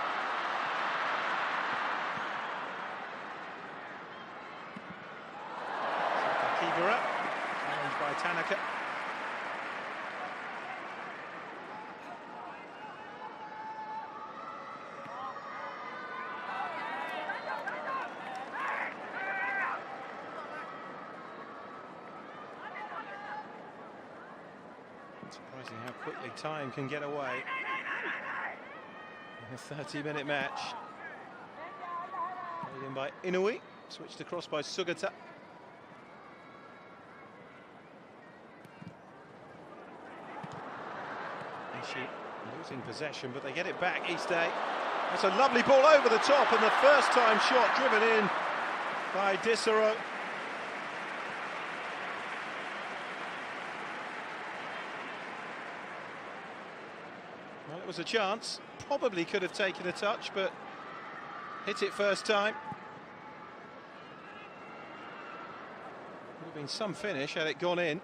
S1: Keeper up, challenged by Tanaka. Surprising how quickly time can get away in a 30-minute match. Played in by Inouye, switched across by Sugata. Ishii losing possession, but they get it back, East A. That's a lovely ball over the top, and the first time shot driven in by Disero. Well, it was a chance, probably could have taken a touch, but hit it first time. Would have been some finish had it gone in.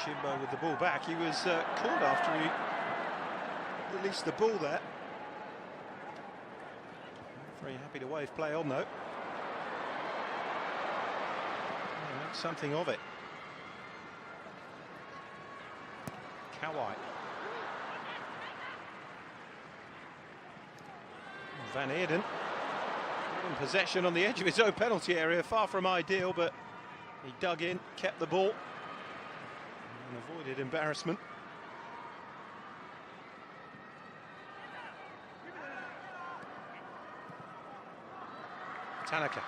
S1: Shimbo with the ball back. He was called after he released the ball there. Very happy to wave play on though. Make something of it. Kawai. Van Eerden in possession on the edge of his own penalty area, far from ideal, but he dug in, kept the ball and avoided embarrassment. Tanaka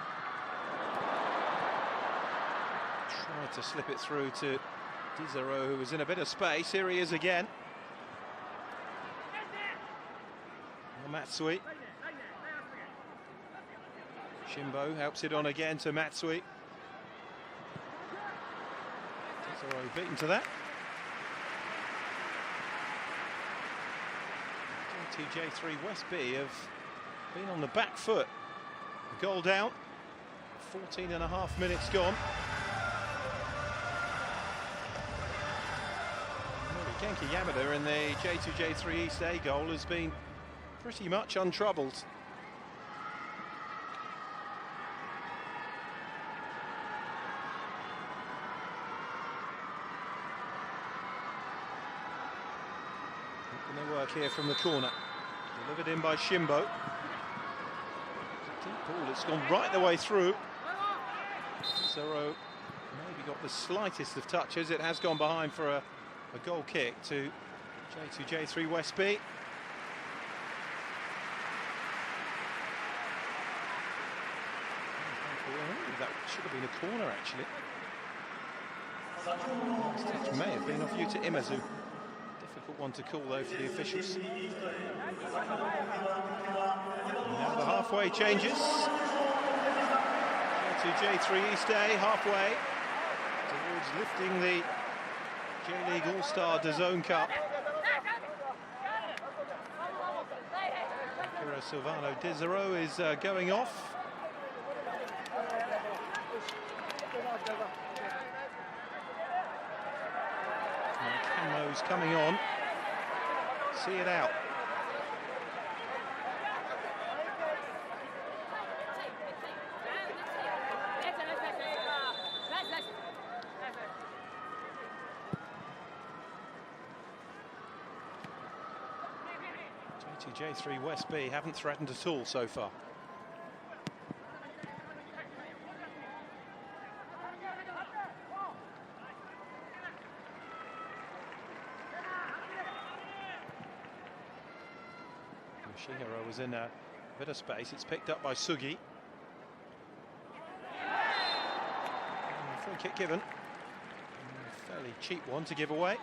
S1: tried to slip it through to Disero, who was in a bit of space. Here he is again. Matsui. Shimbo helps it on again to Matsui. Disero beaten to that. J3 West B have been on the back foot. Goal down, 14.5 minutes gone. Genki Yamada in the J2-J3 East A goal has been pretty much untroubled. Making their work here from the corner. Delivered in by Shimbo. Deep ball, it's gone right the way through. Zero maybe got the slightest of touches. It has gone behind for a goal kick to J2-J3 West B. That should have been a corner actually. This touch may have been off you to Imazu. Difficult one to call though for the officials. Now the halfway changes. To J3 East A, halfway towards lifting the J.LEAGUE All-Star DAZN Cup. Akira Silvano Disero is going off. Camo's coming on. See it out. J3 West B haven't threatened at all so far. Yoshihiro was in a bit of space. It's picked up by Sugi. Free kick given. A fairly cheap one to give away.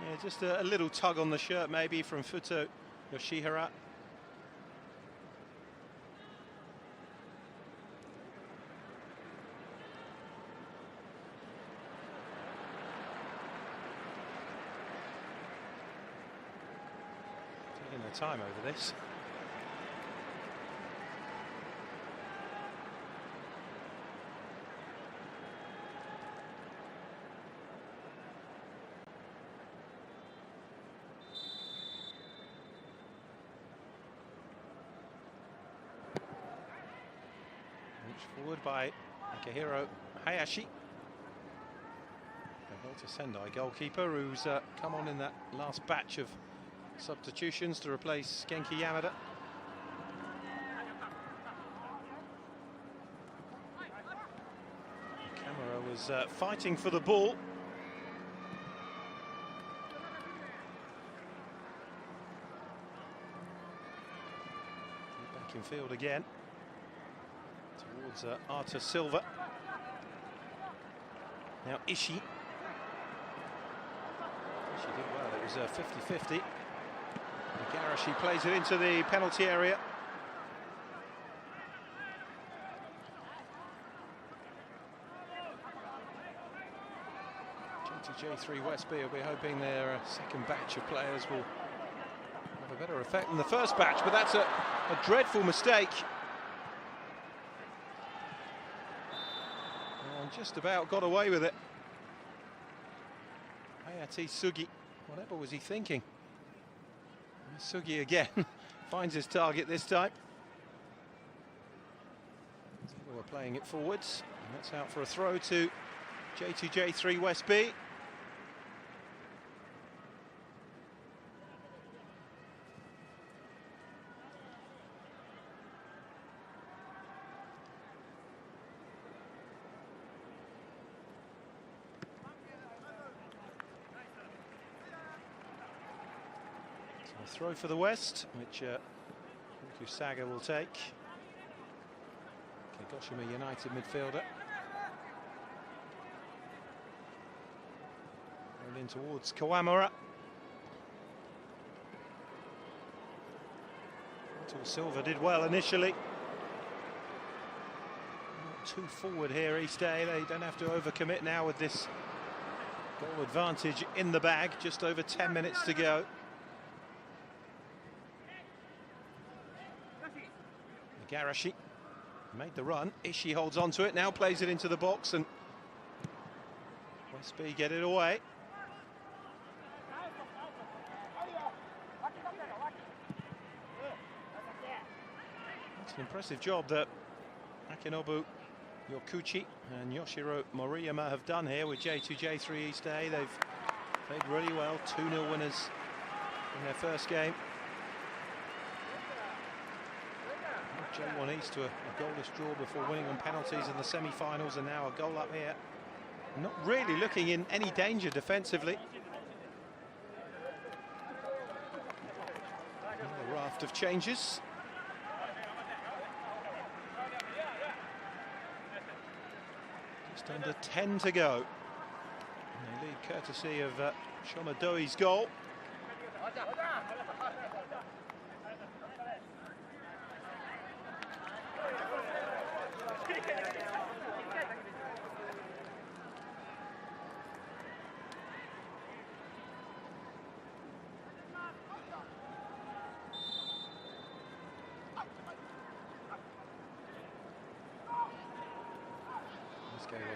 S1: Yeah, just a little tug on the shirt maybe from Futo Yoshihira. Taking their time over this. Forward by Akihiro Hayashi. To Sendai goalkeeper, who's come on in that last batch of substitutions to replace Genki Yamada. Kamara was fighting for the ball. Back in field again. Towards Arta Silva. Now Ishii. She did well, it was 50-50. Igarashi plays it into the penalty area. J3 West B will be hoping their second batch of players will have a better effect than the first batch, but that's a dreadful mistake. And just about got away with it. Hayate Sugi, whatever was he thinking? Sugi again finds his target this time. So we're playing it forwards, and that's out for a throw to J3 West B. A throw for the West, which Saga will take. Kagoshima United midfielder. Roll in towards Kawamura. Silva did well initially. Not too forward here, East A. They don't have to overcommit now with this goal advantage in the bag. Just over 10 minutes to go. Igarashi made the run. Ishii holds on to it, now plays it into the box, and West B get it away. It's an impressive job that Akinobu Yokuchi and Yoshiro Moriyama have done here with J3 East A. They've played really well, 2-0 winners in their first game. J1 East to a goalless draw before winning on penalties in the semi-finals, and now a goal up here. Not really looking in any danger defensively. A raft of changes. Just under 10 to go. And they lead courtesy of Shoma Doi's goal.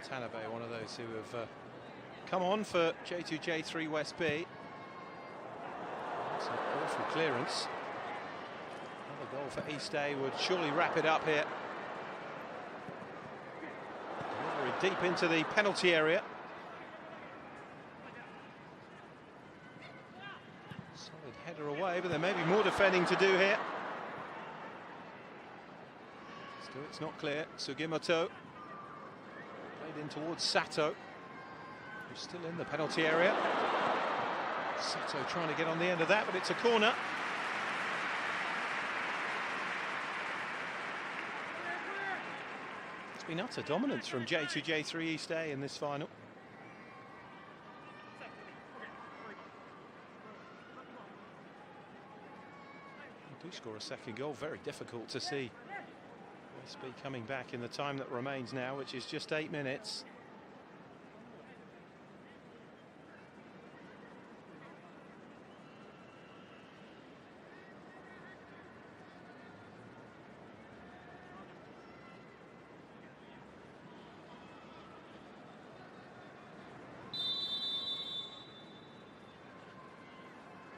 S1: Watanabe, one of those who have come on for J3 West B. That's an awful clearance. Another goal for East A would surely wrap it up here. Deep into the penalty area. Solid header away, but there may be more defending to do here. Still, it's not clear. Sugimoto played in towards Sato, who's still in the penalty area. Sato trying to get on the end of that, but it's a corner. It's been utter dominance from J2, J3 East A in this final. They do score a second goal, very difficult to see West B coming back in the time that remains now, which is just 8 minutes.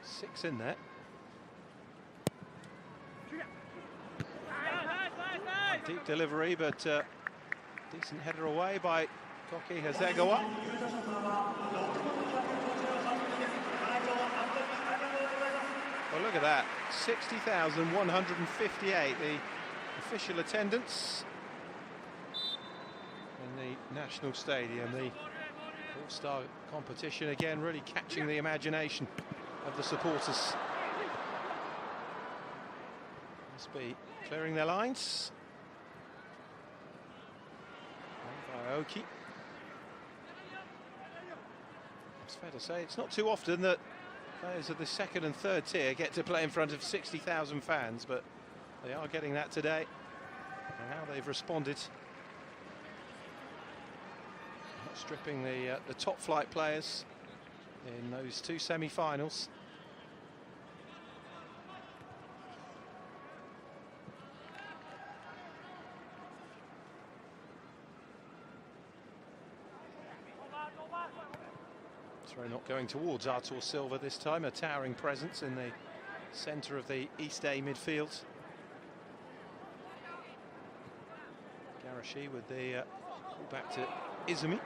S1: Six in there. Deep delivery, but decent header away by Koki Hasegawa. Well, look at that, 60,158, the official attendance in the National Stadium. The all-star competition again really catching the imagination of the supporters. Must be clearing their lines. By Oki. It's fair to say it's not too often that players of the second and third tier get to play in front of 60,000 fans, but they are getting that today. And how they've responded. Not stripping the top flight players in those two semi-finals. Throw not going towards Artur Silva this time, a towering presence in the centre of the East A midfield. Garashi with the ball back to Izumi.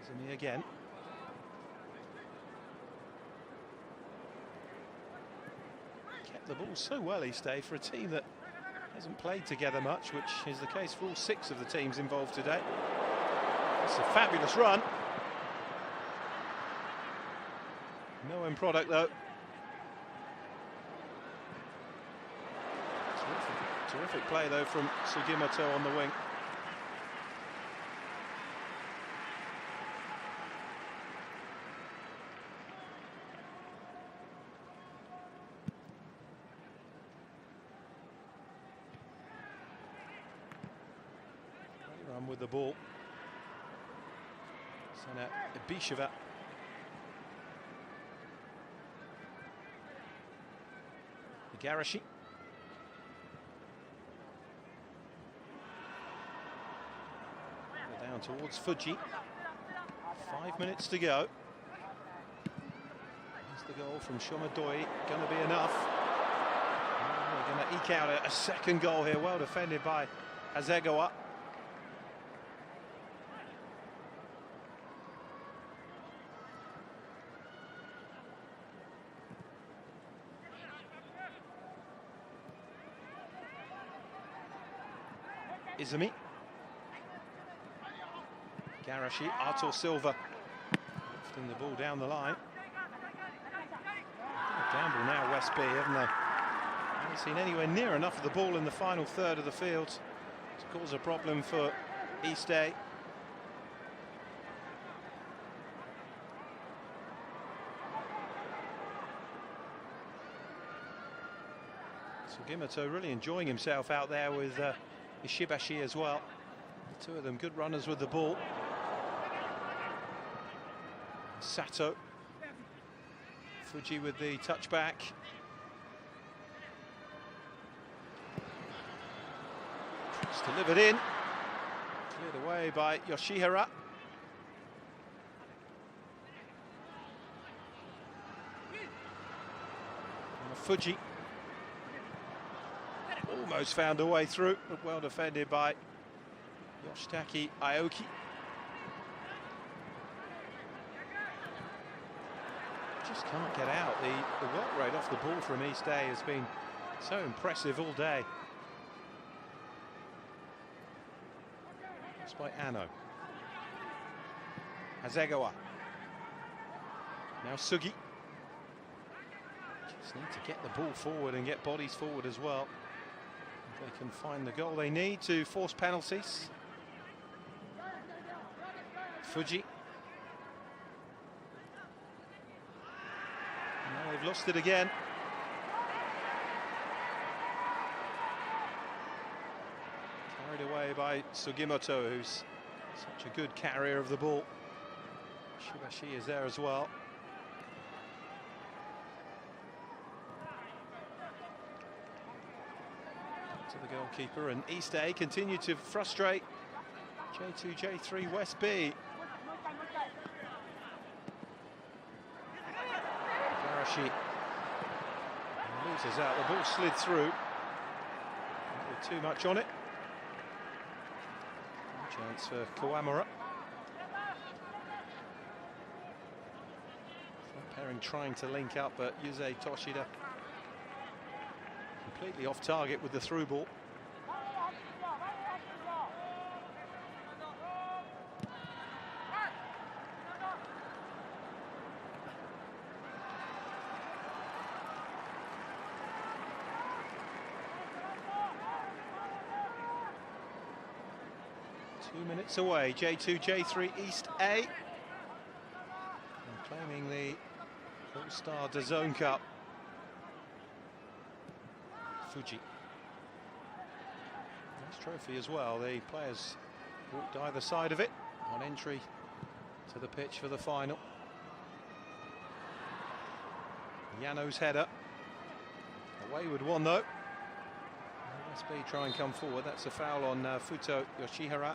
S1: Izumi again. Kept the ball so well East A for a team that hasn't played together much, which is the case for all 6 of the teams involved today. It's a fabulous run. No end product though. Terrific play though from Sugimoto on the wing. With the ball. Sana Ibisheva. Garashi. Down towards Fuji. 5 minutes to go. Here's the goal from Shomadoi. Going to be enough. They're going to eke out a second goal here. Well defended by Hasegawa. Izumi. Garashi, Artur Silva lifting the ball down the line. Gamble now, West B, haven't they? Haven't seen anywhere near enough of the ball in the final third of the field to cause a problem for East A. Sugimoto really enjoying himself out there with Ishibashi as well. The two of them good runners with the ball. Sato. Fuji with the touchback. It's delivered in. Cleared away by Yoshihara. And Fuji. Almost found a way through, but well defended by Yoshitaki Aoki. Just can't get out. The work rate off the ball from East A has been so impressive all day. That's by Ano. Hasegawa. Now Sugi. Just need to get the ball forward and get bodies forward as well. If they can find the goal they need to force penalties. Fuji. Now they've lost it again. Carried away by Sugimoto, who's such a good carrier of the ball. Shibashi is there as well. To the goalkeeper, and East A continue to frustrate J2, J3, West B. Garashi loses out, the ball slid through. Not too much on it. Chance for Kawamura. Front pairing trying to link up, but Yusei Toshida completely off target with the through ball. Minutes away, J2, J3, East A. And claiming the All-Star DAZN Cup. Fuji. Nice trophy as well. The players walked either side of it on entry to the pitch for the final. Yano's header. A wayward one though. West B try and come forward. That's a foul on Futo Yoshihara.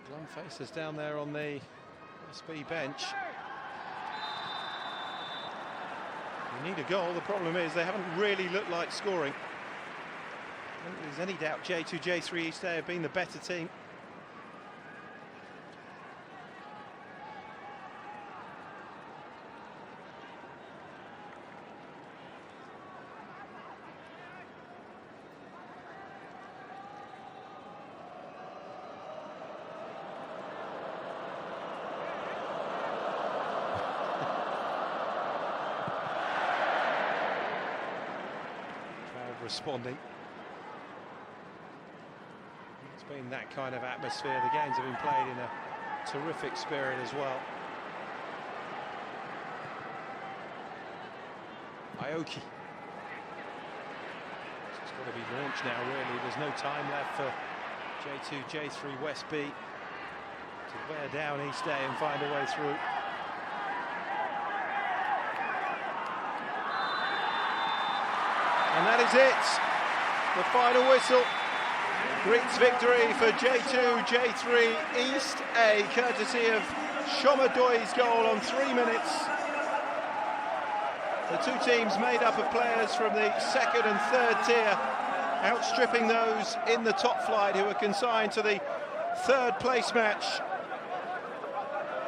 S1: Glum faces down there on the SB bench. You need a goal. The problem is they haven't really looked like scoring. I don't think there's any doubt J2, J3, East A have been the better team. Responding. It's been that kind of atmosphere. The games have been played in a terrific spirit as well. Aoki. It's got to be launched now, really. There's no time left for J2, J3, West B to wear down East A and find a way through. And that is it. The final whistle brings victory for J2, J3, East A, courtesy of Shomadoi's goal on 3 minutes. The two teams made up of players from the second and third tier, outstripping those in the top flight who were consigned to the third place match.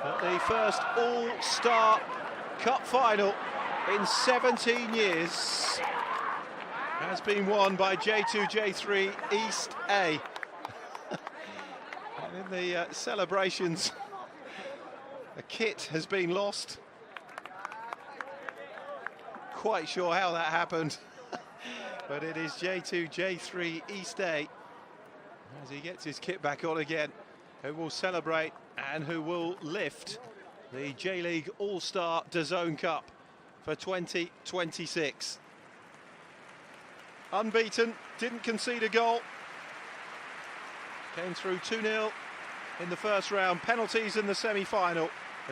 S1: But the first All-Star Cup final in 17 years has been won by J2, J3, East A. And in the celebrations, a kit has been lost. Quite sure how that happened, but it is J2, J3, East A, as he gets his kit back on again, who will celebrate and who will lift the J.League All-Star DAZN Cup for 2026. Unbeaten, didn't concede a goal. Came through 2-0 in the first round. Penalties in the semi-final.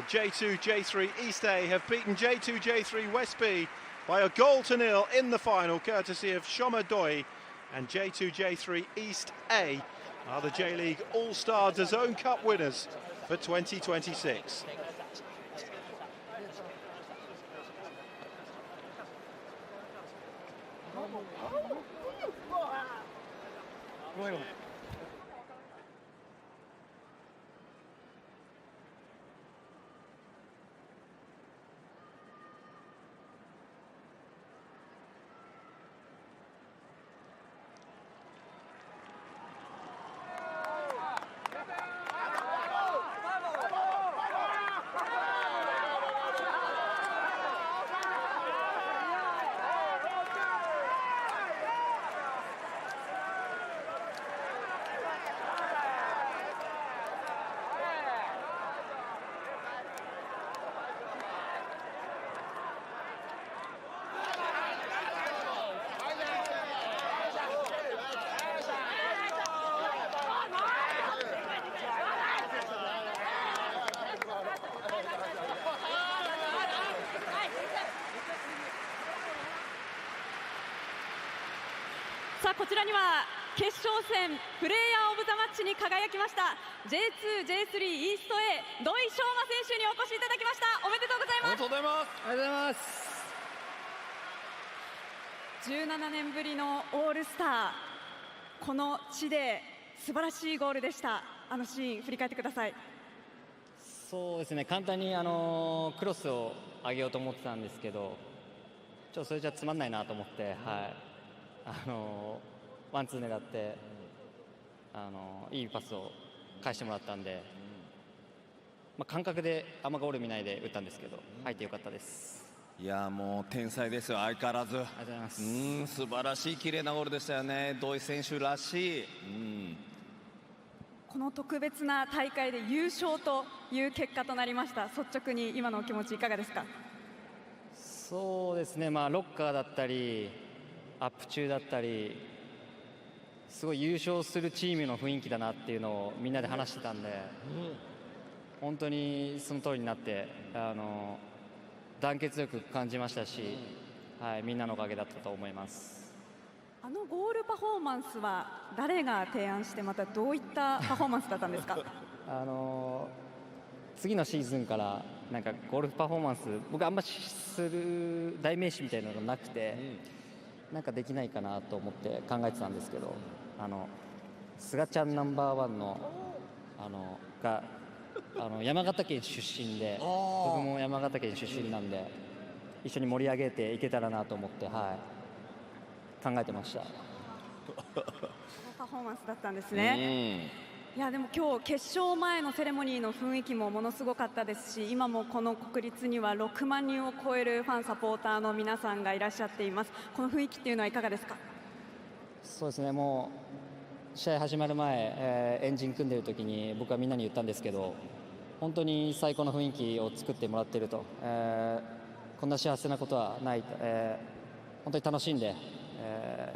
S1: J2, J3, East A have beaten J2, J3, West B by a goal to nil in the final, courtesy of Shoma Doi, and J2 J3 East A are the J.League All-Star DAZN Cup winners for 2026.
S2: さあこちらには決勝戦プレイヤーオブザマッチに輝きました J2、J3 イースト A 土井翔馬選手にお越しいただきました。おめでとうございます。
S4: おめでとうございます。
S7: ありがとうございます。
S2: 17年ぶりのオールスター、この地で素晴らしいゴールでした。あのシーン振り返ってください。
S7: そうですね、簡単にクロスを上げようと思ってたんですけど、ちょっとそれじゃつまんないなと思って、はい、ワンツー狙っていいパスを返してもらったんで、感覚であんまゴール見ないで打ったんですけど、入ってよかったです。
S4: いやもう天才ですよ、相変わらず。
S7: ありがとうございます。
S4: 素晴らしい綺麗なゴールでしたよね、土井選手らしい。
S2: この特別な大会で優勝という結果となりました。率直に今のお気持ちいかがですか？
S7: そうですね、ロッカーだったりアップ中だったり、すごい優勝するチームの雰囲気だなっていうのをみんなで話してたんで、本当にその通りになって団結力感じましたし、はい、みんなのおかげだったと思います。
S2: あのゴールパフォーマンスは誰が提案して、またどういったパフォーマンスだったんですか？
S7: 次のシーズンからなんかゴルフパフォーマンス、僕あんまりする代名詞みたいなのがなくて、なんかできないかなと思って考えてたんですけど、菅ちゃんナンバーワンのが山形県出身で、僕も山形県出身なんで、一緒に盛り上げていけたらなと思って、はい、考えてました。
S2: パフォーマンスだったんですね。いやでも今日決勝前のセレモニーの雰囲気もものすごかったですし、今もこの国立には6万人を超えるファンサポーターの皆さんがいらっしゃっています。この雰囲気っていうのはいかがですか？
S7: そうですね、もう試合始まる前、エンジン組んでる時に僕はみんなに言ったんですけど、本当に最高の雰囲気を作ってもらってると、こんな幸せなことはない、本当に楽しんで、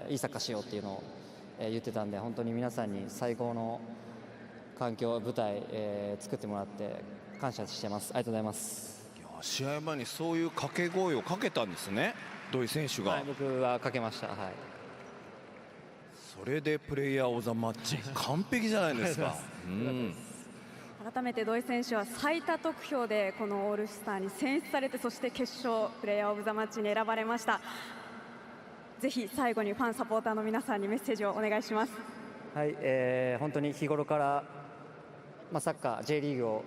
S7: いいサッカーしようっていうのを、言ってたんで、本当に皆さんに最高の環境、舞台、作ってもらって感謝してます。ありがとうございます。
S4: いや試合前にそういう掛け声をかけたんですね、土井選手が。
S7: はい、僕はかけました。はい、
S4: それでプレイヤーオブザマッチ完璧じゃないですか。
S2: 改めて土井選手は最多得票でこのオールスターに選出されて、そして決勝プレイヤーオブザマッチに選ばれました。ぜひ最後にファンサポーターの皆さんにメッセージをお願いします。
S7: はい、本当に日頃からサッカー J リーグを、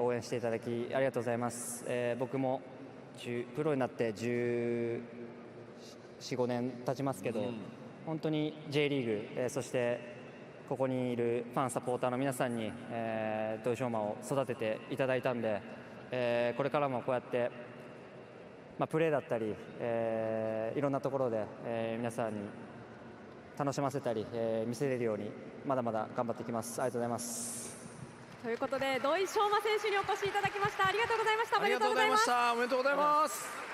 S7: 応援していただきありがとうございます。僕もプロになって14、15年経ちますけど、本当に J リーグ、そしてここにいるファンサポーターの皆さんに、土井翔馬を育てていただいたんで、これからもこうやってプレーだったり、いろんなところで、皆さんに楽しませたり、見せれるようにまだまだ頑張っていきます。ありがとうございます。
S2: ということで土井翔馬選手にお越しいただきました。ありがとうございました。
S4: ありがとうございました。おめでとうございます。